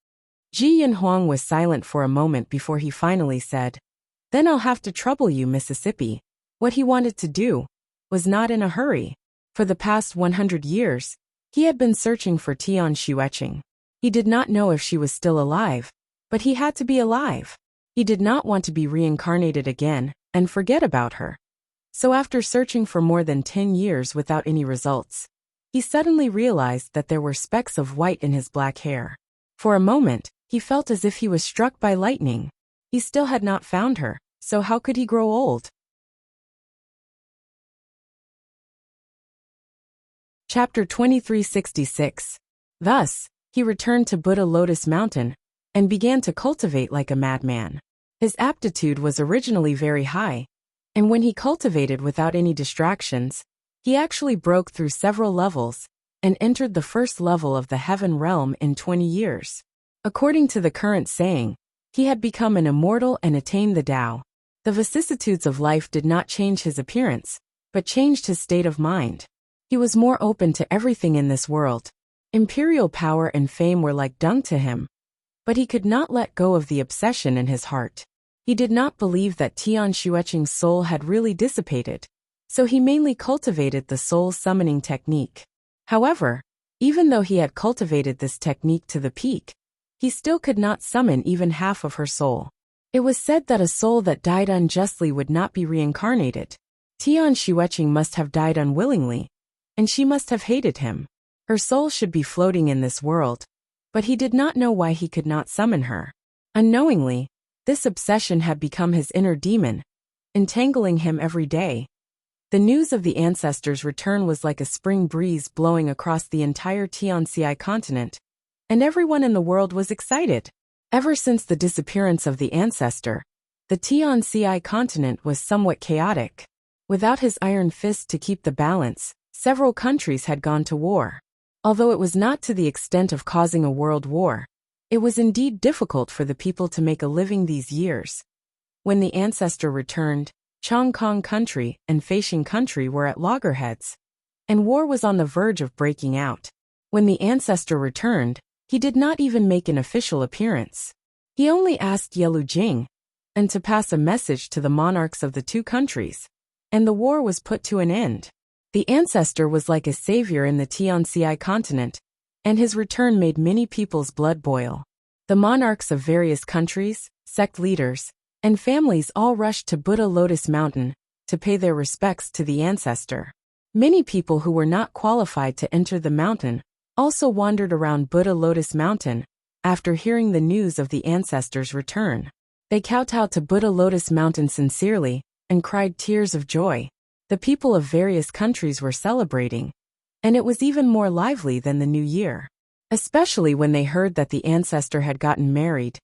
Ji Yanhuang was silent for a moment before he finally said, Then I'll have to trouble you, Mississippi. What he wanted to do was not in a hurry. For the past 100 years, he had been searching for Tian Xueqing. He did not know if she was still alive, but he had to be alive. He did not want to be reincarnated again and forget about her. So after searching for more than 10 years without any results, he suddenly realized that there were specks of white in his black hair. For a moment, he felt as if he was struck by lightning. He still had not found her, so how could he grow old? Chapter 2366. Thus, he returned to Buddha Lotus Mountain and began to cultivate like a madman. His aptitude was originally very high, and when he cultivated without any distractions, he actually broke through several levels and entered the first level of the heaven realm in 20 years. According to the current saying, he had become an immortal and attained the Tao. The vicissitudes of life did not change his appearance, but changed his state of mind. He was more open to everything in this world. Imperial power and fame were like dung to him. But he could not let go of the obsession in his heart. He did not believe that Tian Xueqing's soul had really dissipated, so he mainly cultivated the soul summoning technique. However, even though he had cultivated this technique to the peak, he still could not summon even half of her soul. It was said that a soul that died unjustly would not be reincarnated. Tian Xueqing must have died unwillingly, and she must have hated him. Her soul should be floating in this world, but he did not know why he could not summon her. Unknowingly, this obsession had become his inner demon, entangling him every day. The news of the ancestors' return was like a spring breeze blowing across the entire Tianxi continent, and everyone in the world was excited. Ever since the disappearance of the ancestor, the Tianxi continent was somewhat chaotic. Without his iron fist to keep the balance, several countries had gone to war. Although it was not to the extent of causing a world war, it was indeed difficult for the people to make a living these years. When the ancestor returned, Chongkong country and Feishing country were at loggerheads, and war was on the verge of breaking out. When the ancestor returned, he did not even make an official appearance. He only asked Yelu Jing and to pass a message to the monarchs of the two countries, and the war was put to an end. The ancestor was like a savior in the Tianxi continent, and his return made many people's blood boil. The monarchs of various countries, sect leaders, and families all rushed to Buddha Lotus Mountain to pay their respects to the ancestor. Many people who were not qualified to enter the mountain also wandered around Buddha Lotus Mountain after hearing the news of the ancestor's return. They kowtowed to Buddha Lotus Mountain sincerely and cried tears of joy. The people of various countries were celebrating, and it was even more lively than the new year, especially when they heard that the ancestor had gotten married,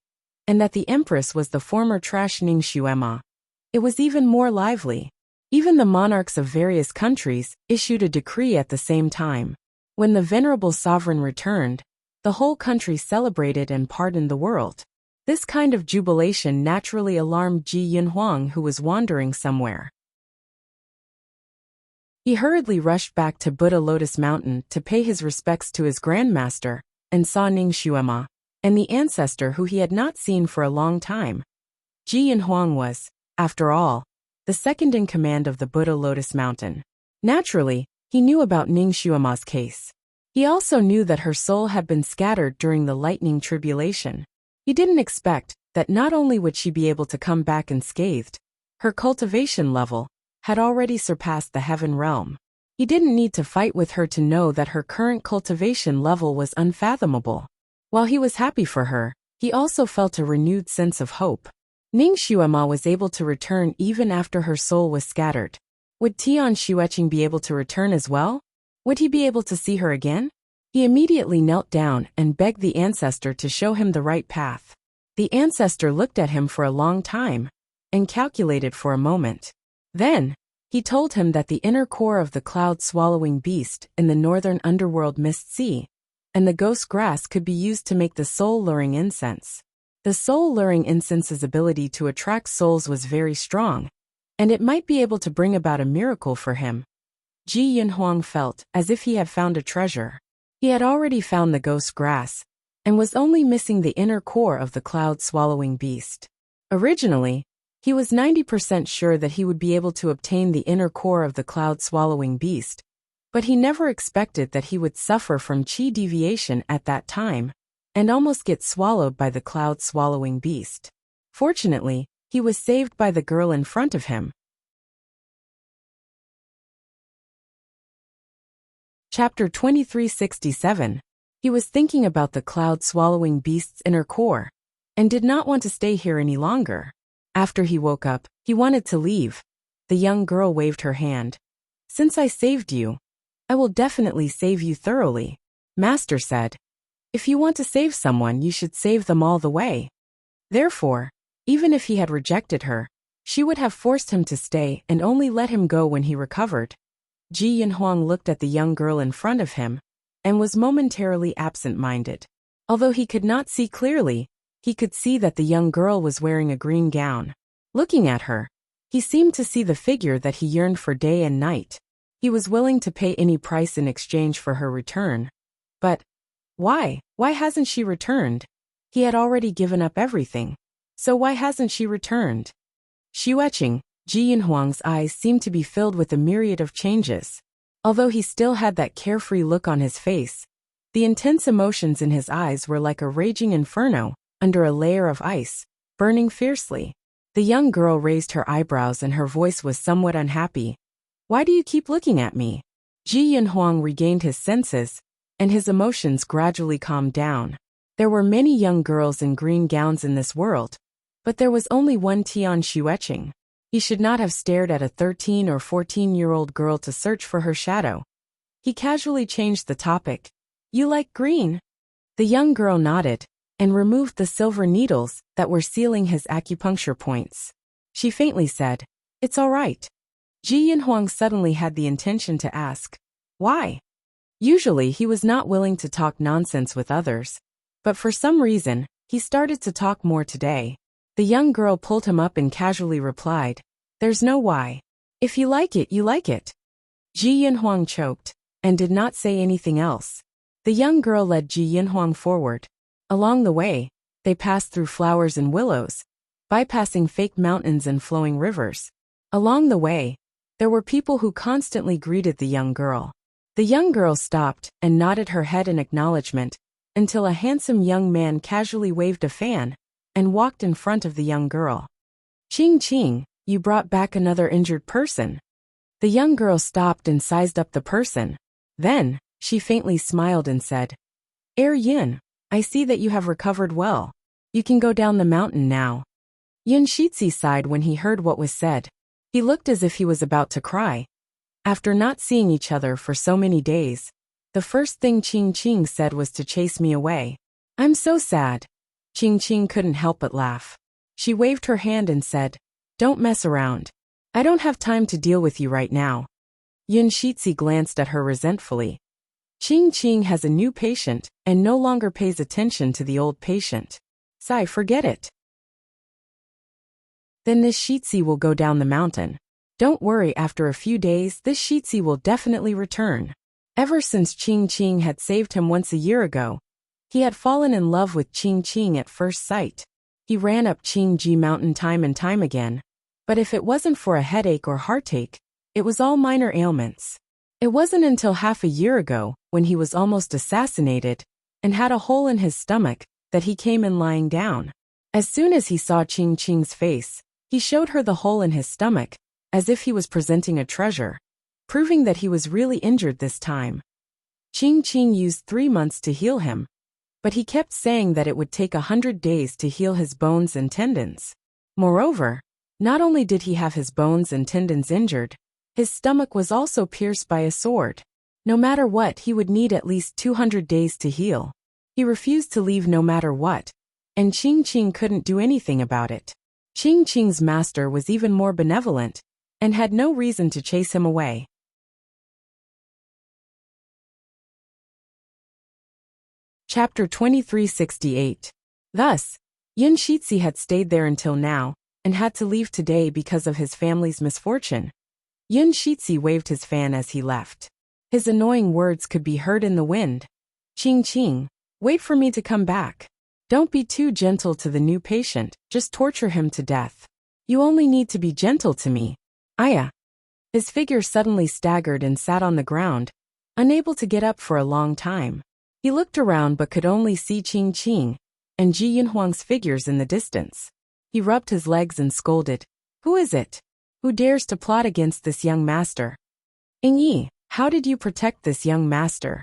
and that the empress was the former trash Ningxuema. It was even more lively. Even the monarchs of various countries issued a decree at the same time. When the venerable sovereign returned, the whole country celebrated and pardoned the world. This kind of jubilation naturally alarmed Ji Yinhuang, who was wandering somewhere. He hurriedly rushed back to Buddha Lotus Mountain to pay his respects to his grandmaster, and saw Ningxuema, and the ancestor who he had not seen for a long time. Ji Yinhuang was, after all, the second in command of the Buddha Lotus Mountain. Naturally, he knew about Ningxuema's case. He also knew that her soul had been scattered during the lightning tribulation. He didn't expect that not only would she be able to come back unscathed, her cultivation level had already surpassed the heaven realm. He didn't need to fight with her to know that her current cultivation level was unfathomable. While he was happy for her, he also felt a renewed sense of hope. Ningxuema was able to return even after her soul was scattered. Would Tian Xueqing be able to return as well? Would he be able to see her again? He immediately knelt down and begged the ancestor to show him the right path. The ancestor looked at him for a long time and calculated for a moment. Then, he told him that the inner core of the cloud-swallowing beast in the northern underworld mist sea and the ghost grass could be used to make the soul-luring incense. The soul-luring incense's ability to attract souls was very strong, and it might be able to bring about a miracle for him. Ji Yinhuang felt as if he had found a treasure. He had already found the ghost grass, and was only missing the inner core of the cloud-swallowing beast. Originally, he was 90% sure that he would be able to obtain the inner core of the cloud-swallowing beast, but he never expected that he would suffer from qi deviation at that time, and almost get swallowed by the cloud-swallowing beast. Fortunately, he was saved by the girl in front of him. Chapter 2367. He was thinking about the cloud-swallowing beast's inner core, and did not want to stay here any longer. After he woke up, he wanted to leave. The young girl waved her hand. "Since I saved you, I will definitely save you thoroughly," Master said. "If you want to save someone, you should save them all the way." Therefore, even if he had rejected her, she would have forced him to stay and only let him go when he recovered. Ji Yinhuang looked at the young girl in front of him and was momentarily absent-minded. Although he could not see clearly, he could see that the young girl was wearing a green gown. Looking at her, he seemed to see the figure that he yearned for day and night. He was willing to pay any price in exchange for her return. But why? Why hasn't she returned? He had already given up everything. So why hasn't she returned? Xueqing, Ji Yinhuang's eyes seemed to be filled with a myriad of changes. Although he still had that carefree look on his face, the intense emotions in his eyes were like a raging inferno under a layer of ice, burning fiercely. The young girl raised her eyebrows and her voice was somewhat unhappy. "Why do you keep looking at me?" Ji Yinhuang regained his senses, and his emotions gradually calmed down. There were many young girls in green gowns in this world, but there was only one Tian Xueqing. He should not have stared at a 13 or 14-year-old girl to search for her shadow. He casually changed the topic. You like green? The young girl nodded and removed the silver needles that were sealing his acupuncture points. She faintly said, It's all right. Ji Yinhuang suddenly had the intention to ask, Why? Usually he was not willing to talk nonsense with others, but for some reason, he started to talk more today. The young girl pulled him up and casually replied, There's no why. If you like it, you like it. Ji Yinhuang choked and did not say anything else. The young girl led Ji Yinhuang forward. Along the way, they passed through flowers and willows, bypassing fake mountains and flowing rivers. Along the way, there were people who constantly greeted the young girl. The young girl stopped and nodded her head in acknowledgement until a handsome young man casually waved a fan and walked in front of the young girl. Ching Ching, you brought back another injured person. The young girl stopped and sized up the person. Then, she faintly smiled and said, Yin, I see that you have recovered well. You can go down the mountain now. Yin Shitzi sighed when he heard what was said. He looked as if he was about to cry. After not seeing each other for so many days, the first thing Ching Ching said was to chase me away. I'm so sad. Ching Ching couldn't help but laugh. She waved her hand and said, Don't mess around. I don't have time to deal with you right now. Yin Shitzi glanced at her resentfully. Ching Ching has a new patient and no longer pays attention to the old patient. Sai, forget it. Then this Shitzi will go down the mountain. Don't worry, after a few days this Shitzi will definitely return. Ever since Ching Ching had saved him once a year ago, he had fallen in love with Ching Ching at first sight. He ran up Ching Ji Mountain time and time again, but if it wasn't for a headache or heartache, it was all minor ailments. It wasn't until half a year ago, when he was almost assassinated and had a hole in his stomach, that he came in lying down. As soon as he saw Ching Ching's face, he showed her the hole in his stomach, as if he was presenting a treasure, proving that he was really injured this time. Ching Ching used 3 months to heal him, but he kept saying that it would take 100 days to heal his bones and tendons. Moreover, not only did he have his bones and tendons injured, his stomach was also pierced by a sword. No matter what, he would need at least 200 days to heal. He refused to leave no matter what, and Ching Ching couldn't do anything about it. Ching Ching's master was even more benevolent and had no reason to chase him away. Chapter 2368. Thus, Yin Shitzi had stayed there until now and had to leave today because of his family's misfortune. Yin Shitzi waved his fan as he left. His annoying words could be heard in the wind. Ching Ching, wait for me to come back. Don't be too gentle to the new patient, just torture him to death. You only need to be gentle to me. Aya. His figure suddenly staggered and sat on the ground, unable to get up for a long time. He looked around but could only see Ching Ching and Ji Yinhuang's figures in the distance. He rubbed his legs and scolded. Who is it? Who dares to plot against this young master? Yi, how did you protect this young master?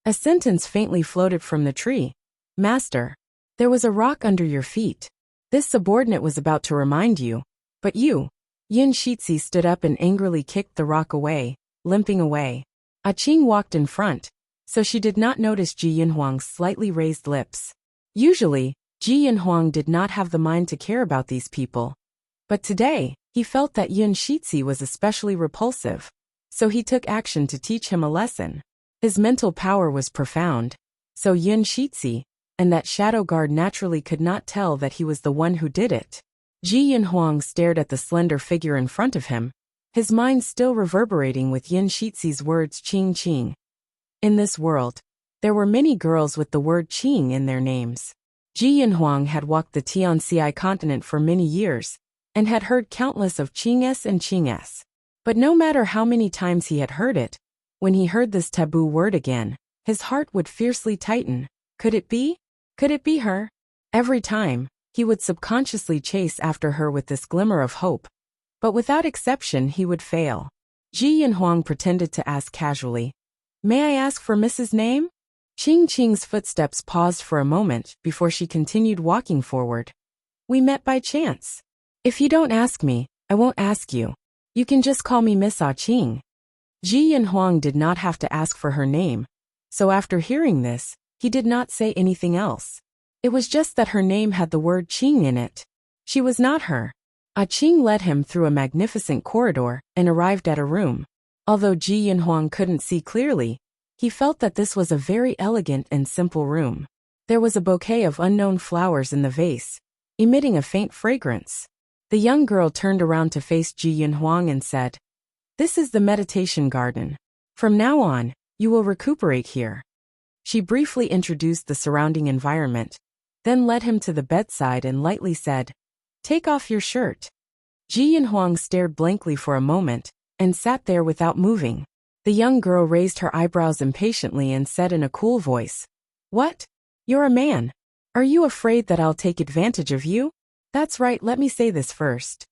A sentence faintly floated from the tree. Master, there was a rock under your feet. This subordinate was about to remind you, but you. Yin Shitzi stood up and angrily kicked the rock away, limping away. Ah Ching walked in front, so she did not notice Ji Yinhuang's slightly raised lips. Usually, Ji Yinhuang did not have the mind to care about these people. But today, he felt that Yin Shitzi was especially repulsive, so he took action to teach him a lesson. His mental power was profound, so Yin Shitzi and that shadow guard naturally could not tell that he was the one who did it. Ji Yinhuang stared at the slender figure in front of him, his mind still reverberating with Yin Shitzi's words Ching Ching. In this world, there were many girls with the word Qing in their names. Ji Yinhuang had walked the Tianxi continent for many years, and had heard countless of Qing-s and Qing-s. But no matter how many times he had heard it, when he heard this taboo word again, his heart would fiercely tighten. Could it be? Could it be her? Every time, he would subconsciously chase after her with this glimmer of hope. But without exception he would fail. Ji Yinhuang pretended to ask casually, May I ask for Mrs. Name? Ching Ching's footsteps paused for a moment before she continued walking forward. We met by chance. If you don't ask me, I won't ask you. You can just call me Miss Ah Ching. Ji Yanhuang did not have to ask for her name, so after hearing this, he did not say anything else. It was just that her name had the word Qing in it. She was not her. Ah Ching led him through a magnificent corridor and arrived at a room. Although Ji Yanhuang couldn't see clearly, he felt that this was a very elegant and simple room. There was a bouquet of unknown flowers in the vase, emitting a faint fragrance. The young girl turned around to face Ji Yanhuang and said, "This is the meditation garden. From now on, you will recuperate here." She briefly introduced the surrounding environment, then led him to the bedside and lightly said, "Take off your shirt." Ji Yanhuang stared blankly for a moment and sat there without moving. The young girl raised her eyebrows impatiently and said in a cool voice, "What? You're a man. Are you afraid that I'll take advantage of you? That's right, let me say this first.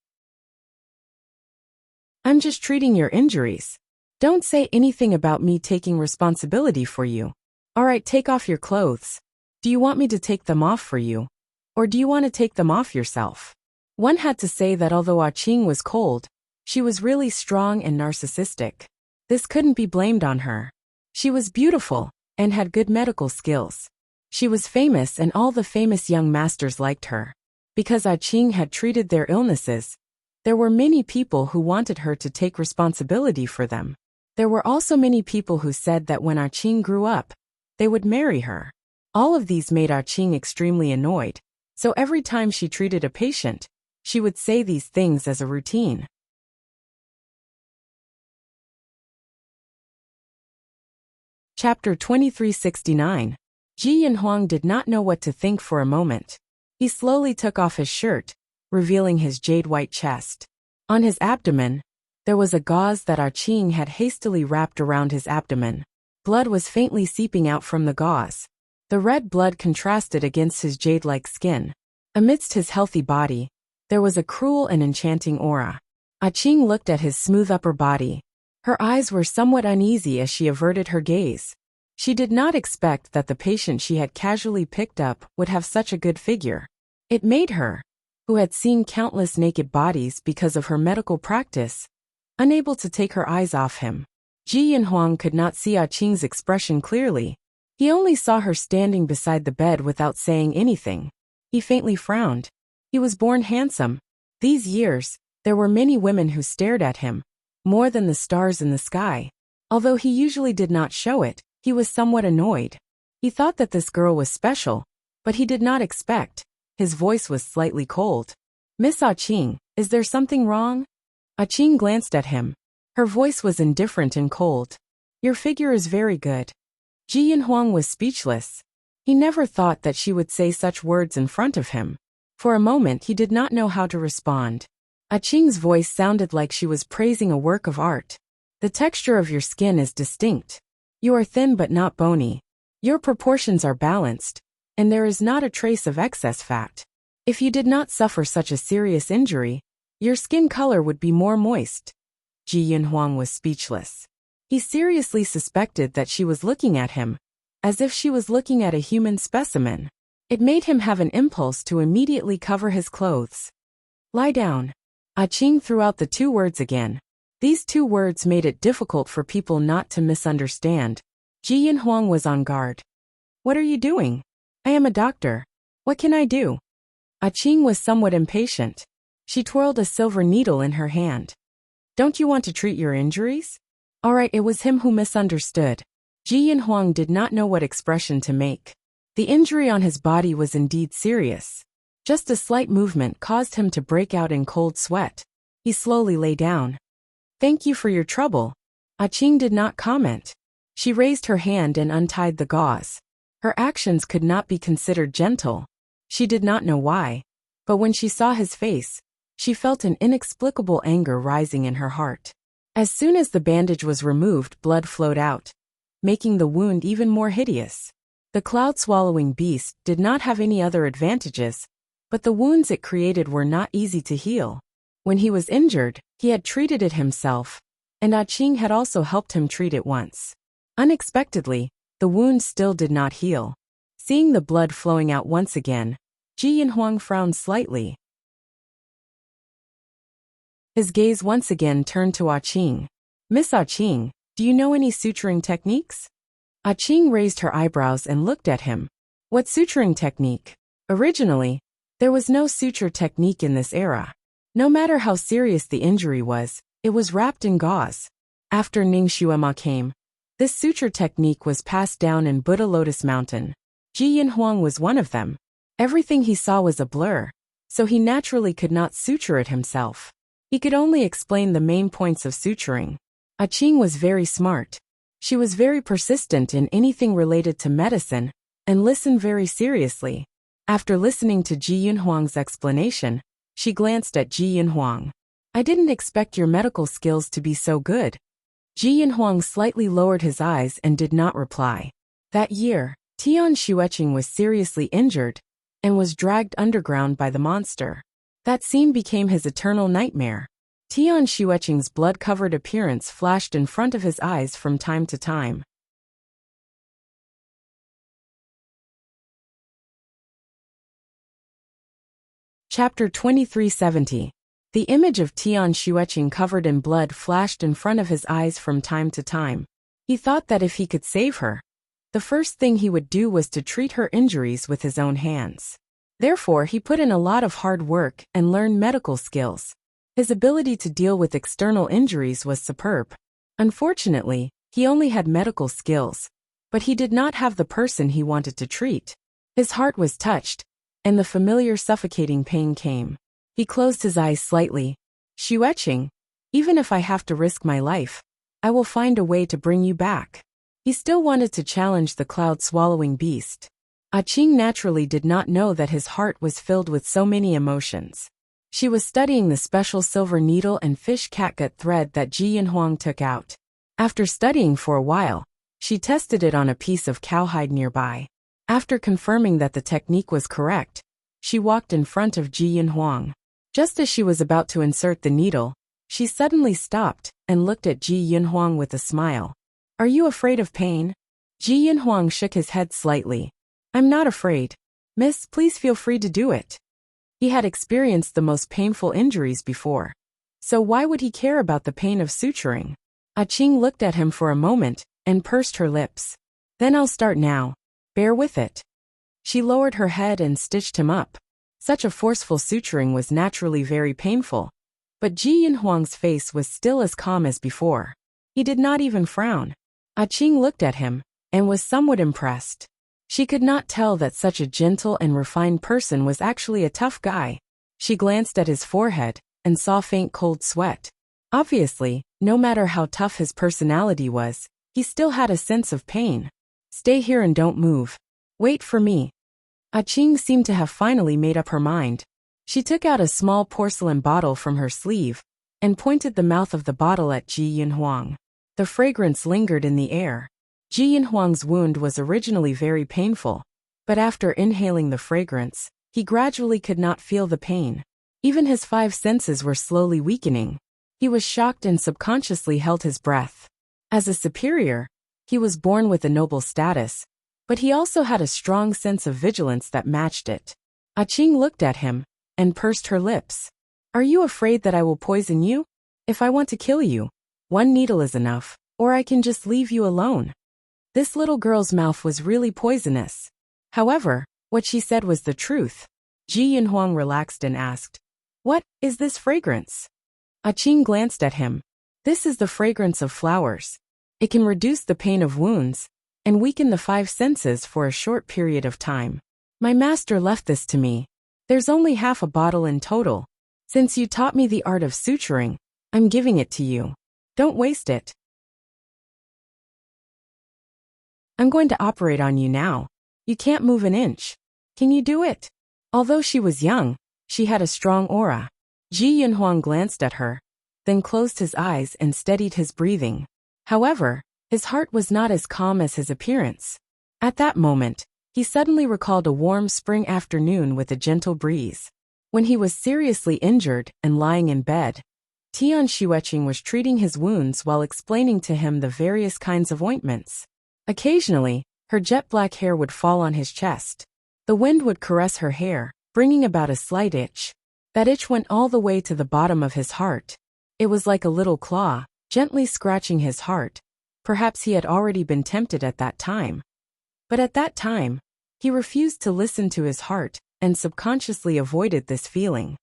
I'm just treating your injuries. Don't say anything about me taking responsibility for you. Alright, take off your clothes. Do you want me to take them off for you? Or do you want to take them off yourself?" One had to say that although Ah Ching was cold, she was really strong and narcissistic. This couldn't be blamed on her. She was beautiful and had good medical skills. She was famous and all the famous young masters liked her. Because Ah Ching had treated their illnesses, there were many people who wanted her to take responsibility for them. There were also many people who said that when Ah Ching grew up, they would marry her. All of these made Ah Ching extremely annoyed, so every time she treated a patient, she would say these things as a routine. Chapter 2369. Ji Yanhuang did not know what to think for a moment. He slowly took off his shirt, revealing his jade-white chest. On his abdomen, there was a gauze that Ah Ching had hastily wrapped around his abdomen. Blood was faintly seeping out from the gauze. The red blood contrasted against his jade-like skin. Amidst his healthy body, there was a cruel and enchanting aura. Ah Ching looked at his smooth upper body. Her eyes were somewhat uneasy as she averted her gaze. She did not expect that the patient she had casually picked up would have such a good figure. It made her, who had seen countless naked bodies because of her medical practice, unable to take her eyes off him. Ji Yanhuang could not see Ah Ching's expression clearly. He only saw her standing beside the bed without saying anything. He faintly frowned. He was born handsome. These years, there were many women who stared at him, more than the stars in the sky. Although he usually did not show it, he was somewhat annoyed. He thought that this girl was special, but he did not expect. His voice was slightly cold. "Miss Ah Ching, is there something wrong?" Ah Ching glanced at him. Her voice was indifferent and cold. "Your figure is very good." Ji Yanhuang was speechless. He never thought that she would say such words in front of him. For a moment he did not know how to respond. Ah Ching's voice sounded like she was praising a work of art. "The texture of your skin is distinct. You are thin but not bony. Your proportions are balanced, and there is not a trace of excess fat. If you did not suffer such a serious injury, your skin color would be more moist." Ji Yanhuang was speechless. He seriously suspected that she was looking at him, as if she was looking at a human specimen. It made him have an impulse to immediately cover his clothes. "Lie down." Ah Ching threw out the two words again. These two words made it difficult for people not to misunderstand. Ji Yanhuang was on guard. "What are you doing?" "I am a doctor. What can I do?" Ah Ching was somewhat impatient. She twirled a silver needle in her hand. "Don't you want to treat your injuries?" Alright, it was him who misunderstood. Ji Yanhuang did not know what expression to make. The injury on his body was indeed serious. Just a slight movement caused him to break out in cold sweat. He slowly lay down. "Thank you for your trouble." Ah Ching did not comment. She raised her hand and untied the gauze. Her actions could not be considered gentle. She did not know why, but when she saw his face, she felt an inexplicable anger rising in her heart. As soon as the bandage was removed, blood flowed out, making the wound even more hideous. The cloud-swallowing beast did not have any other advantages, but the wounds it created were not easy to heal. When he was injured, he had treated it himself, and Ah Ching had also helped him treat it once. Unexpectedly, the wound still did not heal. Seeing the blood flowing out once again, Ji Yanhuang frowned slightly. His gaze once again turned to Ah Ching. Miss Ah Ching, do you know any suturing techniques? Ah Ching raised her eyebrows and looked at him. What suturing technique? Originally, there was no suture technique in this era. No matter how serious the injury was, it was wrapped in gauze. After Ningxuema came, this suture technique was passed down in Buddha Lotus Mountain. Ji Yinhuang was one of them. Everything he saw was a blur, so he naturally could not suture it himself. He could only explain the main points of suturing. Ah Ching was very smart. She was very persistent in anything related to medicine, and listened very seriously. After listening to Ji Yinhuang's explanation, she glanced at Ji Yinhuang. I didn't expect your medical skills to be so good. Ji Yinhuang slightly lowered his eyes and did not reply. That year, Tian Xueqing was seriously injured and was dragged underground by the monster. That scene became his eternal nightmare. Tian Xueqing's blood-covered appearance flashed in front of his eyes from time to time. Chapter 2370. The image of Tian Xueqing covered in blood flashed in front of his eyes from time to time. He thought that if he could save her, the first thing he would do was to treat her injuries with his own hands. Therefore, he put in a lot of hard work and learned medical skills. His ability to deal with external injuries was superb. Unfortunately, he only had medical skills, but he did not have the person he wanted to treat. His heart was touched, and the familiar suffocating pain came. He closed his eyes slightly. Xueqing, even if I have to risk my life, I will find a way to bring you back. He still wanted to challenge the cloud-swallowing beast. Ah Ching naturally did not know that his heart was filled with so many emotions. She was studying the special silver needle and fish catgut thread that Ji Yinhuang took out. After studying for a while, she tested it on a piece of cowhide nearby. After confirming that the technique was correct, she walked in front of Ji Yinhuang. Just as she was about to insert the needle, she suddenly stopped and looked at Ji Yinhuang with a smile. Are you afraid of pain? Ji Yinhuang shook his head slightly. I'm not afraid. Miss, please feel free to do it. He had experienced the most painful injuries before. So why would he care about the pain of suturing? Ah Ching looked at him for a moment and pursed her lips. Then I'll start now. Bear with it. She lowered her head and stitched him up. Such a forceful suturing was naturally very painful, but Ji Yinhuang's face was still as calm as before. He did not even frown. Ah Ching looked at him and was somewhat impressed. She could not tell that such a gentle and refined person was actually a tough guy. She glanced at his forehead and saw faint cold sweat. Obviously, no matter how tough his personality was, he still had a sense of pain. Stay here and don't move. Wait for me. Ah Ching seemed to have finally made up her mind. She took out a small porcelain bottle from her sleeve and pointed the mouth of the bottle at Ji Yinhuang. The fragrance lingered in the air. Ji Yinhuang's wound was originally very painful, but after inhaling the fragrance, he gradually could not feel the pain. Even his 5 senses were slowly weakening. He was shocked and subconsciously held his breath. As a superior, he was born with a noble status, but he also had a strong sense of vigilance that matched it. Ah Ching looked at him and pursed her lips. Are you afraid that I will poison you? If I want to kill you, 1 needle is enough, or I can just leave you alone. This little girl's mouth was really poisonous. However, what she said was the truth. Ji Yinhuang relaxed and asked, What is this fragrance? Ah Ching glanced at him. This is the fragrance of flowers. It can reduce the pain of wounds and weaken the 5 senses for a short period of time. My master left this to me. There's only half a bottle in total. Since you taught me the art of suturing, I'm giving it to you. Don't waste it. I'm going to operate on you now. You can't move an inch. Can you do it? Although she was young, she had a strong aura. Ji Yinhuang glanced at her, then closed his eyes and steadied his breathing. However, his heart was not as calm as his appearance. At that moment, he suddenly recalled a warm spring afternoon with a gentle breeze. When he was seriously injured and lying in bed, Tian Xueqing was treating his wounds while explaining to him the various kinds of ointments. Occasionally, her jet-black hair would fall on his chest. The wind would caress her hair, bringing about a slight itch. That itch went all the way to the bottom of his heart. It was like a little claw, gently scratching his heart. Perhaps he had already been tempted at that time. But at that time, he refused to listen to his heart and subconsciously avoided this feeling.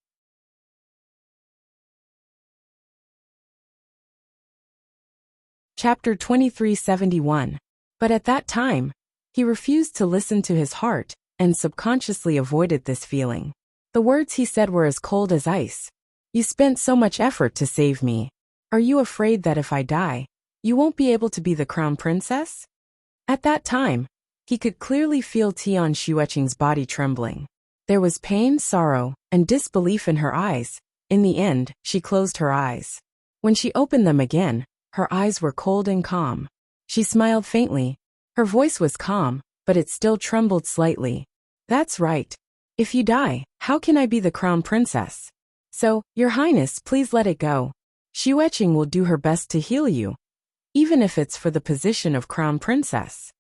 Chapter 2371. But at that time, he refused to listen to his heart and subconsciously avoided this feeling. The words he said were as cold as ice. You spent so much effort to save me. Are you afraid that if I die, you won't be able to be the crown princess? At that time, he could clearly feel Tian Xueqing's body trembling. There was pain, sorrow, and disbelief in her eyes. In the end, she closed her eyes. When she opened them again, her eyes were cold and calm. She smiled faintly. Her voice was calm, but it still trembled slightly. That's right. If you die, how can I be the crown princess? So, Your Highness, please let it go. Xueqing will do her best to heal you, even if it's for the position of crown princess.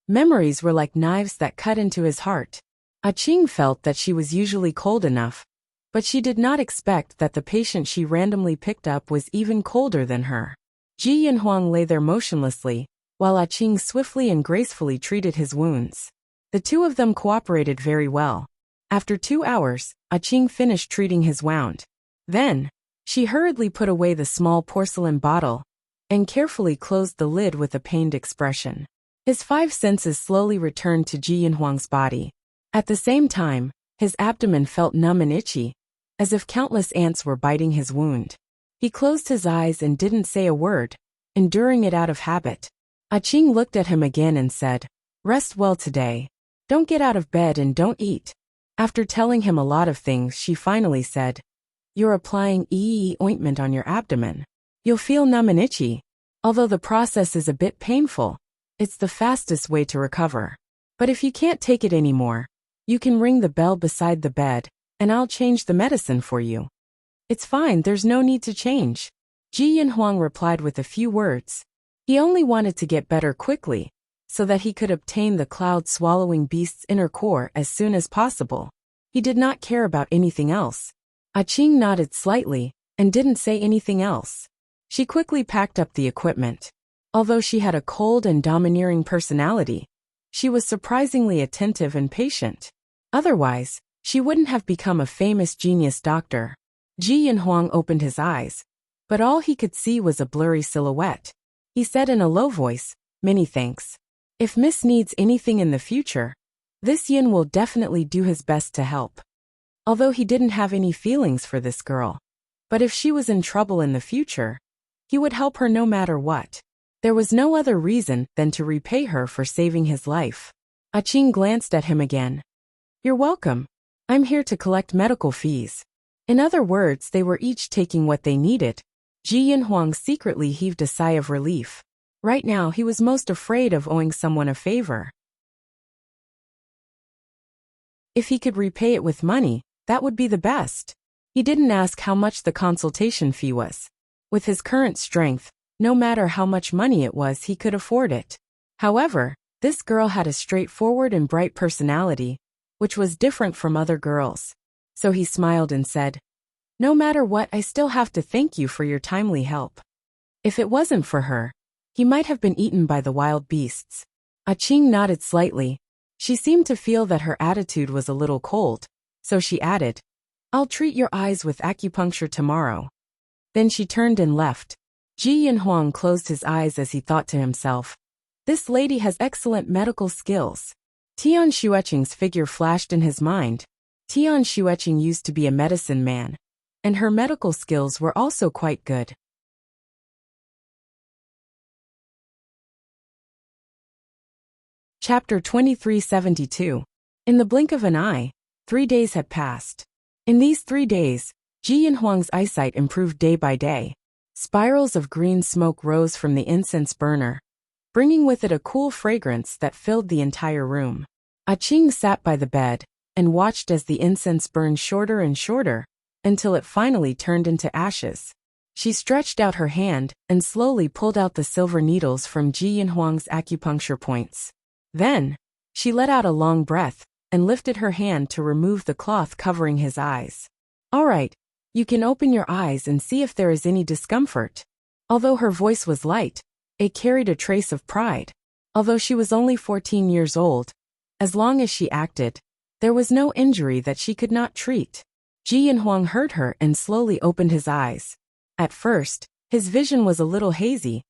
Memories were like knives that cut into his heart. Qing felt that she was usually cold enough, but she did not expect that the patient she randomly picked up was even colder than her. Ji Yinhuang lay there motionlessly, while Qing swiftly and gracefully treated his wounds. The two of them cooperated very well. After 2 hours, Qing finished treating his wound. Then, she hurriedly put away the small porcelain bottle and carefully closed the lid with a pained expression. His 5 senses slowly returned to Ji Yinhuang's body. At the same time, his abdomen felt numb and itchy, as if countless ants were biting his wound. He closed his eyes and didn't say a word, enduring it out of habit. Qing looked at him again and said, "Rest well today. Don't get out of bed and don't eat." After telling him a lot of things, she finally said, "You're applying EE ointment on your abdomen. You'll feel numb and itchy. Although the process is a bit painful, it's the fastest way to recover. But if you can't take it anymore, you can ring the bell beside the bed, and I'll change the medicine for you." "It's fine, there's no need to change," Ji Yinhuang replied with a few words. He only wanted to get better quickly, so that he could obtain the cloud-swallowing beast's inner core as soon as possible. He did not care about anything else. Qing nodded slightly, and didn't say anything else. She quickly packed up the equipment. Although she had a cold and domineering personality, she was surprisingly attentive and patient. Otherwise, she wouldn't have become a famous genius doctor. Ji Yinhuang opened his eyes, but all he could see was a blurry silhouette. He said in a low voice, "Many thanks. If Miss needs anything in the future, this Yin will definitely do his best to help." Although he didn't have any feelings for this girl, but if she was in trouble in the future, he would help her no matter what. There was no other reason than to repay her for saving his life. Qing glanced at him again. "You're welcome. I'm here to collect medical fees." In other words, they were each taking what they needed. Ji Yinhuang secretly heaved a sigh of relief. Right now he was most afraid of owing someone a favor. If he could repay it with money, that would be the best. He didn't ask how much the consultation fee was. With his current strength, no matter how much money it was, he could afford it. However, this girl had a straightforward and bright personality, which was different from other girls. So he smiled and said, "No matter what, I still have to thank you for your timely help. If it wasn't for her, he might have been eaten by the wild beasts." Qing nodded slightly. She seemed to feel that her attitude was a little cold, so she added, "I'll treat your eyes with acupuncture tomorrow." Then she turned and left. Ji Yinhuang closed his eyes as he thought to himself, "This lady has excellent medical skills." Tian Xueqing's figure flashed in his mind. Tian Xueqing used to be a medicine man, and her medical skills were also quite good. Chapter 2372. In the blink of an eye, 3 days had passed. In these 3 days, Ji Yinhuang's eyesight improved day by day. Spirals of green smoke rose from the incense burner, bringing with it a cool fragrance that filled the entire room. Qing sat by the bed and watched as the incense burned shorter and shorter, until it finally turned into ashes. She stretched out her hand and slowly pulled out the silver needles from Ji Yinhuang's acupuncture points. Then, she let out a long breath and lifted her hand to remove the cloth covering his eyes. "All right, You can open your eyes and see if there is any discomfort. Although her voice was light, it carried a trace of pride. Although she was only 14 years old, as long as she acted, there was no injury that she could not treat. Ji Yanhuang heard her and slowly opened his eyes. At first, his vision was a little hazy,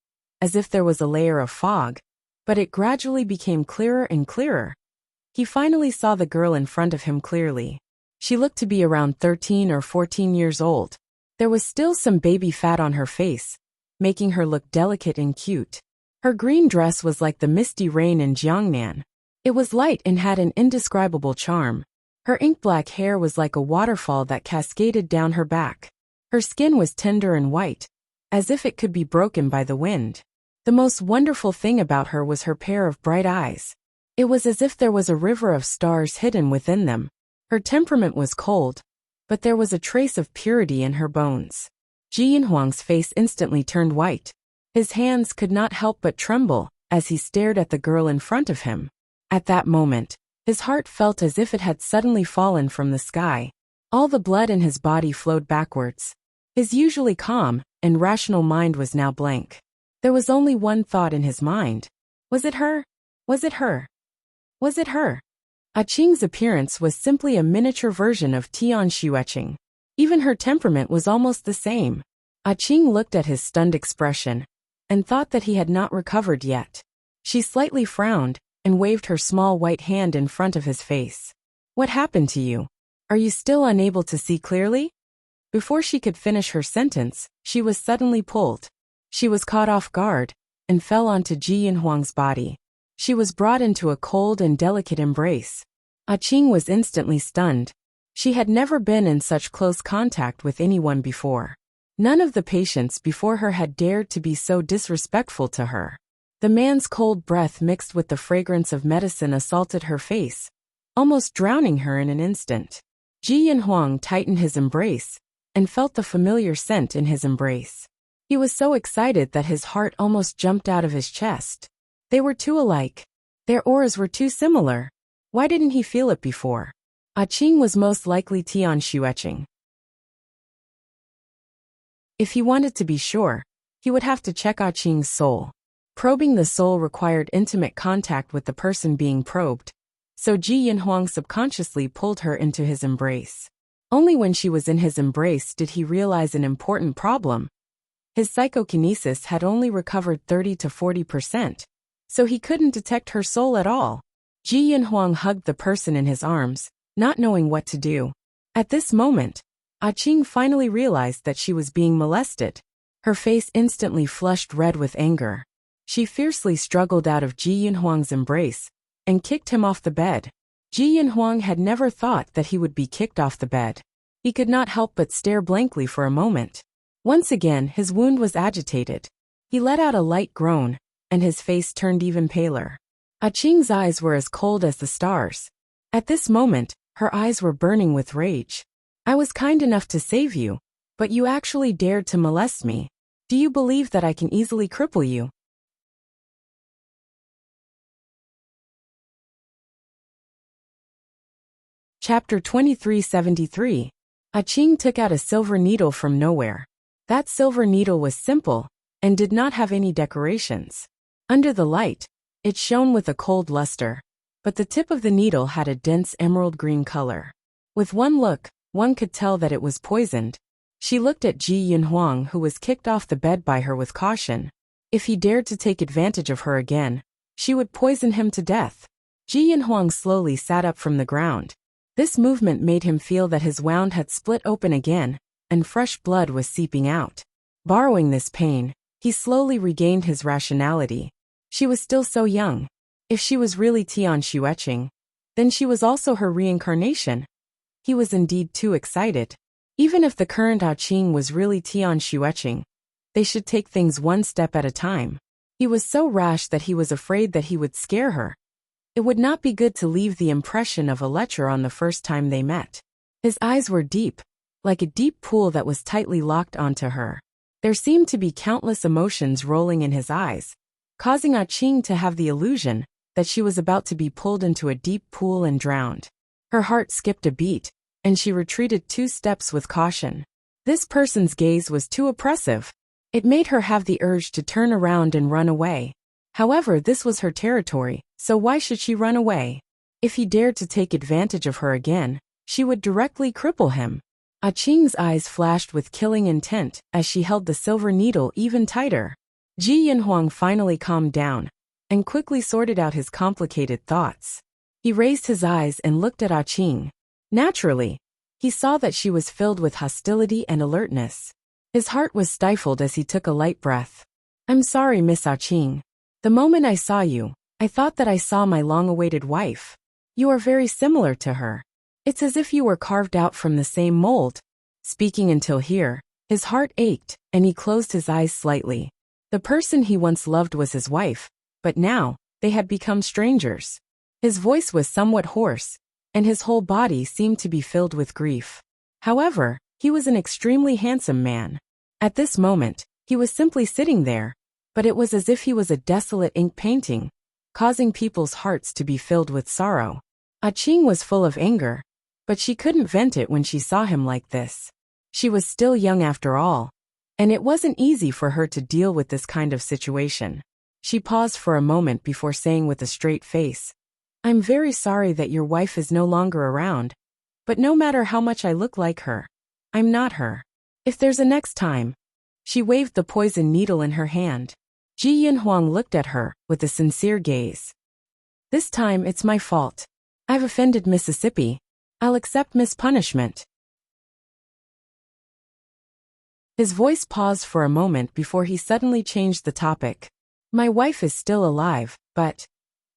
as if there was a layer of fog, but it gradually became clearer and clearer. He finally saw the girl in front of him clearly. She looked to be around 13 or 14 years old. There was still some baby fat on her face, making her look delicate and cute. Her green dress was like the misty rain in Jiangnan. It was light and had an indescribable charm. Her ink-black hair was like a waterfall that cascaded down her back. Her skin was tender and white, as if it could be broken by the wind. The most wonderful thing about her was her pair of bright eyes. It was as if there was a river of stars hidden within them. Her temperament was cold, but there was a trace of purity in her bones. Ji Yanhuang's face instantly turned white. His hands could not help but tremble as he stared at the girl in front of him. At that moment, his heart felt as if it had suddenly fallen from the sky. All the blood in his body flowed backwards. His usually calm and rational mind was now blank. There was only one thought in his mind. Was it her? Was it her? Was it her? Qing's appearance was simply a miniature version of Tian Xueqing. Even her temperament was almost the same. Qing looked at his stunned expression and thought that he had not recovered yet. She slightly frowned and waved her small white hand in front of his face. What happened to you? Are you still unable to see clearly? Before she could finish her sentence, she was suddenly pulled. She was caught off guard and fell onto Ji Yanhuang's body. She was brought into a cold and delicate embrace. Qing was instantly stunned. She had never been in such close contact with anyone before. None of the patients before her had dared to be so disrespectful to her. The man's cold breath mixed with the fragrance of medicine assaulted her face, almost drowning her in an instant. Ji Yanhuang tightened his embrace and felt the familiar scent in his embrace. He was so excited that his heart almost jumped out of his chest. They were too alike. Their auras were too similar. Why didn't he feel it before? Qing was most likely Tian Xueqing. If he wanted to be sure, he would have to check Qing's soul. Probing the soul required intimate contact with the person being probed, so Ji Yanhuang subconsciously pulled her into his embrace. Only when she was in his embrace did he realize an important problem. His psychokinesis had only recovered 30 to 40%, so he couldn't detect her soul at all. Ji Yanhuang hugged the person in his arms, not knowing what to do. At this moment, Qing finally realized that she was being molested. Her face instantly flushed red with anger. She fiercely struggled out of Ji Yanhuang's embrace and kicked him off the bed. Ji Yanhuang had never thought that he would be kicked off the bed. He could not help but stare blankly for a moment. Once again, his wound was agitated. He let out a light groan, and his face turned even paler. Qing's eyes were as cold as the stars. At this moment, her eyes were burning with rage. I was kind enough to save you, but you actually dared to molest me. Do you believe that I can easily cripple you? Chapter 2373. Qing took out a silver needle from nowhere. That silver needle was simple and did not have any decorations. Under the light, it shone with a cold luster, but the tip of the needle had a dense emerald green color. With one look, one could tell that it was poisoned. She looked at Ji Yanhuang, who was kicked off the bed by her, with caution. If he dared to take advantage of her again, she would poison him to death. Ji Yanhuang slowly sat up from the ground. This movement made him feel that his wound had split open again, and fresh blood was seeping out. Borrowing this pain, he slowly regained his rationality. She was still so young. If she was really Tian Xueqing, then she was also her reincarnation. He was indeed too excited. Even if the current Qing was really Tian Xueqing, they should take things one step at a time. He was so rash that he was afraid that he would scare her. It would not be good to leave the impression of a lecher on the first time they met. His eyes were deep, like a deep pool that was tightly locked onto her. There seemed to be countless emotions rolling in his eyes, causing Qing to have the illusion that she was about to be pulled into a deep pool and drowned. Her heart skipped a beat, and she retreated 2 steps with caution. This person's gaze was too oppressive. It made her have the urge to turn around and run away. However, this was her territory, so why should she run away? If he dared to take advantage of her again, she would directly cripple him. Qing's eyes flashed with killing intent as she held the silver needle even tighter. Ji Yinhuang finally calmed down and quickly sorted out his complicated thoughts. He raised his eyes and looked at Qing. Naturally, he saw that she was filled with hostility and alertness. His heart was stifled as he took a light breath. I'm sorry, Miss Qing. The moment I saw you, I thought that I saw my long-awaited wife. You are very similar to her. It's as if you were carved out from the same mold. Speaking until here, his heart ached, and he closed his eyes slightly. The person he once loved was his wife, but now, they had become strangers. His voice was somewhat hoarse, and his whole body seemed to be filled with grief. However, he was an extremely handsome man. At this moment, he was simply sitting there, but it was as if he was a desolate ink painting, causing people's hearts to be filled with sorrow. Qing was full of anger, but she couldn't vent it when she saw him like this. She was still young after all, and it wasn't easy for her to deal with this kind of situation. She paused for a moment before saying with a straight face, I'm very sorry that your wife is no longer around, but no matter how much I look like her, I'm not her. If there's a next time. She waved the poison needle in her hand. Ji Yinhuang looked at her with a sincere gaze. This time it's my fault. I've offended Mississippi. I'll accept Miss Punishment. His voice paused for a moment before he suddenly changed the topic. My wife is still alive, but...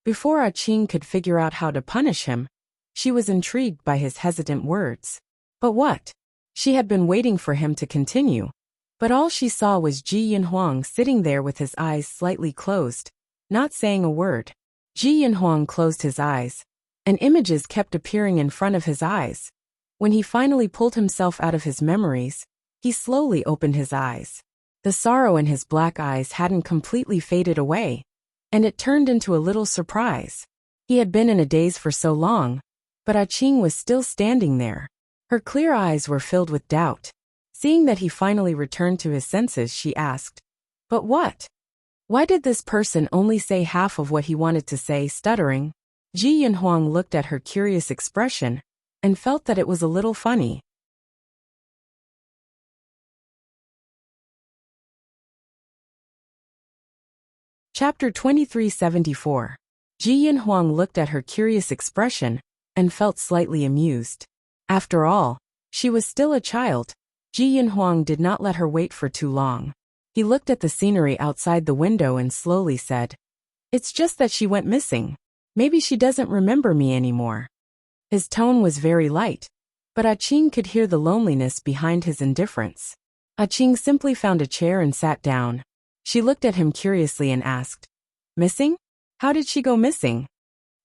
Before Qing could figure out how to punish him, she was intrigued by his hesitant words. But what? She had been waiting for him to continue, but all she saw was Ji Yinhuang sitting there with his eyes slightly closed, not saying a word. Ji Yinhuang closed his eyes, and images kept appearing in front of his eyes. When he finally pulled himself out of his memories, he slowly opened his eyes. The sorrow in his black eyes hadn't completely faded away, and it turned into a little surprise. He had been in a daze for so long, but Qing was still standing there. Her clear eyes were filled with doubt. Seeing that he finally returned to his senses, she asked, But what? Why did this person only say half of what he wanted to say, stuttering? Ji Yinhuang looked at her curious expression and felt that it was a little funny. Chapter 2374. Ji Yinhuang looked at her curious expression and felt slightly amused. After all, she was still a child. Ji Yinhuang did not let her wait for too long. He looked at the scenery outside the window and slowly said, It's just that she went missing. Maybe she doesn't remember me anymore. His tone was very light, but Qing could hear the loneliness behind his indifference. Qing simply found a chair and sat down. She looked at him curiously and asked, Missing? How did she go missing?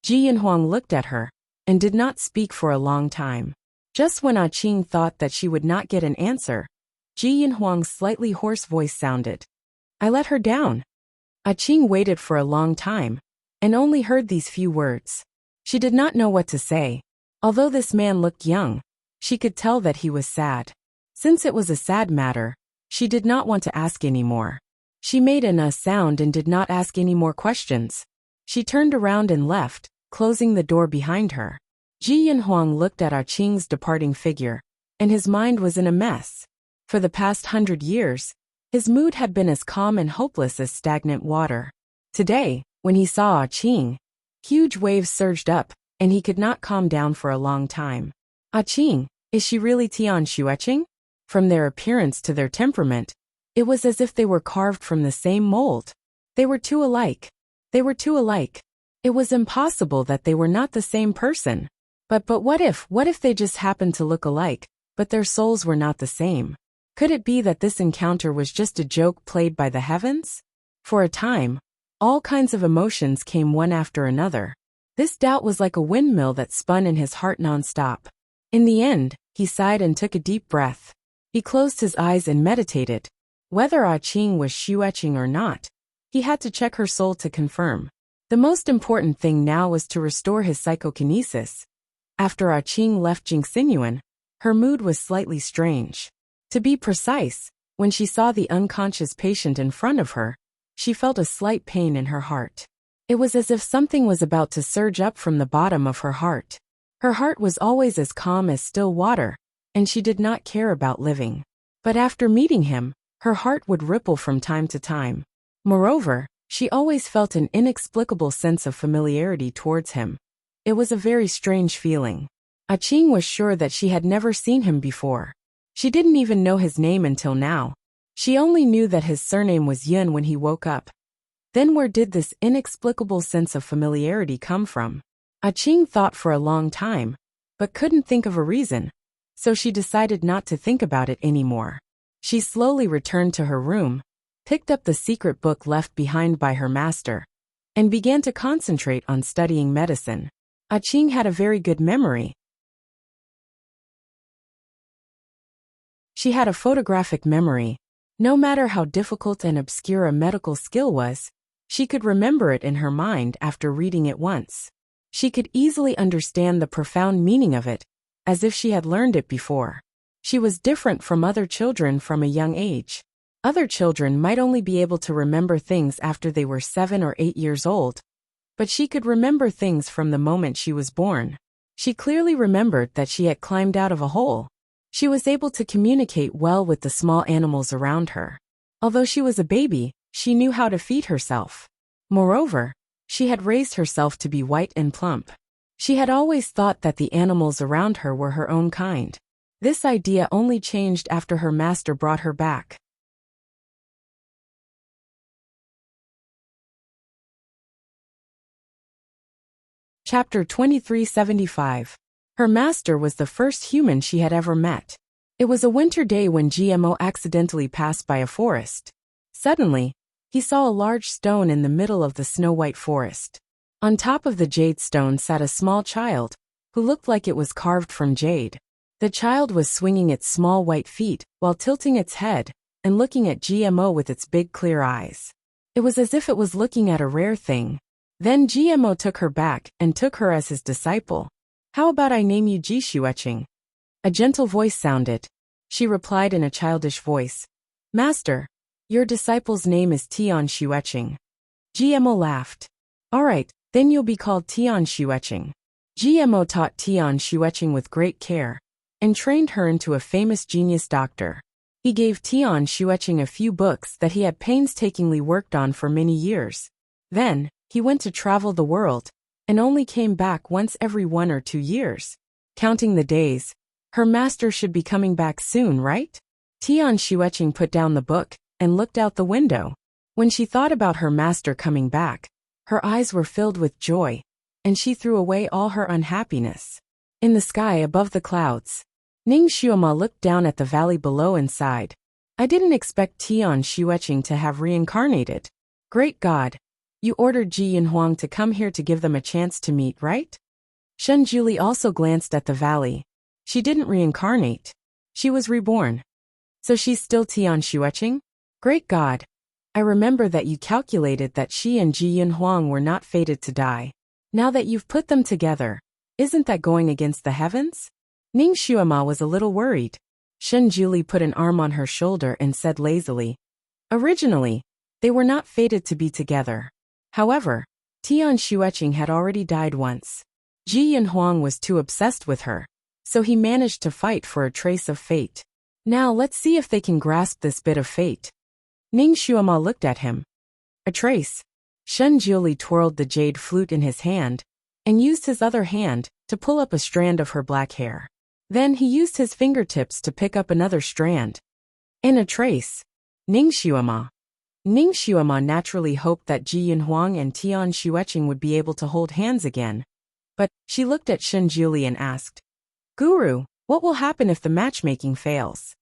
Ji Yinhuang looked at her and did not speak for a long time. Just when Qing thought that she would not get an answer, Ji Yinhuang's slightly hoarse voice sounded. I let her down. Qing waited for a long time and only heard these few words. She did not know what to say. Although this man looked young, she could tell that he was sad. Since it was a sad matter, she did not want to ask any more. She made a sound and did not ask any more questions. She turned around and left, closing the door behind her. Ji Yinhuang looked at Qing's departing figure, and his mind was in a mess. For the past 100 years, his mood had been as calm and hopeless as stagnant water. Today, when he saw Qing, huge waves surged up, and he could not calm down for a long time. Qing, is she really Tian Xueqing? From their appearance to their temperament, it was as if they were carved from the same mold. They were too alike. They were too alike. It was impossible that they were not the same person. But what if they just happened to look alike, but their souls were not the same? Could it be that this encounter was just a joke played by the heavens? For a time, all kinds of emotions came one after another. This doubt was like a windmill that spun in his heart non-stop. In the end, he sighed and took a deep breath. He closed his eyes and meditated. Whether Qing was Xueqing or not, he had to check her soul to confirm. The most important thing now was to restore his psychokinesis. After Qing left Jingxinyuan, her mood was slightly strange. To be precise, when she saw the unconscious patient in front of her, she felt a slight pain in her heart. It was as if something was about to surge up from the bottom of her heart. Her heart was always as calm as still water, and she did not care about living. But after meeting him, her heart would ripple from time to time. Moreover, she always felt an inexplicable sense of familiarity towards him. It was a very strange feeling. Qing was sure that she had never seen him before. She didn't even know his name until now. She only knew that his surname was Yun when he woke up. Then where did this inexplicable sense of familiarity come from? Qing thought for a long time, but couldn't think of a reason, so she decided not to think about it anymore. She slowly returned to her room, picked up the secret book left behind by her master, and began to concentrate on studying medicine. Qing had a very good memory. She had a photographic memory. No matter how difficult and obscure a medical skill was, she could remember it in her mind after reading it once. She could easily understand the profound meaning of it, as if she had learned it before. She was different from other children from a young age. Other children might only be able to remember things after they were 7 or 8 years old, but she could remember things from the moment she was born. She clearly remembered that she had climbed out of a hole. She was able to communicate well with the small animals around her. Although she was a baby, she knew how to feed herself. Moreover, she had raised herself to be white and plump. She had always thought that the animals around her were her own kind. This idea only changed after her master brought her back. Chapter 2375. Her master was the first human she had ever met. It was a winter day when GMO accidentally passed by a forest. Suddenly, he saw a large stone in the middle of the snow-white forest. On top of the jade stone sat a small child, who looked like it was carved from jade. The child was swinging its small white feet while tilting its head and looking at GMO with its big clear eyes. It was as if it was looking at a rare thing. Then GMO took her back and took her as his disciple. "How about I name you Ji Xueqing?" A gentle voice sounded. She replied in a childish voice, "Master, your disciple's name is Tian Xueqing." GMO laughed. "All right, then you'll be called Tian Xueqing." GMO taught Tian Xueqing with great care and trained her into a famous genius doctor. He gave Tian Xueqing a few books that he had painstakingly worked on for many years. Then, he went to travel the world and only came back once every 1 or 2 years. Counting the days, her master should be coming back soon, right? Tian Xueqing put down the book and looked out the window. When she thought about her master coming back, her eyes were filled with joy, and she threw away all her unhappiness. In the sky above the clouds, Ning Xuema looked down at the valley below and sighed. "I didn't expect Tian Xueqing to have reincarnated. Great God, you ordered Ji Yunhuang to come here to give them a chance to meet, right?" Shen Juli also glanced at the valley. She didn't reincarnate. She was reborn. So she's still Tian Xueqing? Great God, I remember that you calculated that she and Ji Yunhuang were not fated to die. Now that you've put them together, isn't that going against the heavens? Ning Xuema was a little worried. Shen Juli put an arm on her shoulder and said lazily, "Originally, they were not fated to be together. However, Tian Xueqing had already died once. Ji Yunhuang was too obsessed with her, so he managed to fight for a trace of fate. Now let's see if they can grasp this bit of fate." Ning Xuema looked at him. "A trace?" Shen Juli twirled the jade flute in his hand and used his other hand to pull up a strand of her black hair. Then he used his fingertips to pick up another strand. "In a trace. Ning Xuema." Ning Xuema naturally hoped that Ji Yunhuang and Tian Xueqing would be able to hold hands again. But she looked at Shen Juli and asked, "Guru, what will happen if the matchmaking fails?"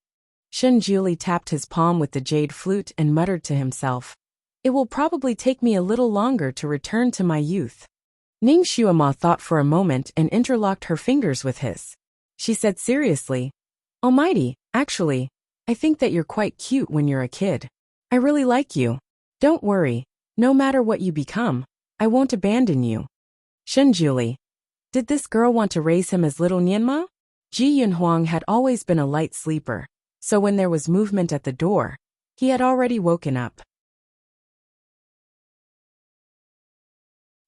Shen Juli tapped his palm with the jade flute and muttered to himself, "It will probably take me a little longer to return to my youth." Ning Xuema thought for a moment and interlocked her fingers with his. She said seriously, "Almighty, actually, I think that you're quite cute when you're a kid. I really like you. Don't worry, no matter what you become, I won't abandon you." Shen Juli. Did this girl want to raise him as little Nianma? Ji Yunhuang had always been a light sleeper. so when there was movement at the door, he had already woken up.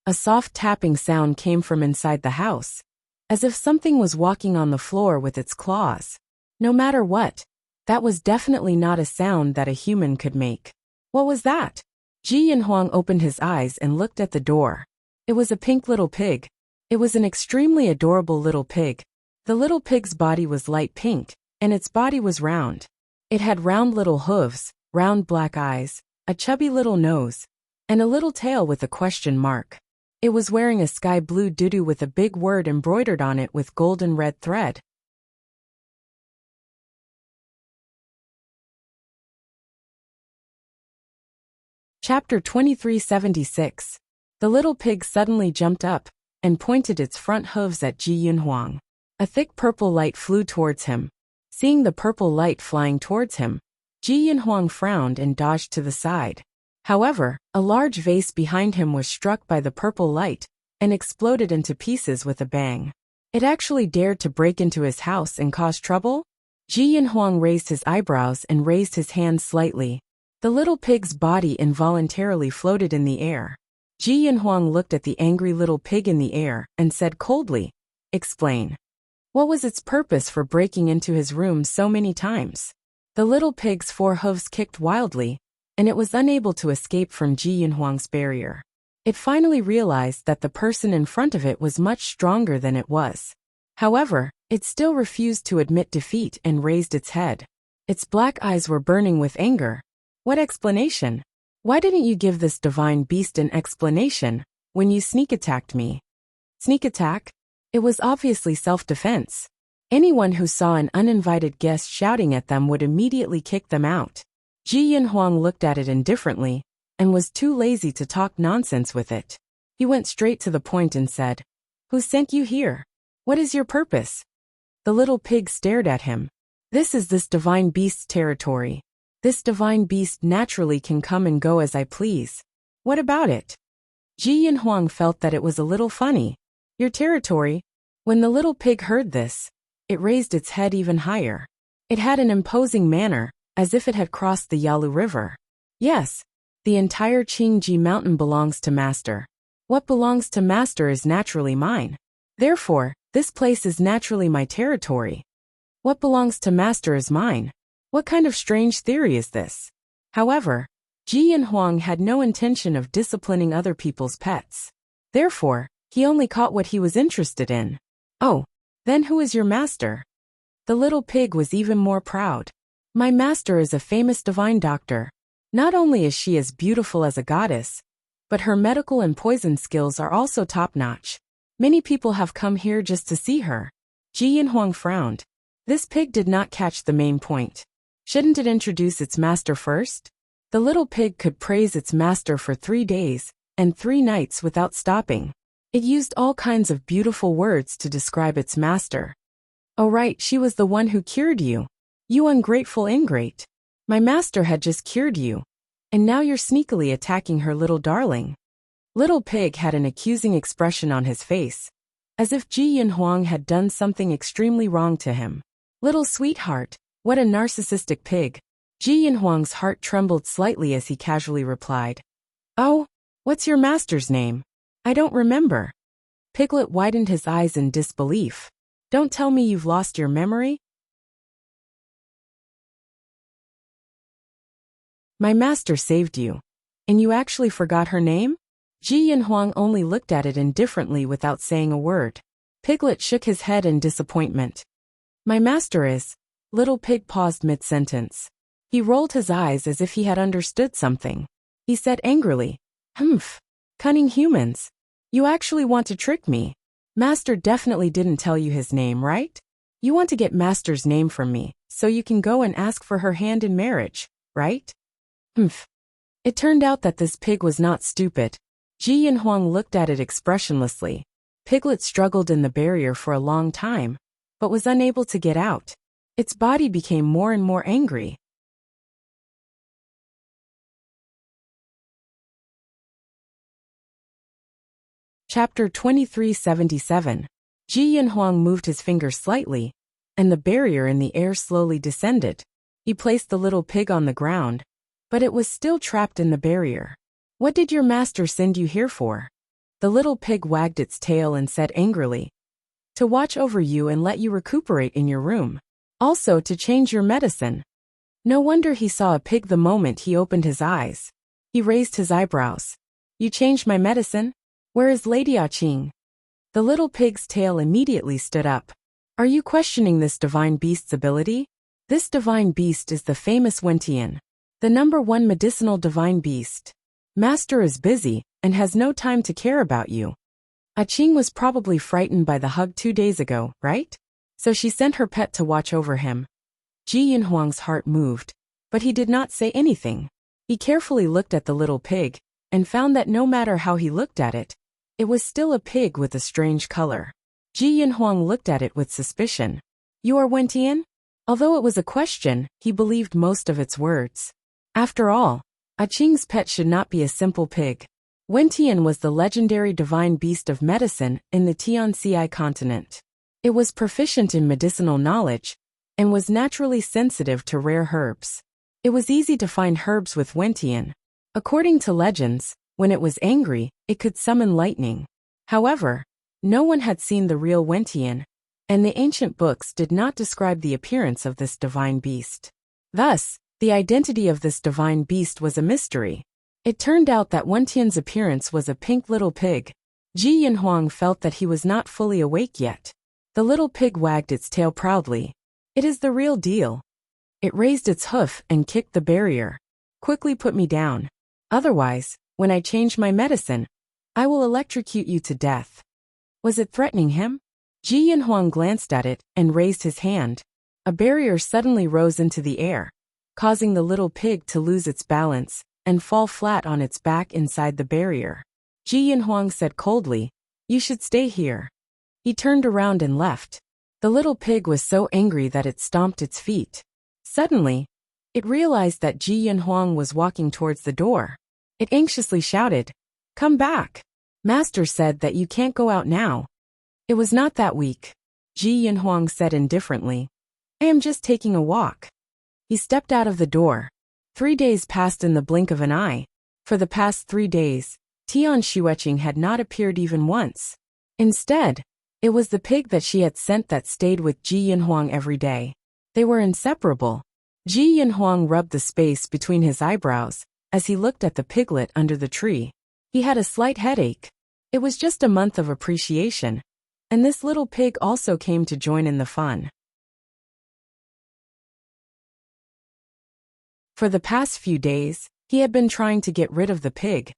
A soft tapping sound came from inside the house, as if something was walking on the floor with its claws. No matter what, that was definitely not a sound that a human could make. What was that? Ji Yanhuang opened his eyes and looked at the door. It was a pink little pig. It was an extremely adorable little pig. The little pig's body was light pink, and its body was round. It had round little hooves, round black eyes, a chubby little nose, and a little tail with a question mark. It was wearing a sky blue doo-doo with a big word embroidered on it with golden red thread. Chapter 2376. The little pig suddenly jumped up and pointed its front hooves at Ji Yanhuang. A thick purple light flew towards him. Seeing the purple light flying towards him, Ji Yanhuang frowned and dodged to the side. However, a large vase behind him was struck by the purple light and exploded into pieces with a bang. It actually dared to break into his house and cause trouble? Ji Yanhuang raised his eyebrows and raised his hands slightly. The little pig's body involuntarily floated in the air. Ji Yanhuang looked at the angry little pig in the air and said coldly, "Explain. What was its purpose for breaking into his room so many times?" The little pig's 4 hooves kicked wildly, and it was unable to escape from Ji Yanhuang's barrier. It finally realized that the person in front of it was much stronger than it was. However, it still refused to admit defeat and raised its head. Its black eyes were burning with anger. "What explanation? Why didn't you give this divine beast an explanation when you sneak attacked me?" Sneak attack? It was obviously self-defense. Anyone who saw an uninvited guest shouting at them would immediately kick them out. Ji Yanhuang looked at it indifferently and was too lazy to talk nonsense with it. He went straight to the point and said, "Who sent you here? What is your purpose?" The little pig stared at him. "This is this divine beast's territory. This divine beast naturally can come and go as I please. What about it?" Ji Yanhuang felt that it was a little funny. "Your territory?" When the little pig heard this, it raised its head even higher. It had an imposing manner, as if it had crossed the Yalu River. "Yes, the entire Qingji mountain belongs to Master. What belongs to Master is naturally mine. Therefore, this place is naturally my territory. What belongs to Master is mine. What kind of strange theory is this?" However, Ji Yanhuang had no intention of disciplining other people's pets. Therefore, he only caught what he was interested in. "Oh, then who is your master?" The little pig was even more proud. "My master is a famous divine doctor. Not only is she as beautiful as a goddess, but her medical and poison skills are also top-notch. Many people have come here just to see her." Ji Yanhuang frowned. This pig did not catch the main point. Shouldn't it introduce its master first? The little pig could praise its master for 3 days and 3 nights without stopping. It used all kinds of beautiful words to describe its master. "Oh right, she was the one who cured you. You ungrateful ingrate. My master had just cured you, and now you're sneakily attacking her little darling." Little pig had an accusing expression on his face, as if Ji Yanhuang had done something extremely wrong to him. "Little sweetheart, what a narcissistic pig." Ji Yanhuang's heart trembled slightly as he casually replied, "Oh, what's your master's name? I don't remember." Piglet widened his eyes in disbelief. "Don't tell me you've lost your memory?" "My master saved you, and you actually forgot her name?" Ji Yanhuang only looked at it indifferently without saying a word. Piglet shook his head in disappointment. "My master is..." Little pig paused mid-sentence. He rolled his eyes as if he had understood something. He said angrily, "Humph. Cunning humans. You actually want to trick me. Master definitely didn't tell you his name, right? You want to get Master's name from me, so you can go and ask for her hand in marriage, right?" Humph. It turned out that this pig was not stupid. Ji Yanhuang looked at it expressionlessly. Piglet struggled in the barrier for a long time, but was unable to get out. Its body became more and more angry. Chapter 2377. Ji Yanhuang moved his finger slightly, and the barrier in the air slowly descended. He placed the little pig on the ground, but it was still trapped in the barrier. What did your master send you here for? The little pig wagged its tail and said angrily, to watch over you and let you recuperate in your room. Also to change your medicine. No wonder he saw a pig the moment he opened his eyes. He raised his eyebrows. You changed my medicine? Where is Lady Qing? The little pig's tail immediately stood up. Are you questioning this divine beast's ability? This divine beast is the famous Wentian, the #1 medicinal divine beast. Master is busy and has no time to care about you. Qing was probably frightened by the hug 2 days ago, right? So she sent her pet to watch over him. Ji Yinhuang's heart moved, but he did not say anything. He carefully looked at the little pig, and found that no matter how he looked at it, it was still a pig with a strange color. Ji Yinhuang looked at it with suspicion. You are Wentian? Although it was a question, he believed most of its words. After all, Qing's pet should not be a simple pig. Wentian was the legendary divine beast of medicine in the Tianxi continent. It was proficient in medicinal knowledge, and was naturally sensitive to rare herbs. It was easy to find herbs with Wentian. According to legends, when it was angry, it could summon lightning. However, no one had seen the real Wentian, and the ancient books did not describe the appearance of this divine beast. Thus, the identity of this divine beast was a mystery. It turned out that Wentian's appearance was a pink little pig. Ji Yinhuang felt that he was not fully awake yet. The little pig wagged its tail proudly. It is the real deal. It raised its hoof and kicked the barrier. Quickly put me down. Otherwise, when I change my medicine, I will electrocute you to death. Was it threatening him? Ji Yinhuang glanced at it and raised his hand. A barrier suddenly rose into the air, causing the little pig to lose its balance and fall flat on its back inside the barrier. Ji Yinhuang said coldly, you should stay here. He turned around and left. The little pig was so angry that it stomped its feet. Suddenly, it realized that Ji Yinhuang was walking towards the door. It anxiously shouted, come back. Master said that you can't go out now. It was not that weak. Ji Yinhuang said indifferently, I am just taking a walk. He stepped out of the door. 3 days passed in the blink of an eye. For the past 3 days, Tian Xueqing had not appeared even once. Instead, it was the pig that she had sent that stayed with Ji Yinhuang every day. They were inseparable. Ji Yinhuang rubbed the space between his eyebrows as he looked at the piglet under the tree. He had a slight headache. It was just a month of appreciation, and this little pig also came to join in the fun. For the past few days, he had been trying to get rid of the pig,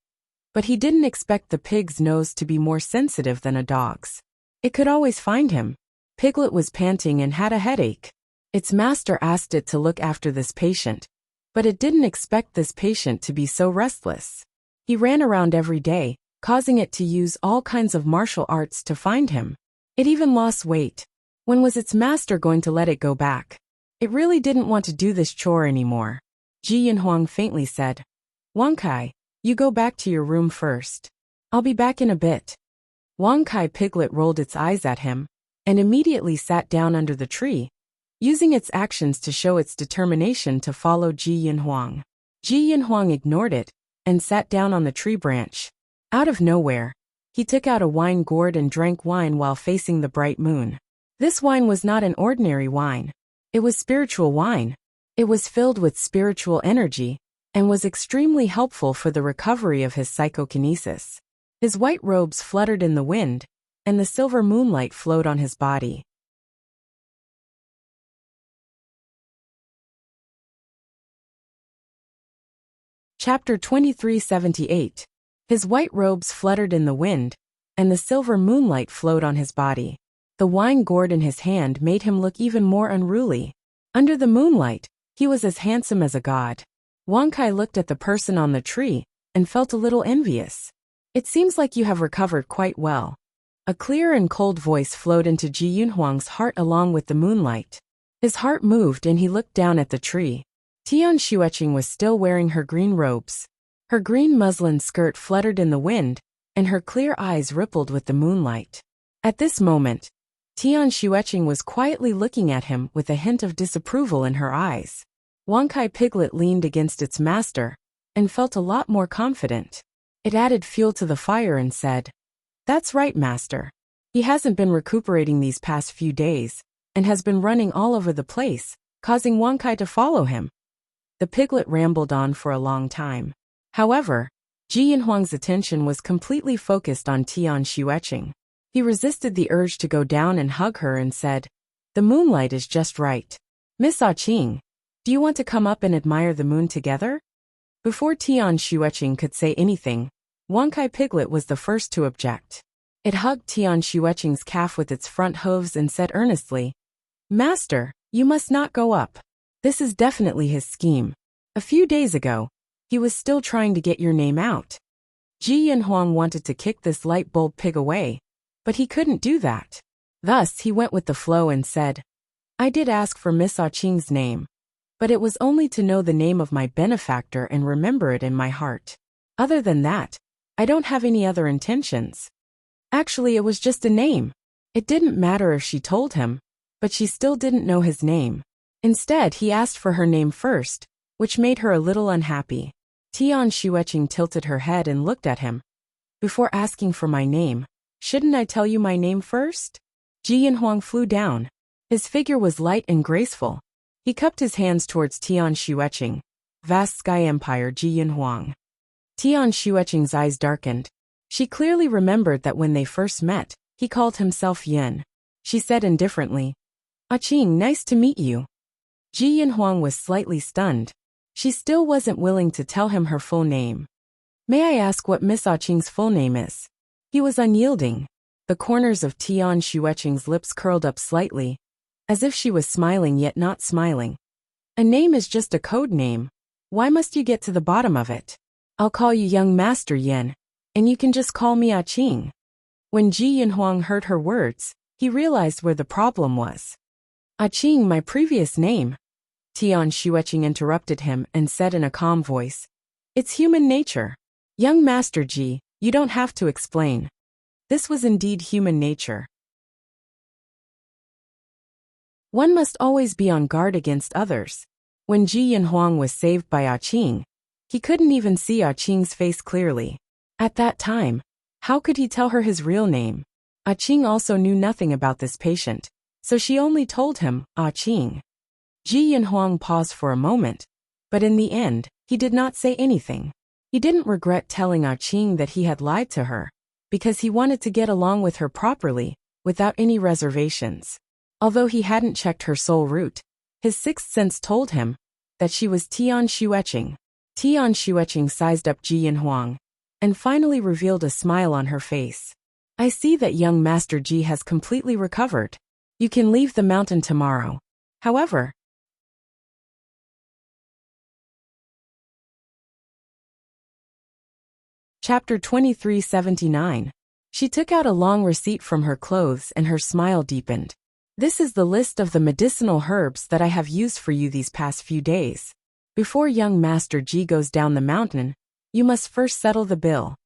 but he didn't expect the pig's nose to be more sensitive than a dog's. It could always find him. Piglet was panting and had a headache. Its master asked it to look after this patient, but it didn't expect this patient to be so restless. He ran around every day, causing it to use all kinds of martial arts to find him. It even lost weight. When was its master going to let it go back? It really didn't want to do this chore anymore. Ji Yinhuang faintly said, Wang Kai, you go back to your room first. I'll be back in a bit. Wang Kai Piglet rolled its eyes at him, and immediately sat down under the tree, using its actions to show its determination to follow Ji Yinhuang. Ji Yinhuang ignored it, and sat down on the tree branch. Out of nowhere, he took out a wine gourd and drank wine while facing the bright moon. This wine was not an ordinary wine. It was spiritual wine. It was filled with spiritual energy, and was extremely helpful for the recovery of his psychokinesis. His white robes fluttered in the wind, and the silver moonlight flowed on his body. Chapter 2378. His white robes fluttered in the wind, and the silver moonlight flowed on his body. The wine gourd in his hand made him look even more unruly. Under the moonlight, he was as handsome as a god. Wang Kai looked at the person on the tree, and felt a little envious. It seems like you have recovered quite well. A clear and cold voice flowed into Ji Yinhuang's heart along with the moonlight. His heart moved and he looked down at the tree. Tian Xueqing was still wearing her green robes. Her green muslin skirt fluttered in the wind, and her clear eyes rippled with the moonlight. At this moment, Tian Xueqing was quietly looking at him with a hint of disapproval in her eyes. Wonkai Piglet leaned against its master and felt a lot more confident. It added fuel to the fire and said, "That's right, master. He hasn't been recuperating these past few days and has been running all over the place, causing Wonkai to follow him." The piglet rambled on for a long time. However, Ji Yanhuang's attention was completely focused on Tian Xueqing. He resisted the urge to go down and hug her and said, "The moonlight is just right. Miss Qing, do you want to come up and admire the moon together?" Before Tian Xueqing could say anything, Wonkai Piglet was the first to object. It hugged Tian Xueqing's calf with its front hooves and said earnestly, "Master, you must not go up. This is definitely his scheme. A few days ago, he was still trying to get your name out." Ji Yanhuang wanted to kick this light bulb pig away, but he couldn't do that. Thus he went with the flow and said, "I did ask for Miss Qing's name, but it was only to know the name of my benefactor and remember it in my heart. Other than that, I don't have any other intentions." Actually, it was just a name. It didn't matter if she told him, but she still didn't know his name. Instead, he asked for her name first, which made her a little unhappy. Tian Xueqing tilted her head and looked at him. "Before asking for my name, shouldn't I tell you my name first?" Ji Yanhuang flew down. His figure was light and graceful. He cupped his hands towards Tian Xueqing. "Vast Sky Empire Ji Yanhuang." Tian Xueqing's eyes darkened. She clearly remembered that when they first met, he called himself Yin. She said indifferently, "Qing, nice to meet you." Ji Yanhuang was slightly stunned. She still wasn't willing to tell him her full name. "May I ask what Miss Qing's full name is?" He was unyielding. The corners of Tian Xueqing's lips curled up slightly, as if she was smiling yet not smiling. "A name is just a code name. Why must you get to the bottom of it? I'll call you Young Master Yin, and you can just call me Qing." When Ji Yanhuang heard her words, he realized where the problem was. "Qing, my previous name," Tian Xueqing interrupted him and said in a calm voice, "It's human nature. Young Master Ji, you don't have to explain." This was indeed human nature. One must always be on guard against others. When Ji Yanhuang was saved by Qing, he couldn't even see Qing's face clearly. At that time, how could he tell her his real name? Qing also knew nothing about this patient, so she only told him, "Qing." Ji Yanhuang paused for a moment, but in the end, he did not say anything. He didn't regret telling Qing that he had lied to her, because he wanted to get along with her properly, without any reservations. Although he hadn't checked her soul root, his sixth sense told him that she was Tian Xueqing. Tian Xueqing sized up Ji Yanhuang, and finally revealed a smile on her face. "I see that young Master Ji has completely recovered. You can leave the mountain tomorrow. However..." Chapter 2379. She took out a long receipt from her clothes and her smile deepened. "This is the list of the medicinal herbs that I have used for you these past few days. Before young Master Ji goes down the mountain, you must first settle the bill."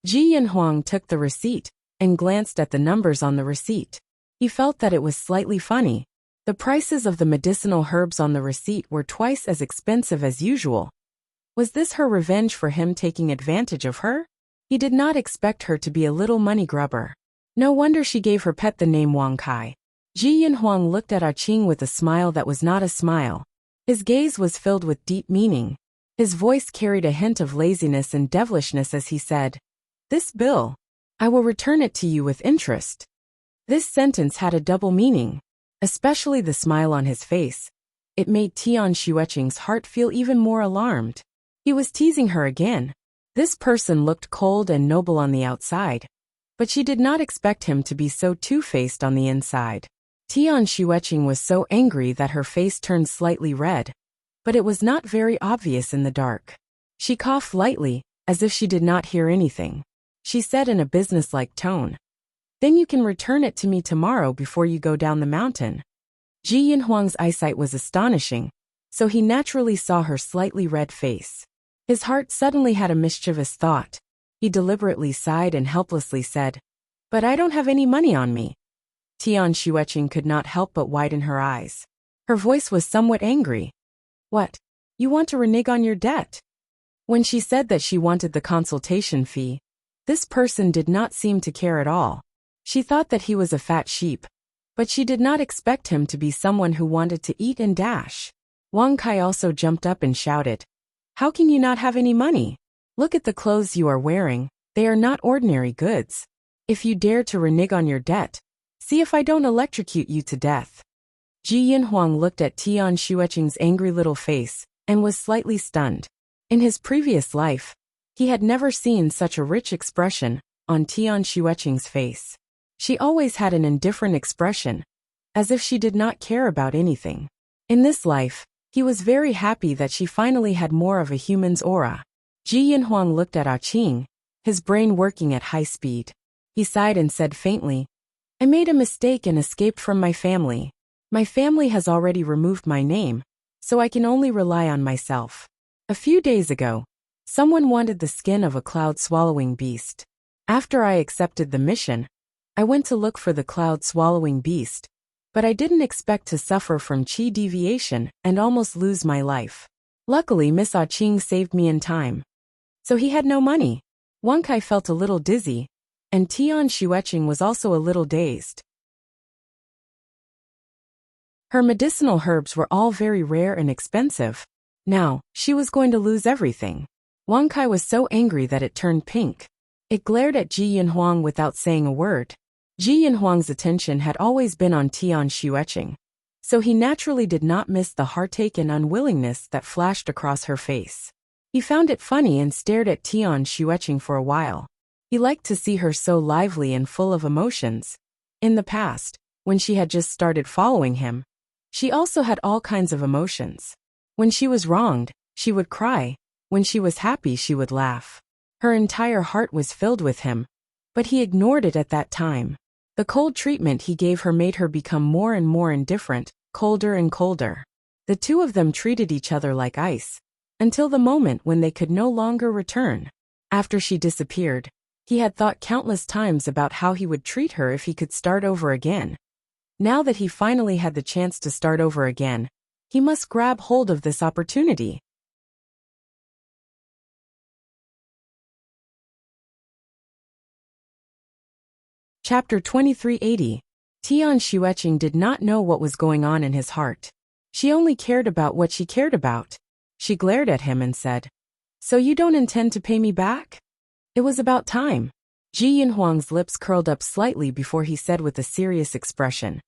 Ji Yanhuang took the receipt and glanced at the numbers on the receipt. He felt that it was slightly funny. The prices of the medicinal herbs on the receipt were twice as expensive as usual. Was this her revenge for him taking advantage of her? He did not expect her to be a little money grubber. No wonder she gave her pet the name Wonkai. Ji Yanhuang looked at Qing with a smile that was not a smile. His gaze was filled with deep meaning. His voice carried a hint of laziness and devilishness as he said, "This bill, I will return it to you with interest." This sentence had a double meaning, especially the smile on his face. It made Tian Xueqing's heart feel even more alarmed. He was teasing her again. This person looked cold and noble on the outside, but she did not expect him to be so two-faced on the inside. Tian Xueqing was so angry that her face turned slightly red, but it was not very obvious in the dark. She coughed lightly, as if she did not hear anything. She said in a businesslike tone, "Then you can return it to me tomorrow before you go down the mountain." Ji Yanhuang's eyesight was astonishing, so he naturally saw her slightly red face. His heart suddenly had a mischievous thought. He deliberately sighed and helplessly said, "But I don't have any money on me." Tian Xueqing could not help but widen her eyes. Her voice was somewhat angry. What? You want to renege on your debt? When she said that she wanted the consultation fee, this person did not seem to care at all. She thought that he was a fat sheep, but she did not expect him to be someone who wanted to eat and dash. Wang Kai also jumped up and shouted, "How can you not have any money? Look at the clothes you are wearing, they are not ordinary goods. If you dare to renege on your debt, see if I don't electrocute you to death." Ji Yinhuang looked at Tian Xueqing's angry little face and was slightly stunned. In his previous life, he had never seen such a rich expression on Tian Xueqing's face. She always had an indifferent expression, as if she did not care about anything. In this life, he was very happy that she finally had more of a human's aura. Ji Yinhuang looked at Ah Qing, his brain working at high speed. He sighed and said faintly, "I made a mistake and escaped from my family. My family has already removed my name, so I can only rely on myself. A few days ago, someone wanted the skin of a cloud-swallowing beast. After I accepted the mission, I went to look for the cloud-swallowing beast, but I didn't expect to suffer from qi deviation and almost lose my life. Luckily, Miss Ah Qing saved me in time." So he had no money. Wang Kai felt a little dizzy, and Tian Xueqing was also a little dazed. Her medicinal herbs were all very rare and expensive. Now, she was going to lose everything. Wang Kai was so angry that it turned pink. It glared at Ji Yinhuang without saying a word. Ji Yinhuang's attention had always been on Tian Xueqing, so he naturally did not miss the heartache and unwillingness that flashed across her face. He found it funny and stared at Tian Xueqing for a while. He liked to see her so lively and full of emotions. In the past, when she had just started following him, she also had all kinds of emotions. When she was wronged, she would cry. When she was happy, she would laugh. Her entire heart was filled with him, but he ignored it at that time. The cold treatment he gave her made her become more and more indifferent, colder and colder. The two of them treated each other like ice, until the moment when they could no longer return. After she disappeared, he had thought countless times about how he would treat her if he could start over again. Now that he finally had the chance to start over again, he must grab hold of this opportunity. Chapter 2380. Tian Xueqing did not know what was going on in his heart. She only cared about what she cared about. She glared at him and said, "So you don't intend to pay me back?" It was about time. Ji Yinhuang's lips curled up slightly before he said with a serious expression,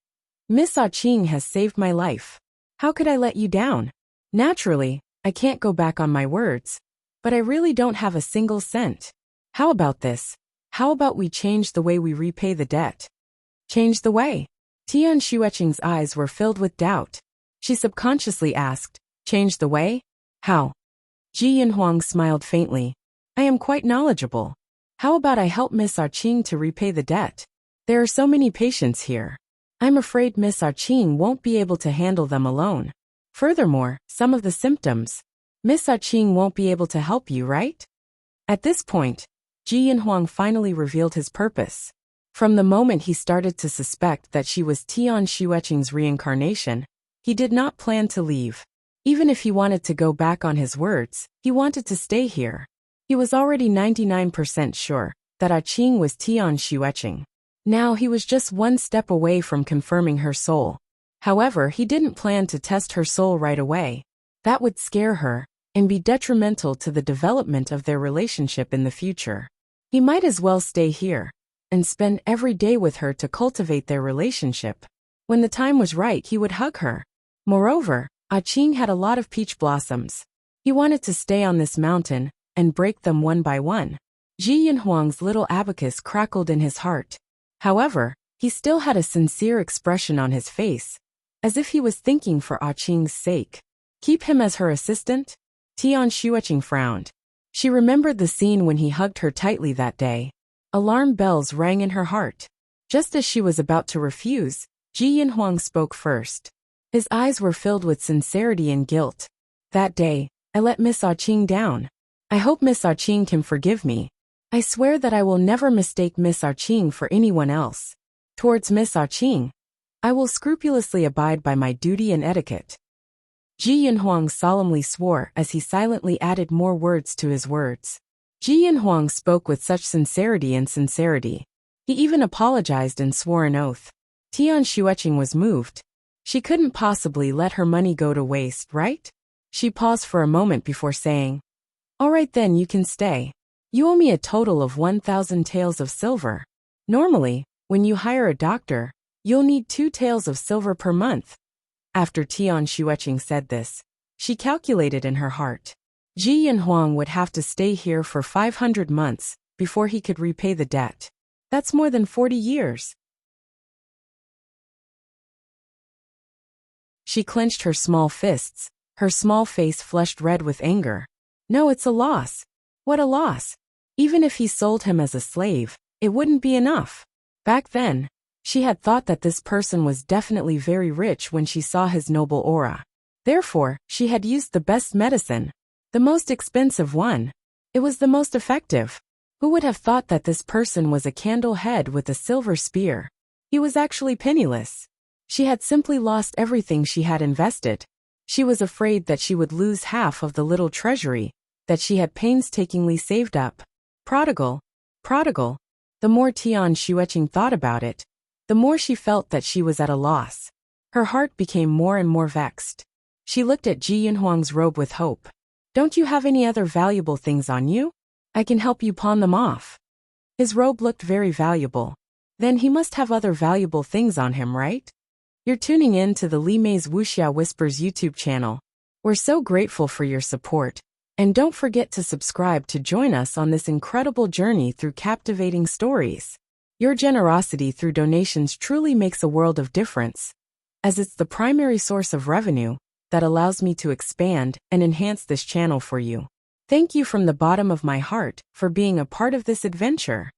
"Miss Ah Qing has saved my life. How could I let you down? Naturally, I can't go back on my words, but I really don't have a single cent. How about this? How about we change the way we repay the debt?" Change the way? Tian Xueqing's eyes were filled with doubt. She subconsciously asked, "Change the way? How?" Ji Yinhuang smiled faintly. "I am quite knowledgeable. How about I help Miss Ah Qing to repay the debt? There are so many patients here. I'm afraid Miss Ah Qing won't be able to handle them alone. Furthermore, some of the symptoms, Miss Ah Qing won't be able to help you, right?" At this point, Ji Yinhuang finally revealed his purpose. From the moment he started to suspect that she was Tian Xueqing's reincarnation, he did not plan to leave. Even if he wanted to go back on his words, he wanted to stay here. He was already 99% sure that Ah Qing was Tian Xueqing. Now he was just one step away from confirming her soul. However, he didn't plan to test her soul right away. That would scare her and be detrimental to the development of their relationship in the future. He might as well stay here and spend every day with her to cultivate their relationship. When the time was right, he would hug her. Moreover, Ah Qing had a lot of peach blossoms. He wanted to stay on this mountain and break them one by one. Ji Yinhuang's little abacus crackled in his heart. However, he still had a sincere expression on his face, as if he was thinking for Ah Qing's sake. Keep him as her assistant? Tian Xueqing frowned. She remembered the scene when he hugged her tightly that day. Alarm bells rang in her heart. Just as she was about to refuse, Ji Yinhuang spoke first. His eyes were filled with sincerity and guilt. "That day, I let Miss Ah Qing down. I hope Miss Ah Qing can forgive me. I swear that I will never mistake Miss Ah Qing for anyone else. Towards Miss Ah Qing, I will scrupulously abide by my duty and etiquette." Ji Yinhuang solemnly swore as he silently added more words to his words. Ji Yinhuang spoke with such sincerity and sincerity. He even apologized and swore an oath. Tian Xueqing was moved. She couldn't possibly let her money go to waste, right? She paused for a moment before saying, "All right then, you can stay. You owe me a total of 1,000 taels of silver. Normally, when you hire a doctor, you'll need 2 taels of silver per month." After Tian Xueqing said this, she calculated in her heart. Ji Yinhuang would have to stay here for 500 months before he could repay the debt. That's more than 40 years. She clenched her small fists, her small face flushed red with anger. No, it's a loss. What a loss. Even if he sold him as a slave, it wouldn't be enough. Back then, she had thought that this person was definitely very rich when she saw his noble aura. Therefore, she had used the best medicine, the most expensive one. It was the most effective. Who would have thought that this person was a candle head with a silver spear? He was actually penniless. She had simply lost everything she had invested. She was afraid that she would lose half of the little treasury that she had painstakingly saved up. Prodigal. The more Tian Xueqing thought about it, the more she felt that she was at a loss. Her heart became more and more vexed. She looked at Ji Yinhuang's robe with hope. Don't you have any other valuable things on you? I can help you pawn them off. His robe looked very valuable. Then he must have other valuable things on him, right? You're tuning in to the Li Mei's Wuxia Whispers YouTube channel. We're so grateful for your support. And don't forget to subscribe to join us on this incredible journey through captivating stories. Your generosity through donations truly makes a world of difference, as it's the primary source of revenue that allows me to expand and enhance this channel for you. Thank you from the bottom of my heart for being a part of this adventure.